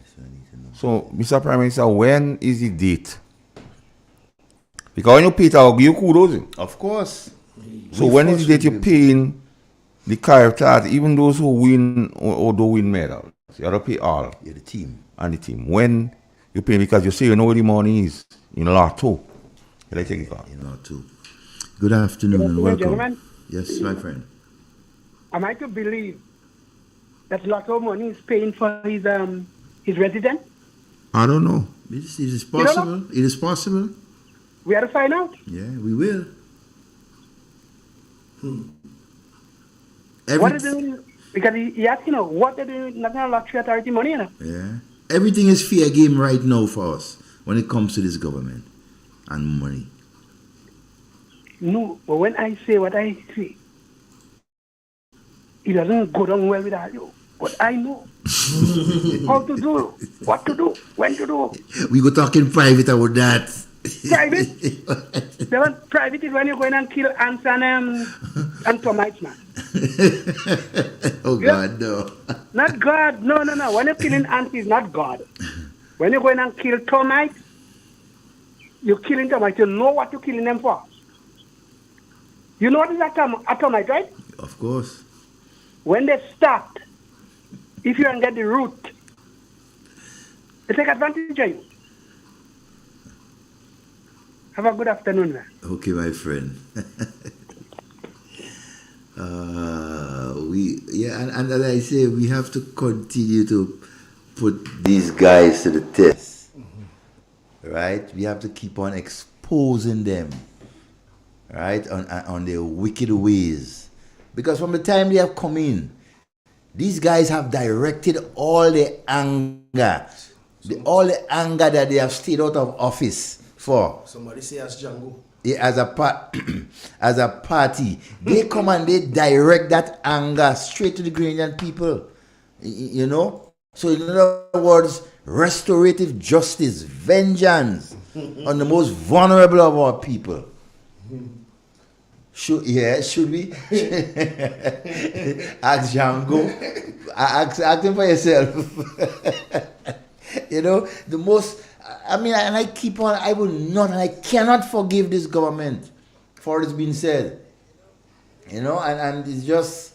So, Mr. Prime Minister, when is the date? Because when you pay it, I'll give you kudos. Of course. So when is the date you're paying the character, even those who win or don't win medals? You have to pay all. Yeah, the team. And the team. When you pay, because you say you know where the money is in Lotto. Can I take it on? In Lotto. Good afternoon and welcome. Gentlemen. Yes, my friend. Am I to believe that lot of money is paying for his residence? I don't know. It is You don't possible. It is possible. We have to find out. Yeah, we will. What are they doing? Because he asked, what are they doing? National Lottery Authority money, Yeah. Everything is fair game right now for us when it comes to this government and money. No, but when I say what I say, it doesn't go down well with you. But I know how to do, what to do, when to do. We go talk in private about that. Private? They want private is when you go in and kill ants and termites, man. Oh, God, no. Not God. No. When you're killing ants, it's not God. When you go in and kill termites, you're killing termites. You know what you're killing them for. You know what is a termite, right? Of course. When they start, if you don't get the root, they take advantage of you. Have a good afternoon, man. Okay, my friend. And as I say, we have to continue to put these guys to the test. Right? We have to keep on exposing them. Right? On their wicked ways. Because from the time they have come in, these guys have directed all the anger, all the anger that they have stayed out of office for. Somebody say as Django. As a party, they come and they direct that anger straight to the Grenadian people. You know? So in other words, restorative justice, vengeance on the most vulnerable of our people. Should we? Ask Django. Ask him for yourself. You know, the most, and I keep on, I cannot forgive this government for it's been said. You know, and it's just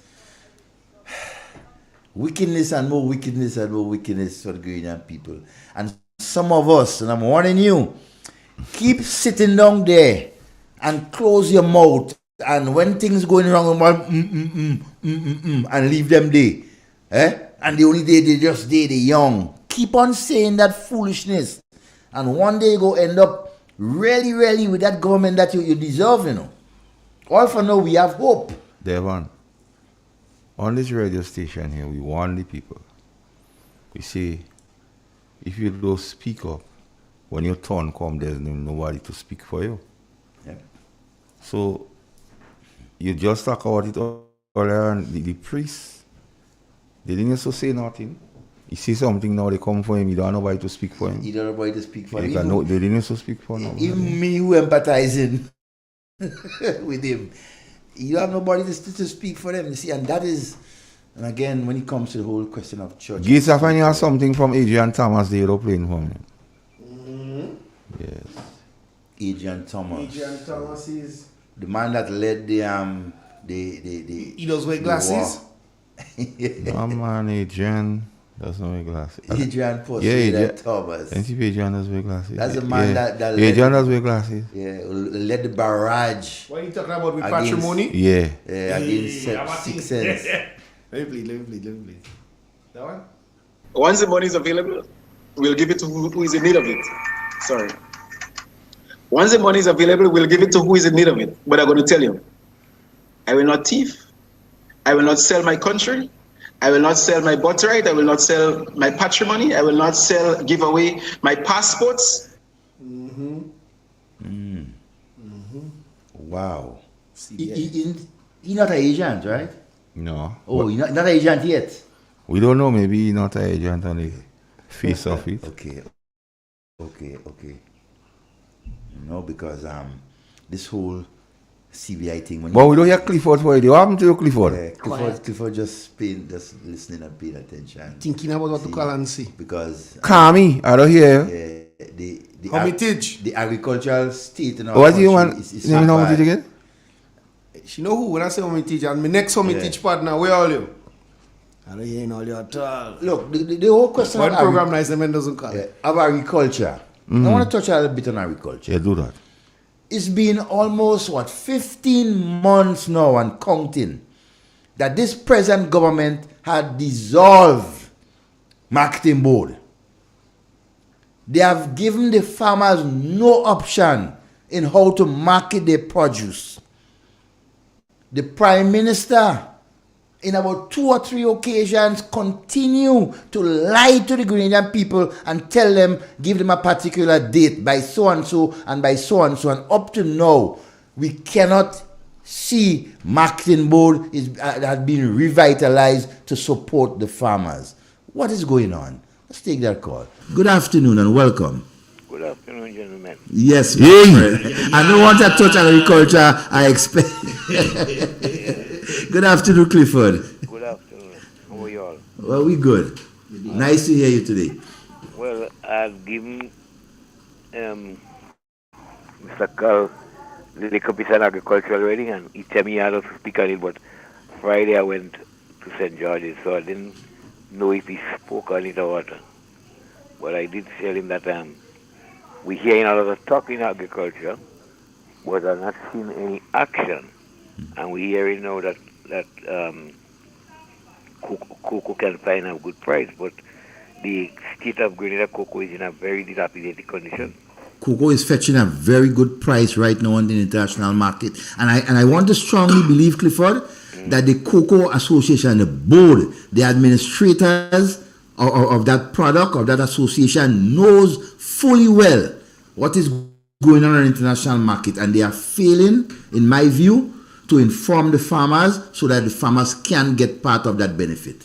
wickedness and more wickedness and more wickedness for the Grenadian people. And some of us, and I'm warning you, keep sitting down there and close your mouth. And when things going wrong, and leave them there. And the only day they just day the young. Keep on saying that foolishness. And one day you go end up really with that government that you deserve, you know. All for now, we have hope. Devon, on this radio station here, we warn the people. We say, if you don't speak up, when your turn comes, there's nobody to speak for you. Yeah. So, you just talk about it earlier, and the priest, they didn't also say nothing. He say something now, they come for him, he don't have nobody to speak for him. He don't have nobody to speak for him. They didn't also speak for him. Even me who empathizing with him, you don't have nobody to speak for them. You see, and that is, and again, when it comes to the whole question of church. Gates, I find you have something from Adrian Thomas, the aeroplane for me. Mm-hmm. Yes. Adrian Thomas. Adrian Thomas is the man that led the he does wear glasses. No man, Adrian doesn't wear glasses. Adrian Adrian Thomas. And see Adrian does wear glasses. That's the man that Adrian does wear glasses. Yeah, led the barrage. What are you talking about with patrimony? Yeah. Against 6 cents. Let me please. That one? Once the money is available, we'll give it to who is in need of it. Sorry. Once the money is available, we'll give it to who is in need of it. But I'm going to tell you, I will not thief. I will not sell my country. I will not sell my birthright. I will not sell my patrimony. I will not give away my passports. Mm-hmm. Wow. He's not an agent, right? No. Oh, he's not an agent yet? We don't know. Maybe he's not an agent on the face of it. Okay. No, because this whole CBI thing. But we don't hear Clifford for it. What happened to Clifford? Yeah, Clifford just listening and paying attention. Thinking about what to call and see. Because Kami, I don't hear you. The Hermitage. The agricultural state in our What do you country want? is You know Hermitage again? She know who when I say Hermitage, and my next Hermitage partner, where are you? I don't hear all you at all. Look, the whole question one program nice the man doesn't call it. Of agriculture. I want to touch a little bit on agriculture. Yeah, do that. It's been almost 15 months now and counting that this present government had dissolved marketing board. They have given the farmers no option in how to market their produce. The Prime Minister, in about 2 or 3 occasions, continue to lie to the Grenadian people and tell them, give them a particular date by so and so and by so and so. And up to now, we cannot see marketing board has been revitalized to support the farmers. What is going on? Let's take that call. Good afternoon and welcome. Good afternoon, gentlemen. Yes, my friend. I don't want to touch agriculture, I expect. Good afternoon, Clifford. Good afternoon. How are you all? Well, we good. Nice to hear you today. Well, I've given Mr. Carl the little piece on agriculture already, and he tell me he had to speak on it, but Friday I went to St. George's, so I didn't know if he spoke on it or what. But I did tell him that we're hearing a lot of talk in agriculture, but I'm not seeing any action. And we're hearing now that cocoa can find a good price, but the state of Grenada cocoa is in a very dilapidated condition. Cocoa is fetching a very good price right now on the international market. And I want to strongly believe, Clifford, that the Cocoa Association, the board, the administrators of that product, of that association, knows fully well what is going on in the international market. And they are failing, in my view, to inform the farmers so that the farmers can get part of that benefit.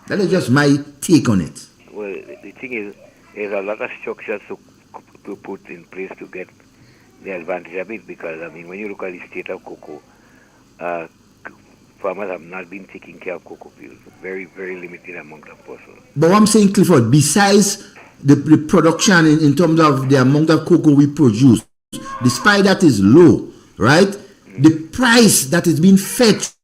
That is just my take on it. Well, the thing is, there's a lot of structures to put in place to get the advantage of it, because, I mean, when you look at the state of cocoa, farmers have not been taking care of cocoa fields. Very, very limited amount of persons. But what I'm saying, Clifford, besides the production in terms of the amount of cocoa we produce, despite that is low, right? The price that is being fetched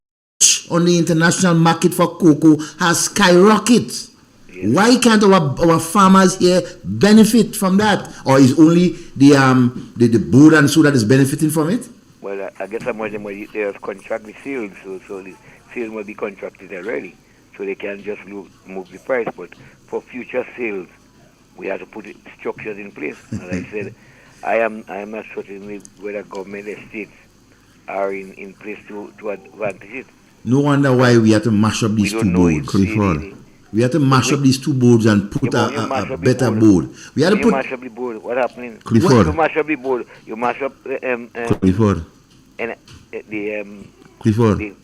on the international market for cocoa has skyrocketed. Yes. Why can't our farmers here benefit from that? Or is only the board and so that is benefiting from it? Well, I guess some of them they have contract with sales, so the sales will be contracted already, so they can just move the price. But for future sales, we have to put structures in place. As I said, I am not certain whether government estates are in place to advantage it. No wonder why we have to mash up these two boards, Clifford. We have to mash up these two boards and put a better board. We have to put. Mash up the board. What happening? Clifford. You mash up the board. You mash up Clifford. And Clifford.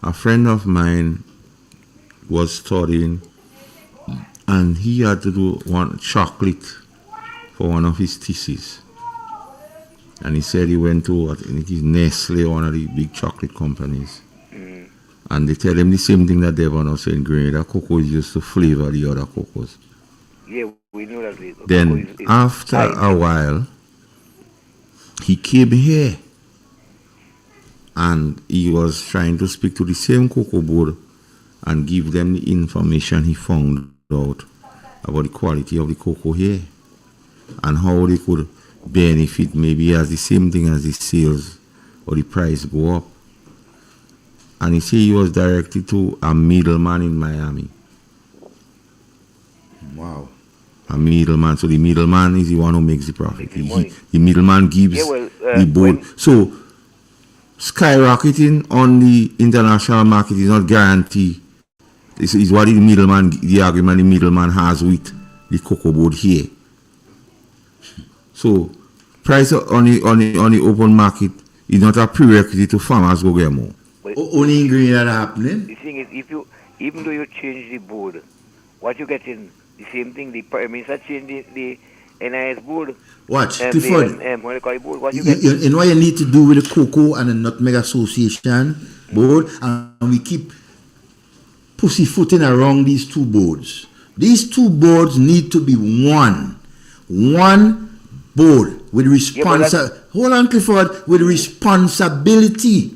A friend of mine was studying, and he had to do one chocolate for one of his theses. And he said he went to, I think it's Nestle, one of the big chocolate companies. And they tell him the same thing that they've also in Grenada. Cocoa is used to flavor the other cocos. Yeah, we know that. Then after a while, he came here. And he was trying to speak to the same cocoa board and give them the information he found out about the quality of the cocoa here. And how they could benefit maybe as the same thing as the sales or the price go up. And he said he was directed to a middleman in Miami. Wow. A middleman. So the middleman is the one who makes the profit. The middleman gives the board. So skyrocketing on the international market is not guaranteed. This is what the argument the middleman has with the cocoa board here. So price on the open market is not a prerequisite to farmers go get more. Only in Grenada happening. The thing is, even though you change the board, what you get in the same thing. The Prime Minister changed the NIS board. Watch, Clifford. What do you call it board? What you get? You know what you need to do with the Cocoa and the Nutmeg Association board, and we keep pussyfooting around these two boards. These two boards need to be one board with hold on, Clifford, with responsibility,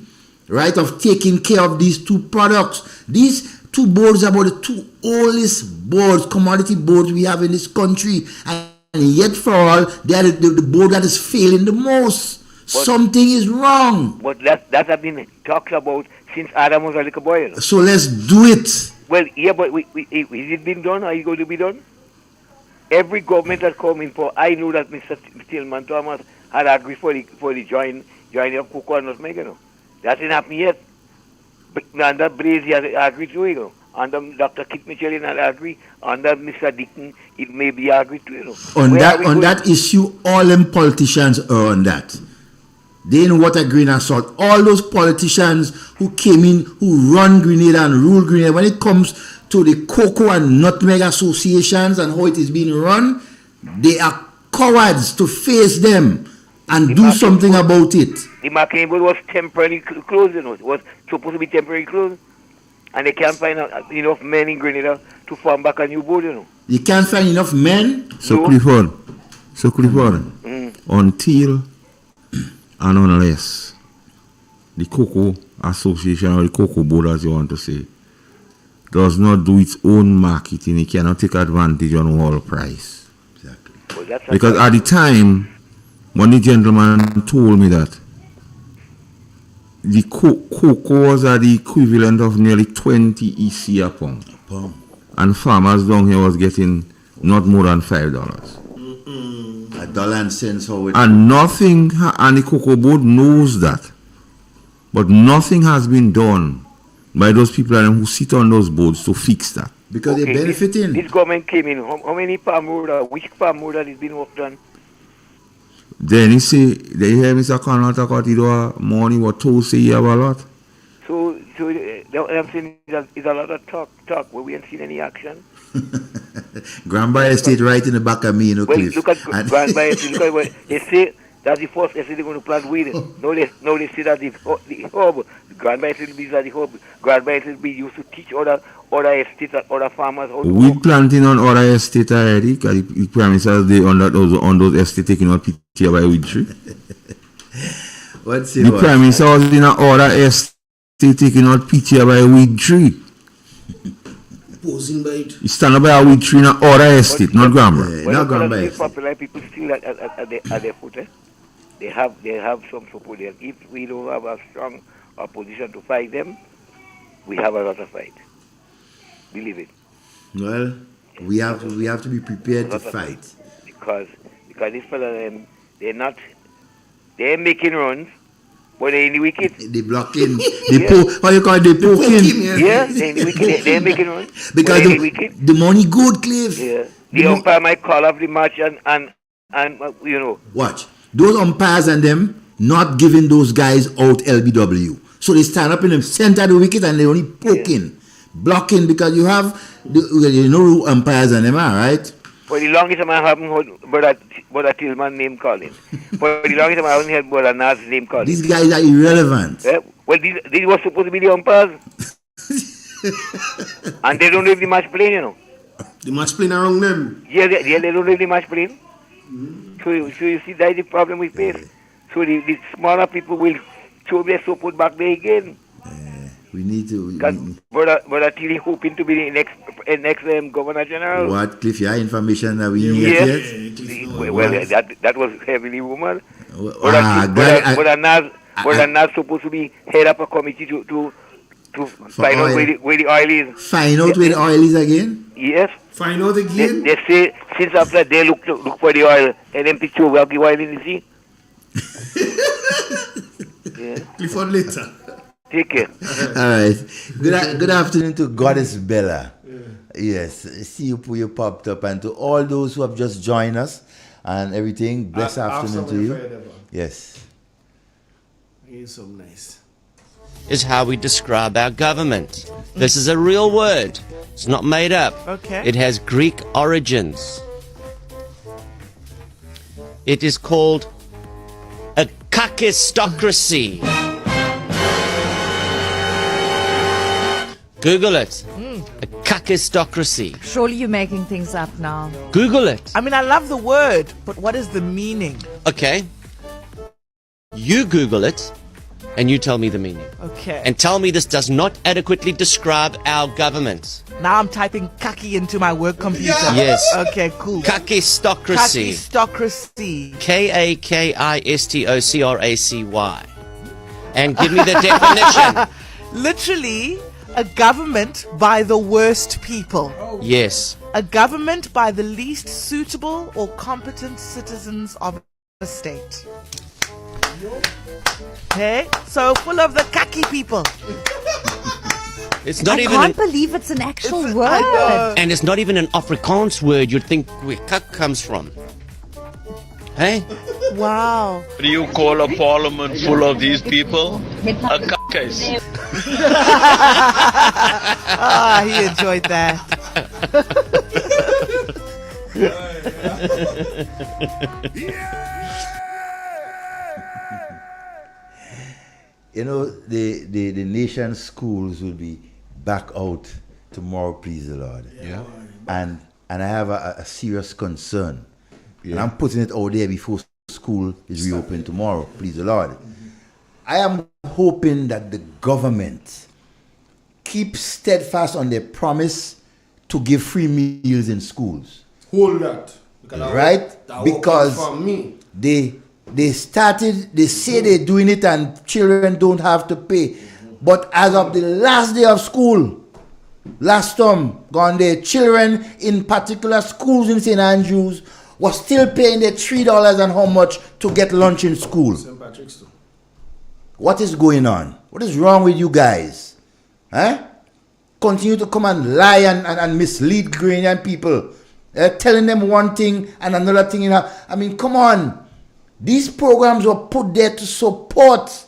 right, of taking care of these two products. These two boards are about the two oldest boards, commodity boards we have in this country, and yet for all, they are the board that is failing the most. Something is wrong. But that has been talked about since Adam was a little boy. So let's do it. Well, yeah, but is it been done? Are you going to be done? Every government that come in for, I know that Mr. Tillman Thomas had agreed for the joining of cocoa and nutmeg, you know. That didn't happen yet. But under Brazy had agreed to it, you know. Under Dr. Kit Mitchell had agreed. Under Mr. Dickon, it may be agreed to, you know. On that issue, all them politicians are on that. They know what a grain of salt. All those politicians who came in, who run Grenada and rule Grenada, when it comes to the cocoa and nutmeg associations and how it is being run, they are cowards to face them and do something about it. The McLean board was temporarily closed, you know. It was supposed to be temporarily closed. And they can't find enough men in Grenada to form back a new board, you know. You can't find enough men? So Clifford, until and unless the Cocoa Association or the Cocoa Board, as you want to say, does not do its own marketing, it cannot take advantage on all price. Exactly. Well, because at the time, when the gentleman told me that the cocoas are the equivalent of nearly 20 EC a pound. And farmers down here was getting not more than $5. $1.10 for it. And nothing, and the cocoa board knows that. But nothing has been done by those people who sit on those boards to fix that. Because they're benefiting. This government came in. How many farm road, which farm road has been worked on? Then you see, they hear Mr. Conrad talk about it money, what to say you have a lot. So I'm saying it's a lot of talk, but we haven't seen any action. Grandpa Estate right in the back of me, you know, well, Cliff. Look at Grandpa Estate, look at what they say. That's the first estate they're going to plant weed. Now they say that the hub. Grandpa Estate will be the hub. Grandpa Estate will be used to teach other estates and other farmers how to weed planting on other estate already, because the Prime Minister they on those estates taking out picture by weed tree. The Prime Minister was in an other estate taking out picture by weed tree. Posing by it. He stand up by a weed tree in an other estate, not Grambra. Not Grambra. Popular people still at their foot. They have some support there. If we don't have a strong opposition to fight them, we have a lot of fight. Believe it. Well, we have to be prepared to fight. Because these fellas, they're making runs, but they're in the wicket. They blocking. How you call it? They poking. Yeah, they're in the wicket. They're making runs. Because the money good, Cliff. Yeah. The umpire might call off the match and you know. Watch. Those umpires and them not giving those guys out LBW. So they stand up in the center of the wicket and they're only poking, blocking, because you have, umpires and them are, right? For the longest time I haven't heard Brother Tillman name calling. For the longest time I haven't heard Brother Naz's name calling. These guys are irrelevant. Well, these were supposed to be the umpires. And they don't leave the match playing, you know. The match playing around them? Yeah, they don't leave the match playing. So you see, that's the problem we face. So the smaller people will show their support back there again. We need to. Brother Tilly hoping to be the next Governor General. What, Cliff, your information that we need yet? Well, that was heavily rumored. Brother Nas supposed to be head up a committee to find out where the oil is. Find out where the oil is again? Yes. Find out again? They say since after they look for the oil and empty tube of the oil in the sea. Yeah. Before later. Take care. All right. Good afternoon to Goddess Bella. Yes. See you popped up, and to all those who have just joined us and everything. Blessed afternoon to you. Yes. It's so nice. Is how we describe our government. This is a real word. It's not made up. Okay. It has Greek origins. It is called a kakistocracy. Google it. A kakistocracy. Surely you're making things up now. Google it. I mean, I love the word, but what is the meaning? Okay. You Google it, and you tell me the meaning. Okay. And tell me this does not adequately describe our government. Now I'm typing kaki into my work computer. Yes. Okay, cool. Kakistocracy. Kakistocracy. Kakistocracy. And give me the definition. Literally, A government by the worst people. Yes. A government by the least suitable or competent citizens of the state. Okay? So full of the khaki people. It's not I even can't believe it's an actual I word. know. and it's not even an Afrikaans word you'd think where kak comes from. Hey? Wow. Do you call a parliament full of these people a case? Ah, he enjoyed that. You know, the nation's schools will be back out tomorrow, please the Lord. Yeah. And I have a serious concern. And I'm putting it out there before school is reopened tomorrow, please the Lord. I am hoping that the government keeps steadfast on their promise to give free meals in schools. Hold that. Right? Because they started, they say they're doing it and children don't have to pay. But as of the last day of school, last term, gone there, children in particular schools in St. Andrews were still paying their $3 and how much to get lunch in school. St. Patrick's too. What is going on? What is wrong with you guys? Huh? Continue to come and lie and mislead Ghanaian people. Telling them one thing and another thing. I mean, come on. These programs were put there to support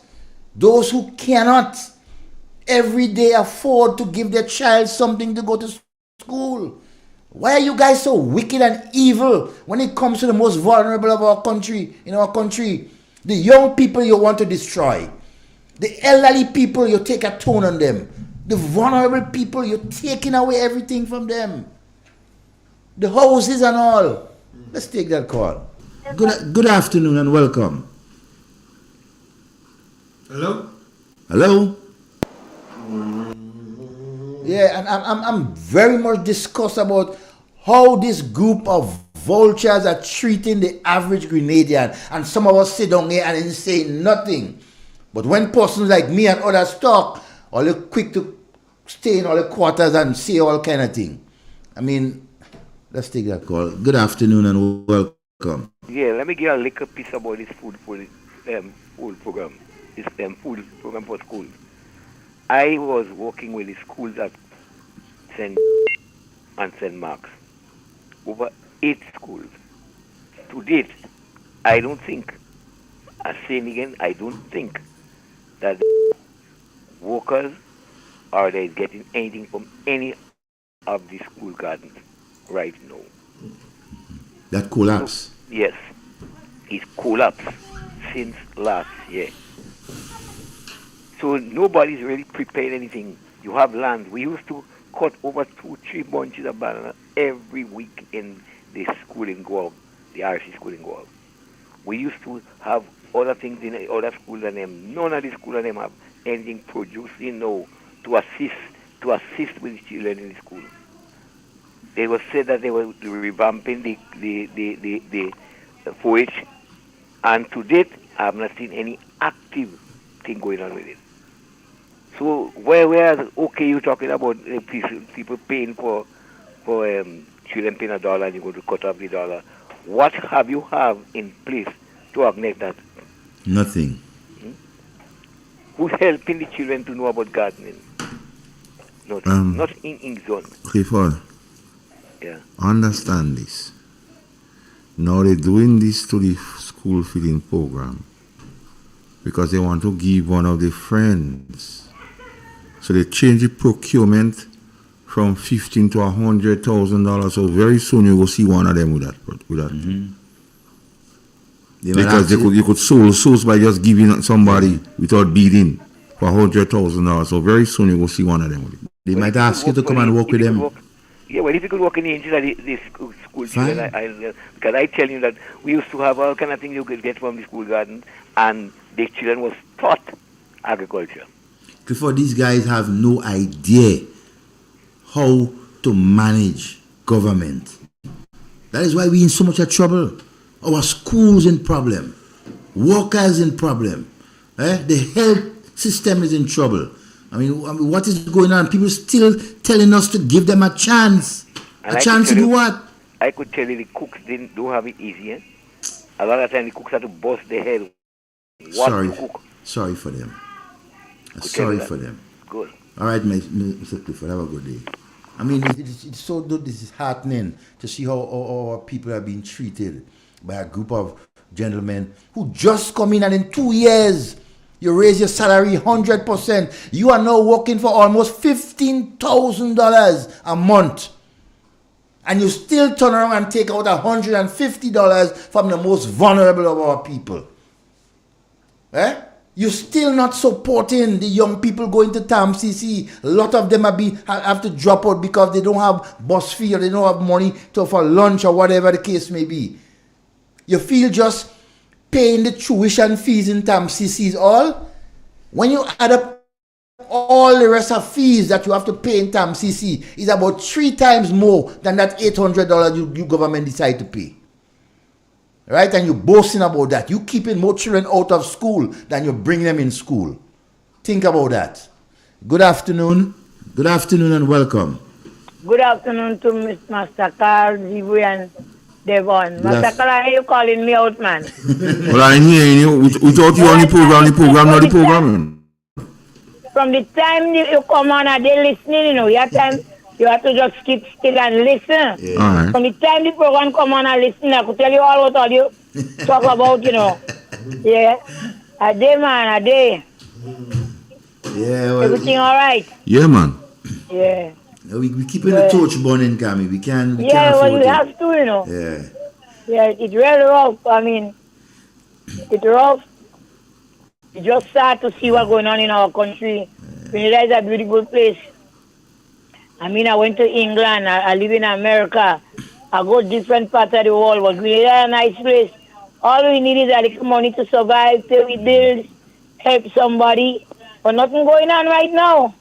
those who cannot every day afford to give their child something to go to school. Why are you guys so wicked and evil when it comes to the most vulnerable of our country, in our country? The young people you want to destroy. The elderly people, you take a tone on them. The vulnerable people, you're taking away everything from them. The houses and all. Let's take that call. Good afternoon and welcome. Hello? Hello? Yeah, and I'm very much discussed about how this group of vultures are treating the average Grenadian. And some of us sit down here and say nothing. But when persons like me and others talk, all they're quick to stay in all the quarters and say all kind of thing. I mean, let's take that call. Good afternoon and welcome. Yeah, let me give a little piece about this food program. This food program for schools. I was working with the schools at St. and St. Mark's. Over 8 schools. To date, I don't think, I'm saying again, I don't think that the workers are they getting anything from any of the school gardens right now. That collapse? So, yes. It's collapsed since last year. So nobody's really prepared anything. You have land. We used to cut over 2-3 bunches of banana every week in the school in Guelph, the RC school in Guelph. We used to have other things in other schools and them. None of the schools and them have anything producing now to assist with the children in the school. They were said that they were revamping the 4-H, and to date I have not seen any active thing going on with it. So whereas okay, you're talking about people paying for children paying $1 and you're going to cut off the $1. What have you in place to organize that? Nothing. Who's helping the children to know about gardening? Not in zone. Okay, Father. Yeah. Understand this. Now they're doing this to the school feeding program because they want to give one of their friends. So they change the procurement from $15,000 to $100,000. So very soon you will see one of them with that. Mm-hmm. Because you could source by just giving somebody without bidding for $100,000. So very soon you will see one of them with it. They might ask you to come and work with them. Yeah, well, if you could work in the engines of the school children, because I tell you that we used to have all kind of things you could get from the school garden, and the children was taught agriculture. Before these guys have no idea how to manage government. That is why we're in so much trouble. Our schools in problem, workers in problem, the health system is in trouble. I mean, what is going on? People still telling us to give them a chance. And a chance to do what? I could tell you the cooks don't have it easy. Eh? A lot of times the cooks have to bust their head. Sorry. To cook. Sorry for them. Sorry for them. Good. All right, Mr. Clifford, have a good day. I mean, it's so disheartening to see how our people are being treated by a group of gentlemen who just come in and in 2 years, you raise your salary 100%. You are now working for almost $15,000 a month. And you still turn around and take out $150 from the most vulnerable of our people. Eh? You're still not supporting the young people going to TAMCC. A lot of them have to drop out because they don't have bus fee or they don't have money for lunch or whatever the case may be. You feel just paying the tuition fees in TAMCC is all? When you add up all the rest of fees that you have to pay in TAMCC, is about 3 times more than that $800 you government decide to pay. Right? And you're boasting about that. You keeping more children out of school than you bring them in school. Think about that. Good afternoon. Good afternoon and welcome. Good afternoon to Master Carl, Zivu and Devon. Master Carl, are you calling me out, man? Well, I'm hearing you. Without you on the program, not the program. From the time you come on and they listening, you know, you have to just keep still and listen. Yeah. All right. From the time the program come on and listen, I could tell you all what all you talk about, you know. Yeah. A day, man, a day. Yeah. Well, everything all right? Yeah, man. Yeah. We keeping the torch burning, Kami. We can't you have to, you know. Yeah. Yeah, it's really rough. I mean, it's rough. You just start to see what's going on in our country. Grenada is a beautiful place. I mean, I went to England. I live in America. I go different parts of the world. But Grenada is a nice place. All we need is a little money to survive, pay with bills, help somebody. But nothing going on right now.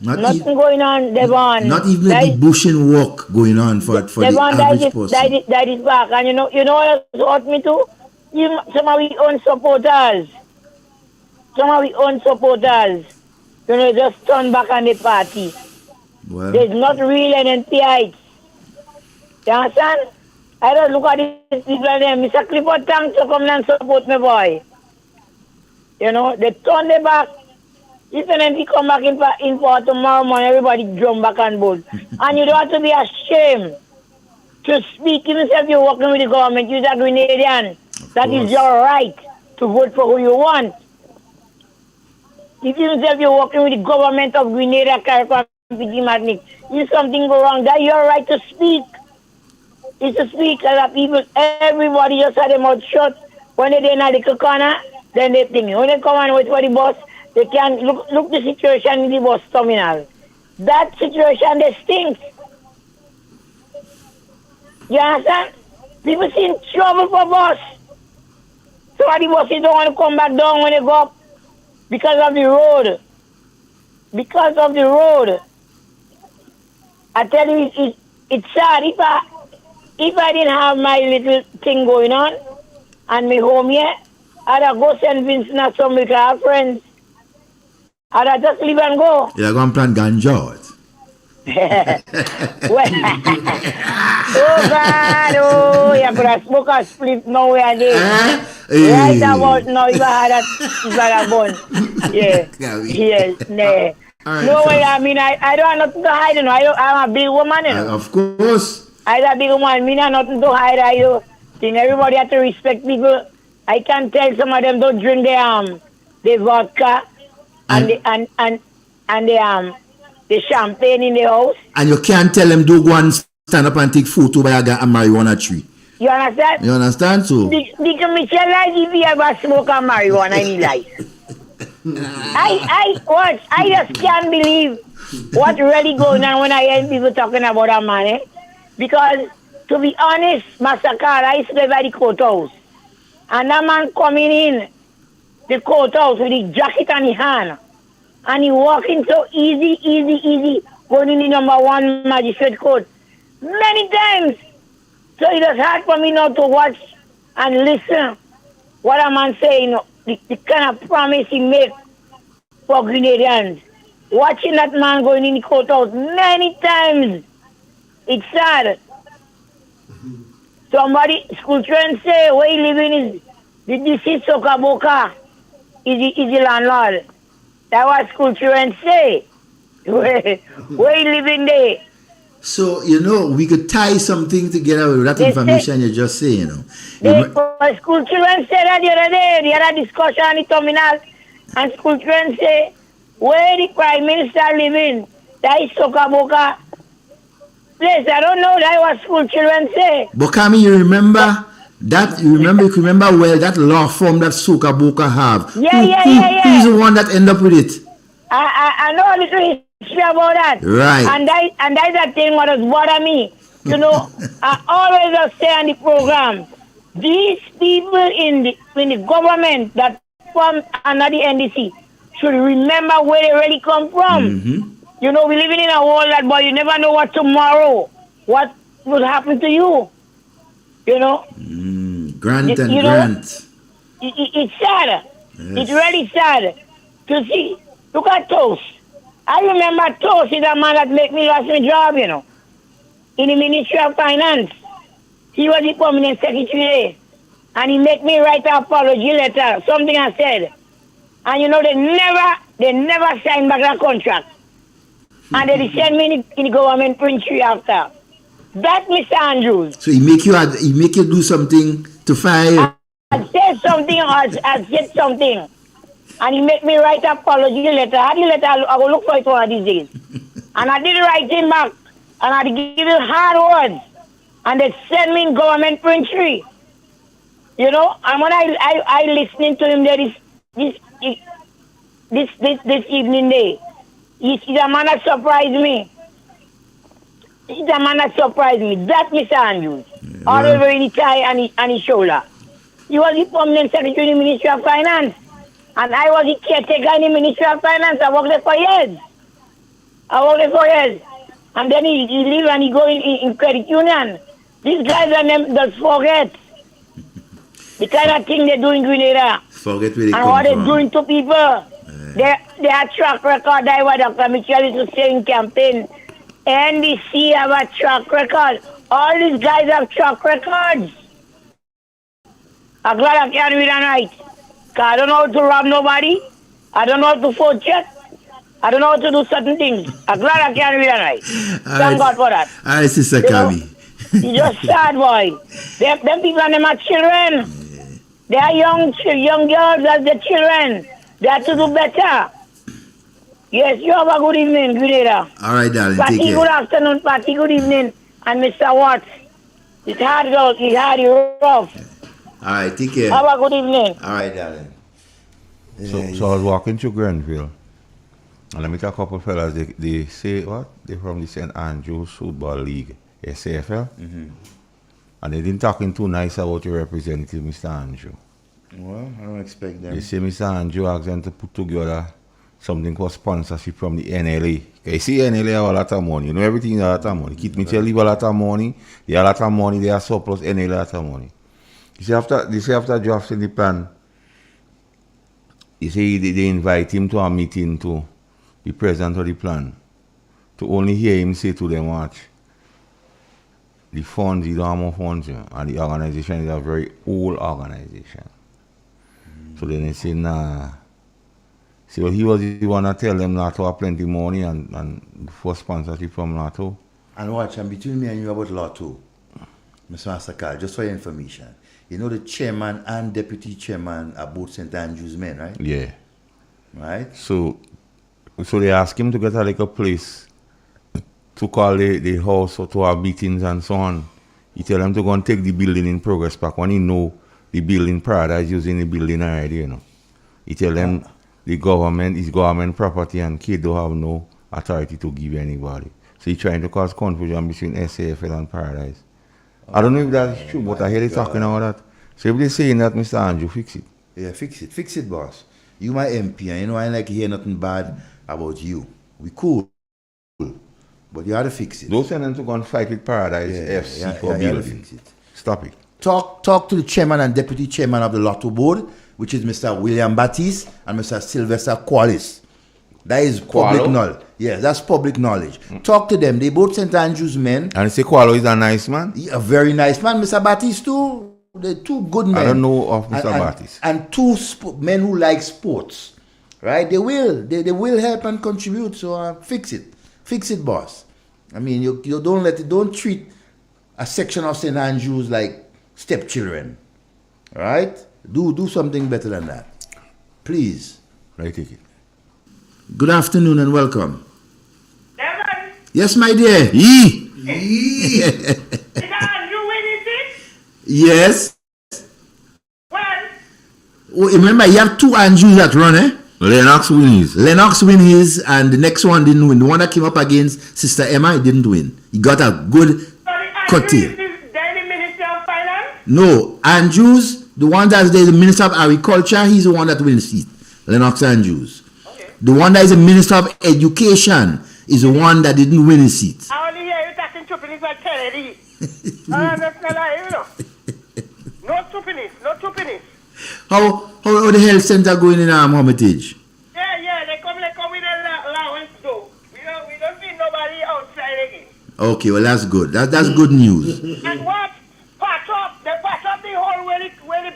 Nothing going on, Devon. Not even the bushing walk going on for Devon, the average person. That is back. And you know what hurt me too? Some of our own supporters. You know, just turn back on the party. Well, there's not real NNPIs. You understand? I don't look at these people and Mr. Clifford, thanks for coming and support me, boy. You know, they turn their back. If NNP come back in power tomorrow morning, everybody drum back on board. And you don't have to be ashamed to speak. Even if you're working with the government, you're a Grenadian. That is your right to vote for who you want. If you're working with the government of Grenada, Carriacou, if something go wrong, that's your right to speak. It's to speak. A lot of people, everybody just had their mouth shut. When they're in a little corner, then they think. When they come and wait for the bus, they can look the situation in the bus terminal. That situation, they stinks. You understand? People see in trouble for bus. So the buses don't want to come back down when they go up. Because of the road. Because of the road. I tell you, it's sad. If I didn't have my little thing going on and me home here, I'd have go St. Vincent or some with our friends. I'd have just leave and go. You're going to plant ganja. Well, oh God, you could have smoked a split nowhere there. Right about now, you had a bun. Yeah. Nah. No way, I mean, I don't have nothing to hide, you know. I'm a big woman, you know. Of course. I'm a big woman, me have nothing to hide, I do. Think everybody have to respect people. I can tell some of them don't drink the vodka and the champagne in the house. And you can't tell them don't go and stand up and take photo by a marijuana tree. You understand? You understand, so? Because Michelle, like if you ever smoke a marijuana in his life. I just can't believe what's really going on when I hear people talking about a man, eh? Because, to be honest, Master Carl, I used to live by the courthouse. And that man coming in the courthouse with his jacket on his hand. And he walking so easy, going in the number 1 magistrate court. Many times. So it is hard for me now to watch and listen what a man saying, the kind of promise he make for Grenadians. watching that man going in the courthouse many times. It's sad. Somebody, school children say, where he living is, the deceased Sokaboka is the landlord. That's what school children say. Where he living there. So, you know, we could tie something together with that They information you just say, you know. My school children say that the other day, the other discussion in the terminal, and school children say, where the Prime Minister living, that is Sokaboka place. I don't know, that what school children say. But Kami, you remember that? You can remember well that law firm that Sokaboka have. Yeah. Who's the one that end up with it? I know a little history about that. Right. And that's a thing what has bothered me. You know, I always say on the program, these people in the government that form under the NDC should remember where they really come from. You know, we're living in a world that, boy, you never know what tomorrow, what will happen to you. You know? Grant. It's sad. Yes. It's really sad to see. Look at Toast. I remember Toast is a man that make me lose my job, you know, in the Ministry of Finance. He was the permanent secretary, and he make me write an apology letter, something I said. And you know, they never signed back that contract. And they send me in the government printry after. That Mr. Andrews. So he make you do something to fire. I said something, I said something. And he make me write an apology letter. I had the letter, I will look for it one of these days. And I did write him back. And I give him hard words. And they send me in government printry. You know, and when I listening to him there this evening there, he's a man that surprised me. He's a man that surprised me. That Mr. Andrews. All over in his tie and his shoulder. He was the permanent secretary in the Ministry of Finance. And I was the caretaker in the Ministry of Finance. I worked there for years. And then he leave and he go in credit union. These guys and them just forget the kind of thing they do in Grenada. Forget where they and come what from. they doing to people. Their track record, that's what Dr. Mitchell used to say in campaign. NDC have a track record. All these guys have track records. I'm glad I can't read and write. Because I don't know how to rob nobody. I don't know how to forge check. I don't know how to do certain things. I'm glad I can't read and write. Thank God for that. All right, Sister Kami. It's just sad, boy. Them people and them are children. They are young girls as the children. They have to do better. Yes, you have a good evening, Grenada. All right, darling. Patty, Take care. good afternoon, Patty. Good evening. And Mr. Watts. It's hard, girl. It's hard. It's rough. All right, take care. Have a good evening. All right, darling. So I was walking through Grenville, and I met a couple of fellas. They say what? They're from the St. Andrews Football League, SAFL. And they didn't talking too nice about your representative, Mr. Andrew. Well, I don't expect them. They say Mr. Andrew asked them to put together something called sponsorship from the NLA. You see, NLA have a lot of money. You know, everything is a lot of money. Keep me tell you a lot of money. They have a lot of money. They have surplus. NLA a lot of money. You see, after drafting the plan, you see, they invite him to a meeting to be present of the plan. To only hear him say to them, watch, the funds, you don't have more funds, you know, and the organization is a very old organization. So then they say, nah. So he was the one that tell them NATO have plenty money and for sponsorship from NATO. And watch, and between me and you about Lotto, Mr. Masakal, just for your information, you know the chairman and deputy chairman are both St. Andrews men, right? Yeah. Right? So they ask him to get a place to call the house or to have meetings and so on. He tell them to go and take the building in progress back when he know the building Paradise using the building already, you know. He tell them the government is government property and kid don't have no authority to give anybody. So he's trying to cause confusion between SAFL and Paradise. I don't know if that's true, but I hear they talking about that. So if they're saying that, Mr. Andrew, fix it. Yeah, fix it. Fix it, boss. You my MP, and you know I like to hear nothing bad about you. We cool. But you have to fix it. Don't send them to go and fight with Paradise FC for building. Fix it. Stop it. Talk to the chairman and deputy chairman of the Lotto board, which is Mr. William Baptiste and Mr. Sylvester Qualis. That is public knowledge. Yes, that's public knowledge. Talk to them. They both St. Andrews men. And say Qualo is a nice man? A very nice man. Mr. Baptiste too. They're two good men. I don't know of Mr. Baptiste. And two men who like sports. Right? They will help and contribute. So fix it, boss. I mean, you don't treat a section of St. Andrews like stepchildren. Right? Do something better than that. Please. Right, take it. Good afternoon and welcome. Devon. Yes, my dear. Yes. When? Oh, remember, you have two Andrews that run, eh? Lennox win his, and the next one didn't win. The one that came up against Sister Emma, he didn't win. He got a good curtail. No, Andrews, the one that's the Minister of Agriculture, he's the one that wins seat. Lennox Andrews. Okay. The one that is the Minister of Education is the one that didn't win his seat. I only hear you talking stupidness like Kennedy. That's not like, you know. No stupidness. How the health center going in Hermitage? Yeah, they come with a allowance though. We don't see nobody outside again. Okay, well that's good. That's good news. And what? They patch up the hole where the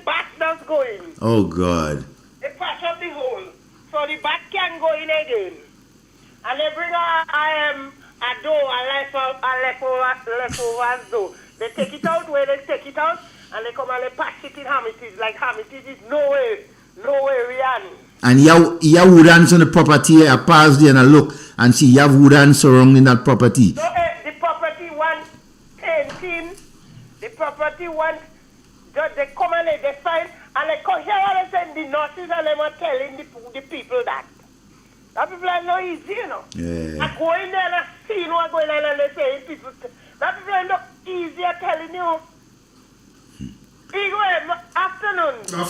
bat does go in. Oh God. They patch up the hole so the bat can go in again. And they bring a dough, leftovers dough. They take it out where they take it out, and they come and they patch it in Hermitage. Like Hermitage is nowhere Rian. And you have woodlands on the property. I pass there and I look and see you have woodlands surrounding that property. So the property wants painting. The property wants, they come and they sign, and they come here and they send the nurses and they were telling the people that. That people are not easy, you know. Yeah. I go in there and I see what's going on and they say people, that people are not easy telling you. Afternoon. All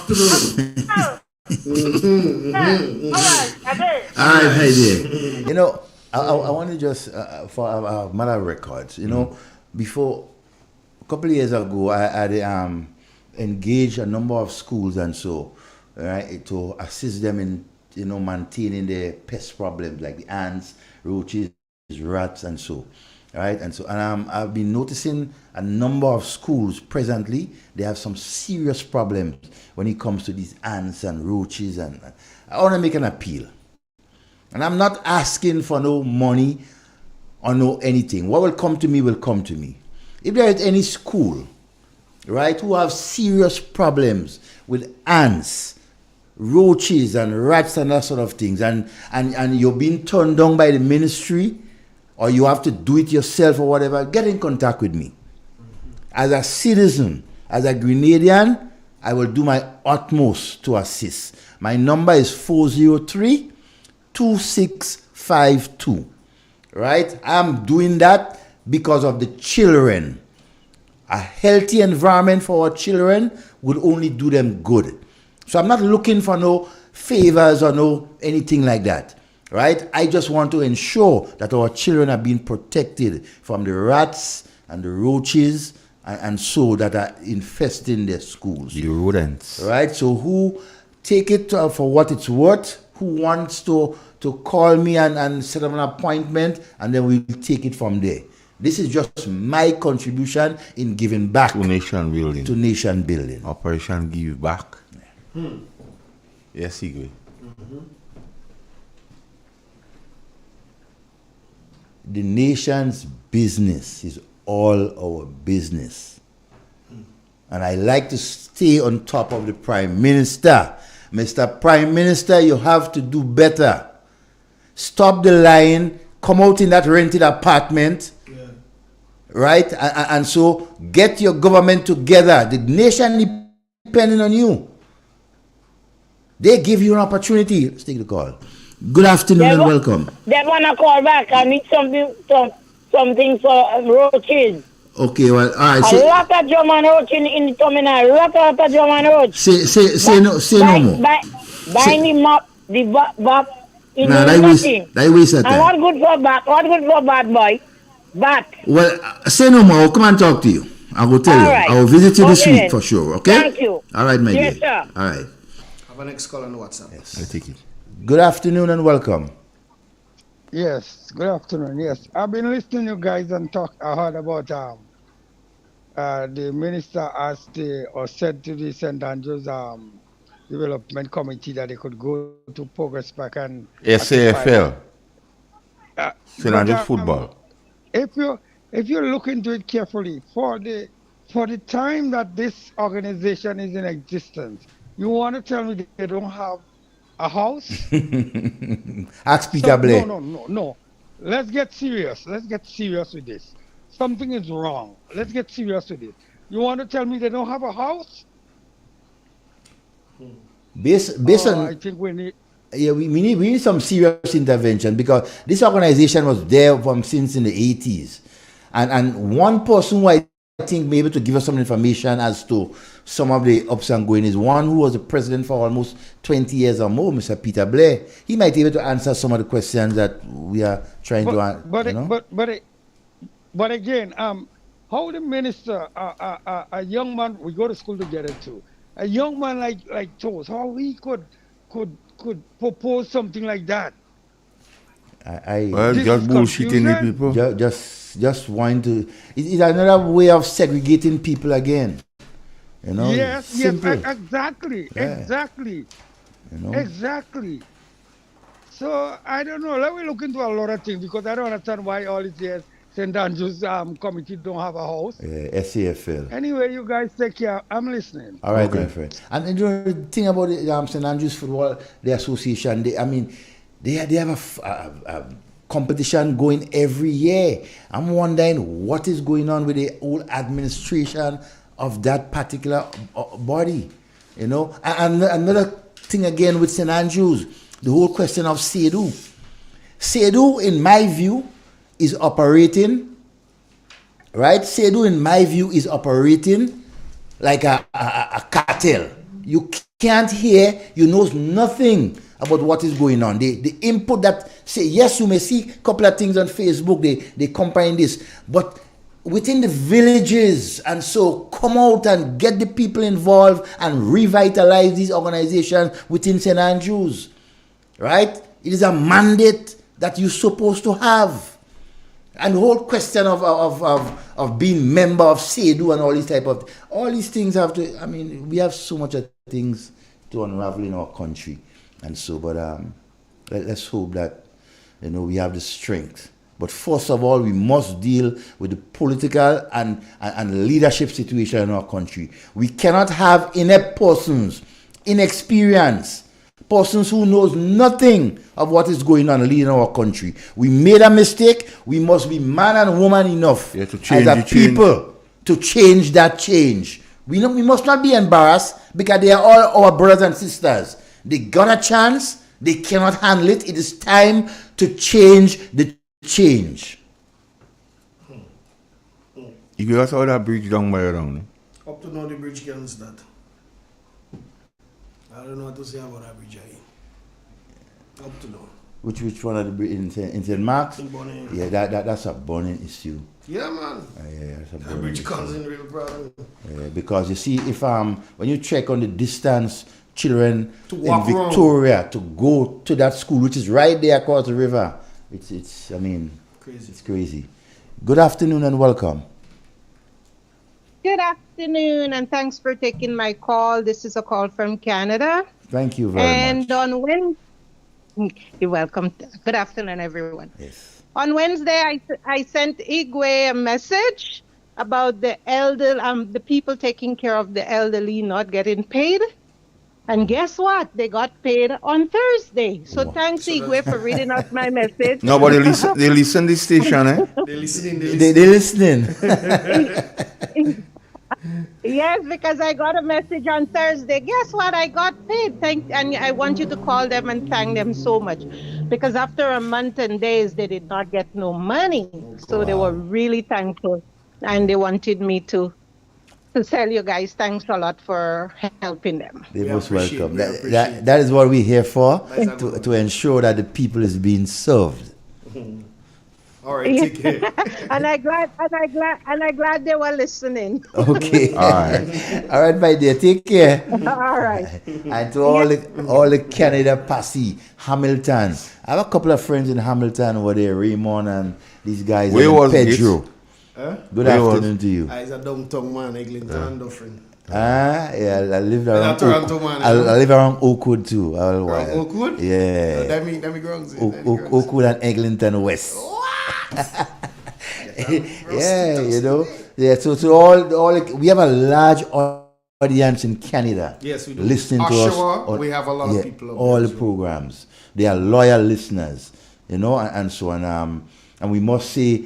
right, my dear. You know, I want to just, for a matter of records, you know, before, a couple of years ago, I had engaged a number of schools and so, right, to assist them in, you know, maintaining their pest problems like the ants, roaches, rats, and so. Right, and I've been noticing a number of schools presently, they have some serious problems when it comes to these ants and roaches, and I want to make an appeal. And I'm not asking for no money or no anything. What will come to me will come to me. If there is any school, right, who have serious problems with ants, roaches and rats and that sort of things, and you're being turned down by the ministry, or you have to do it yourself or whatever, get in contact with me. As a citizen, as a Grenadian, I will do my utmost to assist. My number is 403-2652. Right? I'm doing that because of the children. A healthy environment for our children would only do them good. So I'm not looking for no favors or no anything like that. Right? I just want to ensure that our children are being protected from the rats and the roaches and so that are infesting their schools. The rodents. Right? So who take it for what it's worth, who wants to call me and set up an appointment, and then we'll take it from there. This is just my contribution in giving back to nation building. Operation Give Back. Yes, Igwe. The nation's business is all our business. And I like to stay on top of the Prime Minister. Mr. Prime Minister, you have to do better. Stop the lying, come out in that rented apartment, right? And so get your government together. The nation depending on you. They give you an opportunity. Let's take the call. Good afternoon and welcome. They want to call back. I need something for roaches. Okay, well, all right. A lot of German roach in the terminal. A lot of German roach. Say no more. Buy him up the back in the machine. That waste of time. And what good for bat? What good for bat, boy? Bat. Well, say no more. I'll come and talk to you. I will tell you. Right. I will visit you this week then. for sure. Okay? Thank you. All right, my dear. Yes, sir. All right. Have a next call on WhatsApp. Yes. I take it. Good afternoon and welcome. Yes, good afternoon. Yes, I've been listening to you guys and talk. I heard about the minister asked or said to the St. Andrews Development Committee that they could go to Progress Park and occupy that. SAFL. St. But Andrews Football. if you look into it carefully, for the time that this organization is in existence, you want to tell me they don't have a house? Ask Peter Blair. No. Let's get serious. Let's get serious with this. Something is wrong. Let's get serious with it. You want to tell me they don't have a house? Based on, I think we need. yeah, we need some serious intervention, because this organization was there since in the 80s, and one person who I think maybe to give us some information as to some of the ups and goings is one who was the president for almost 20 years or more, Mr. Peter Blair. He might be able to answer some of the questions that we are trying to answer. But again, how the minister, a young man, we go to school together too. A young man like Toast, how he could propose something like that? Well, just bullshitting the people. Just want to. It's another way of segregating people again. You know. Yes, simple. exactly, Yeah. exactly, You know. exactly. So I don't know. Let me look into a lot of things, because I don't understand why all these years St. Andrews committee don't have a house. SAFL. Anyway, you guys take care. I'm listening. All right, my friend. And you know, the thing about the St. Andrews Football, the association, they have a competition going every year. I'm wondering what is going on with the whole administration of that particular body. You know, and another thing again with St. Andrews, the whole question of SEDU. SEDU, in my view, is operating, right? SEDU, in my view, is operating like a cartel. You can't hear, you know nothing about what is going on. The input that say, yes, you may see a couple of things on Facebook, they combine this, but within the villages, and so come out and get the people involved and revitalize these organizations within St. Andrews, right? It is a mandate that you're supposed to have. And the whole question of being member of SEDU and all these things have to, we have so much of things to unravel in our country. And so, but let's hope that, we have the strength. But first of all, we must deal with the political and leadership situation in our country. We cannot have inept persons, inexperienced persons who knows nothing of what is going on leading our country. We made a mistake. We must be man and woman enough to change as a people to change that change. We must not be embarrassed, because they are all our brothers and sisters. They got a chance. They cannot handle it. It is time to change the change. You guys saw that bridge down by around. Up to now, the bridge can't start. I don't know what to say about that bridge. Up to now. Which one of the bridge in St. Mark's? In Bonnie. Yeah, that's a burning issue. Yeah, man. That's a That bridge comes in real problem. Because you see, if when you check on the distance, children in Victoria around to go to that school, which is right there across the river, it's crazy. It's crazy. Good afternoon and welcome. Good afternoon, and thanks for taking my call. This is a call from Canada. Thank you very much. And on Wednesday, you're welcome. Good afternoon, everyone. Yes. On Wednesday, I sent Igwe a message about the people taking care of the elderly not getting paid. And guess what? They got paid on Thursday. So thanks, Igwe, for reading out my message. No, but they listen this station, eh? They listening. They listening. Yes, because I got a message on Thursday. Guess what? I got paid. And I want you to call them and thank them so much. Because after a month and days, they did not get no money. So they were really thankful. And they wanted me to tell you guys thanks a lot for helping them. They're most welcome. That is what we're here for, to ensure that the people is being served. All right, take care. and I glad they were listening. Okay. All right. All right, my dear. Take care. All right. And to all the Canada posse, Hamilton. I have a couple of friends in Hamilton over there, Raymond and these guys. Where and was Pedro. it? Huh? Good Where afternoon to you. He's a downtown man, Eglinton and Dufferin. Yeah, I live around Toronto man. I live around Oakwood too. Around Oakwood? Yeah. That me grounds. Oakwood and Eglinton West. Yeah, you know. Yeah, so all we have a large audience in Canada. Yes, we do. Listening to us. We have a lot of people. All the programs. They are loyal listeners, you know, and so on. And we must say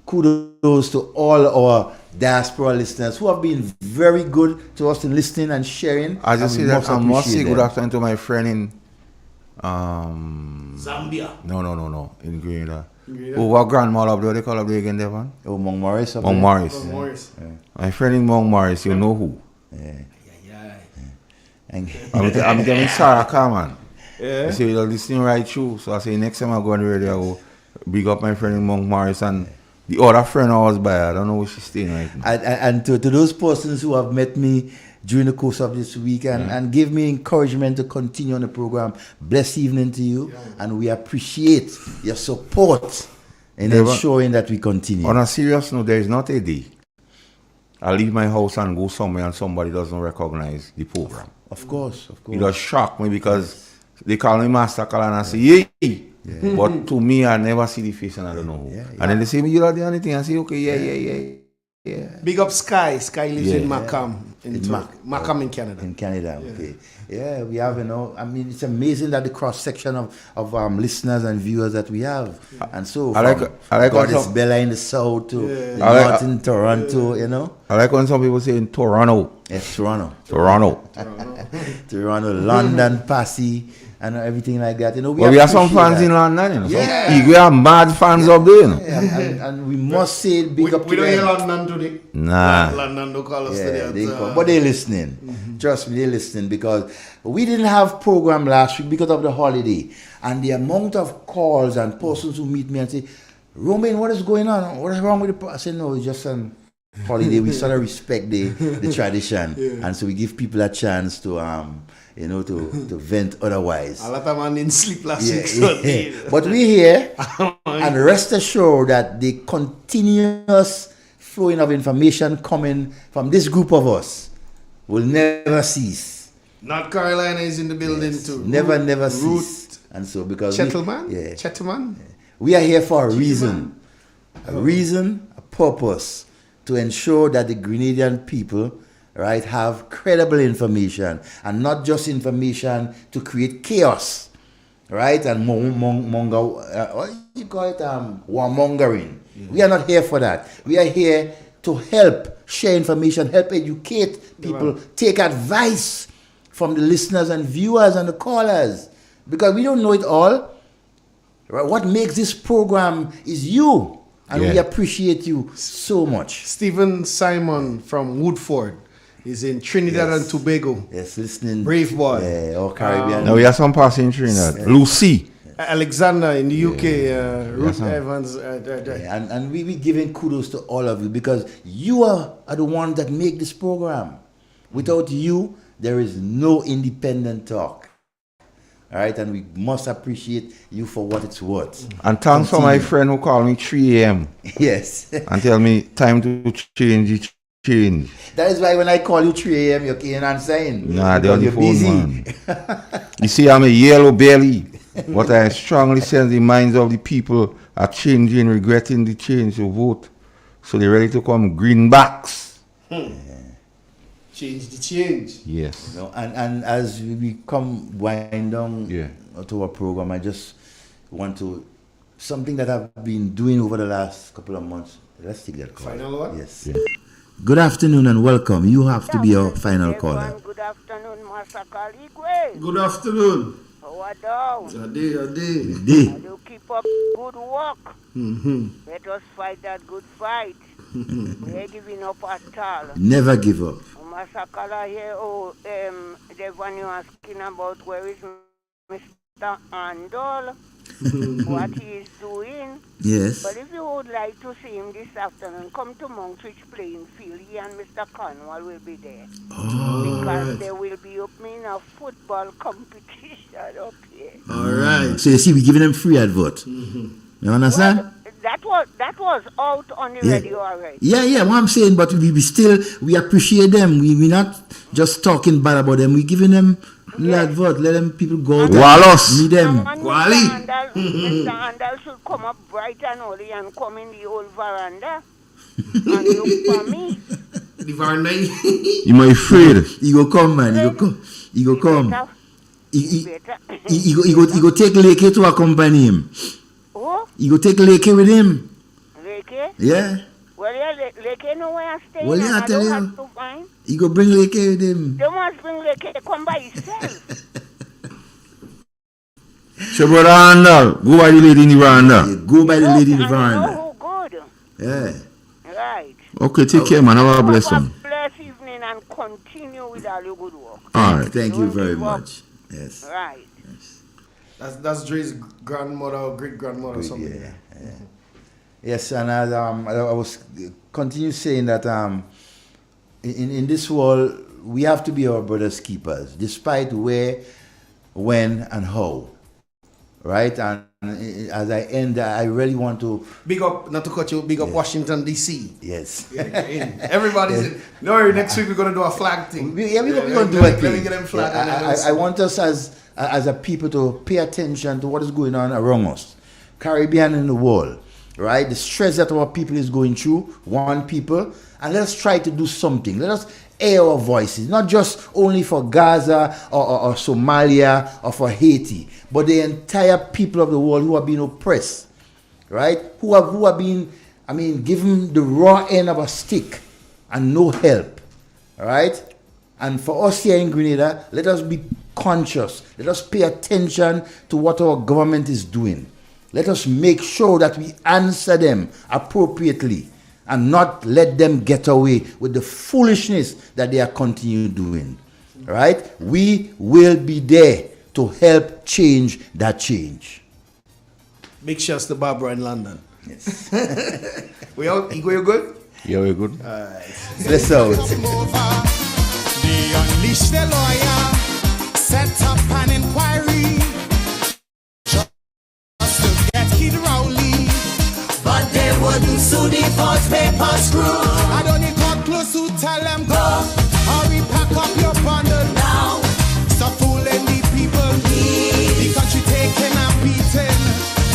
kudos to all our diaspora listeners who have been very good to us in listening and sharing. I just say that I must say good afternoon to my friend in Zambia. No, in Grenada. Oh, what grandmother up there? They call up there again, Devon? Oh, Mount Morris. Mount Morris. Mount Morris. Yeah. My friend in Mount Morris, you know who? Yeah. I'm telling Sarah Carman. Yeah. You say you're listening right through. So I say next time I go on the radio, I will big up my friend in Mount Morris and the other friend I was by. I don't know where she's staying right now. And to those persons who have met me during the course of this week and give me encouragement to continue on the program, blessed evening to you. And we appreciate your support in ensuring that we continue. On a serious note, there is not a day I leave my house and go somewhere and somebody doesn't recognize the program. Of course. It does shock me because they call me Master Kala and I say, yay! Yeah. But to me, I never see the face and I don't know who. And then they say, you don't do anything. I say, okay, yeah. Big up Sky. Sky lives in Macomb. Macomb in Canada. In Canada, okay. Yeah, we have, I mean, it's amazing that the cross-section of listeners and viewers that we have. And so, I like Goddess Bella in the south to north in Toronto, you know. I like when some people say in Toronto. Yes, Toronto. Toronto, London, Passy, and everything like that. You know, we have some fans in London, you know. Yeah. We have mad fans up there, you know. And we must say big up to them. We don't hear London today. Nah. London don't call us today. But they're listening. Mm-hmm. Trust me, they're listening because we didn't have program last week because of the holiday. And the amount of calls and persons who meet me and say, Romain, what is going on? What is wrong with the... I said, no, it's just an holiday. We sort of respect the tradition. Yeah. And so we give people a chance to... to vent otherwise. A lot of man didn't sleep last week. So but we're here, and rest assured that the continuous flowing of information coming from this group of us will never cease. North Carolina is in the building too. Never cease. And so because Chettleman? We are here for a reason. A purpose to ensure that the Grenadian people have credible information and not just information to create chaos, right? And what you call it? Warmongering. Yeah. We are not here for that. We are here to help share information, help educate people, take advice from the listeners and viewers and the callers, because we don't know it all. Right? What makes this program is you, and we appreciate you so much. Stephen Simon from Woodford. He's in Trinidad and Tobago. Yes, listening. Brave boy. Yeah, or Caribbean. Now we have some passing in Trinidad. Lucy. Alexander in the UK. Ruth Evans. And we giving kudos to all of you because you are the ones that make this program. Without you, there is no independent talk. All right, and we must appreciate you for what it's worth. And thanks for my friend who called me 3 a.m. Yes. And tell me time to change it. That is why when I call you 3 a.m. you can't answer. Nah, they're on the phone, busy. Man. You see, I'm a yellow belly, but I strongly sense the minds of the people are changing, regretting the change to vote. So they're ready to come greenbacks. Change the change. Yes. And as we come wind down to our program, I just want to, something that I've been doing over the last couple of months. Let's take that call. Final one? Yes. Yeah. Good afternoon and welcome. You have to be our final caller. Good afternoon, Master Carriacou. Good afternoon. How are you? Good day. You keep up good work. Mm-hmm. Let us fight that good fight. We ain't giving up at all. Never give up. Master Carriacou here, the one you're asking about, where is Mr. Mr. Andal what he is doing. Yes. But if you would like to see him this afternoon, come to Monkridge playing field. He and Mr. Cornwall will be there. Because there will be opening a football competition up here. All right. So you see, we're giving them free advert. You understand? Well, that was out on the radio already. Yeah, what I'm saying, but we appreciate them. We're not just talking bad about them. We're giving them advert. Let them people go out and meet them. Mr. Andal should come up bright and early and come in the old veranda and look for me. The veranda. You might afraid. He go come, man. He go come. He go take Leke to accompany him. Oh? He go take Leke with him. Leke? Yeah. Well, yeah, Leke know where I stay. Well, yeah, I tell you. Have to find. He go bring Leke with him. They must bring Leke to come by himself. So, brother Andal, go by the lady in the veranda. Yeah, go by the lady in the veranda. Oh, good. Yeah. Right. Okay, take care, man. Have a blessing. Have a blessed evening and continue with all your good work. All right. Thank you very much. Yes. Right. That's Dre's grandmother or great grandmother or something. Yeah. Yes, and as I was continue saying that in this world we have to be our brother's keepers, despite where, when, and how. Right? And as I end, I really want to big up, not to cut you, big up Washington DC. Yes. Everybody's in. No, next week we're gonna do a flag thing. We're gonna do a thing. Let me get them flag. I want us as a people to pay attention to what is going on around us, Caribbean and the world. Right, the stress that our people is going through, one people, and let's try to do something. Let us air our voices, not just only for Gaza or Somalia or for Haiti, but the entire people of the world who are being oppressed, right? Who are being, given the raw end of a stick and no help, right? And for us here in Grenada, let us be conscious. Let us pay attention to what our government is doing. Let us make sure that we answer them appropriately and not let them get away with the foolishness that they are continuing doing. Right? We will be there to help change that change. Big shouts to Barbara in London. Yes. We out? Ego, you good? Yeah, we're good. All right. Let's out. They unleash the lawyer, set up an inquiry. But they wouldn't sue the false paper screw. I don't need to close to tell them go. Hurry, pack up your bundle now. Stop fooling the people. The country taking a beating.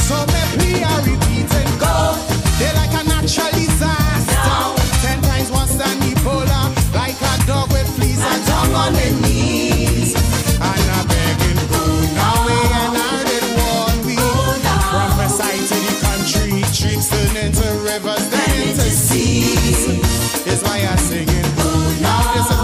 So maybe I repeating. Go. They're like a natural disaster. Now. 10 times worse than Ebola. Like a dog with fleas and tongue on their knees. And I'm begging, go now. And I did one week. From the side to the country. Streets turn into rivers, then into seas. Is why I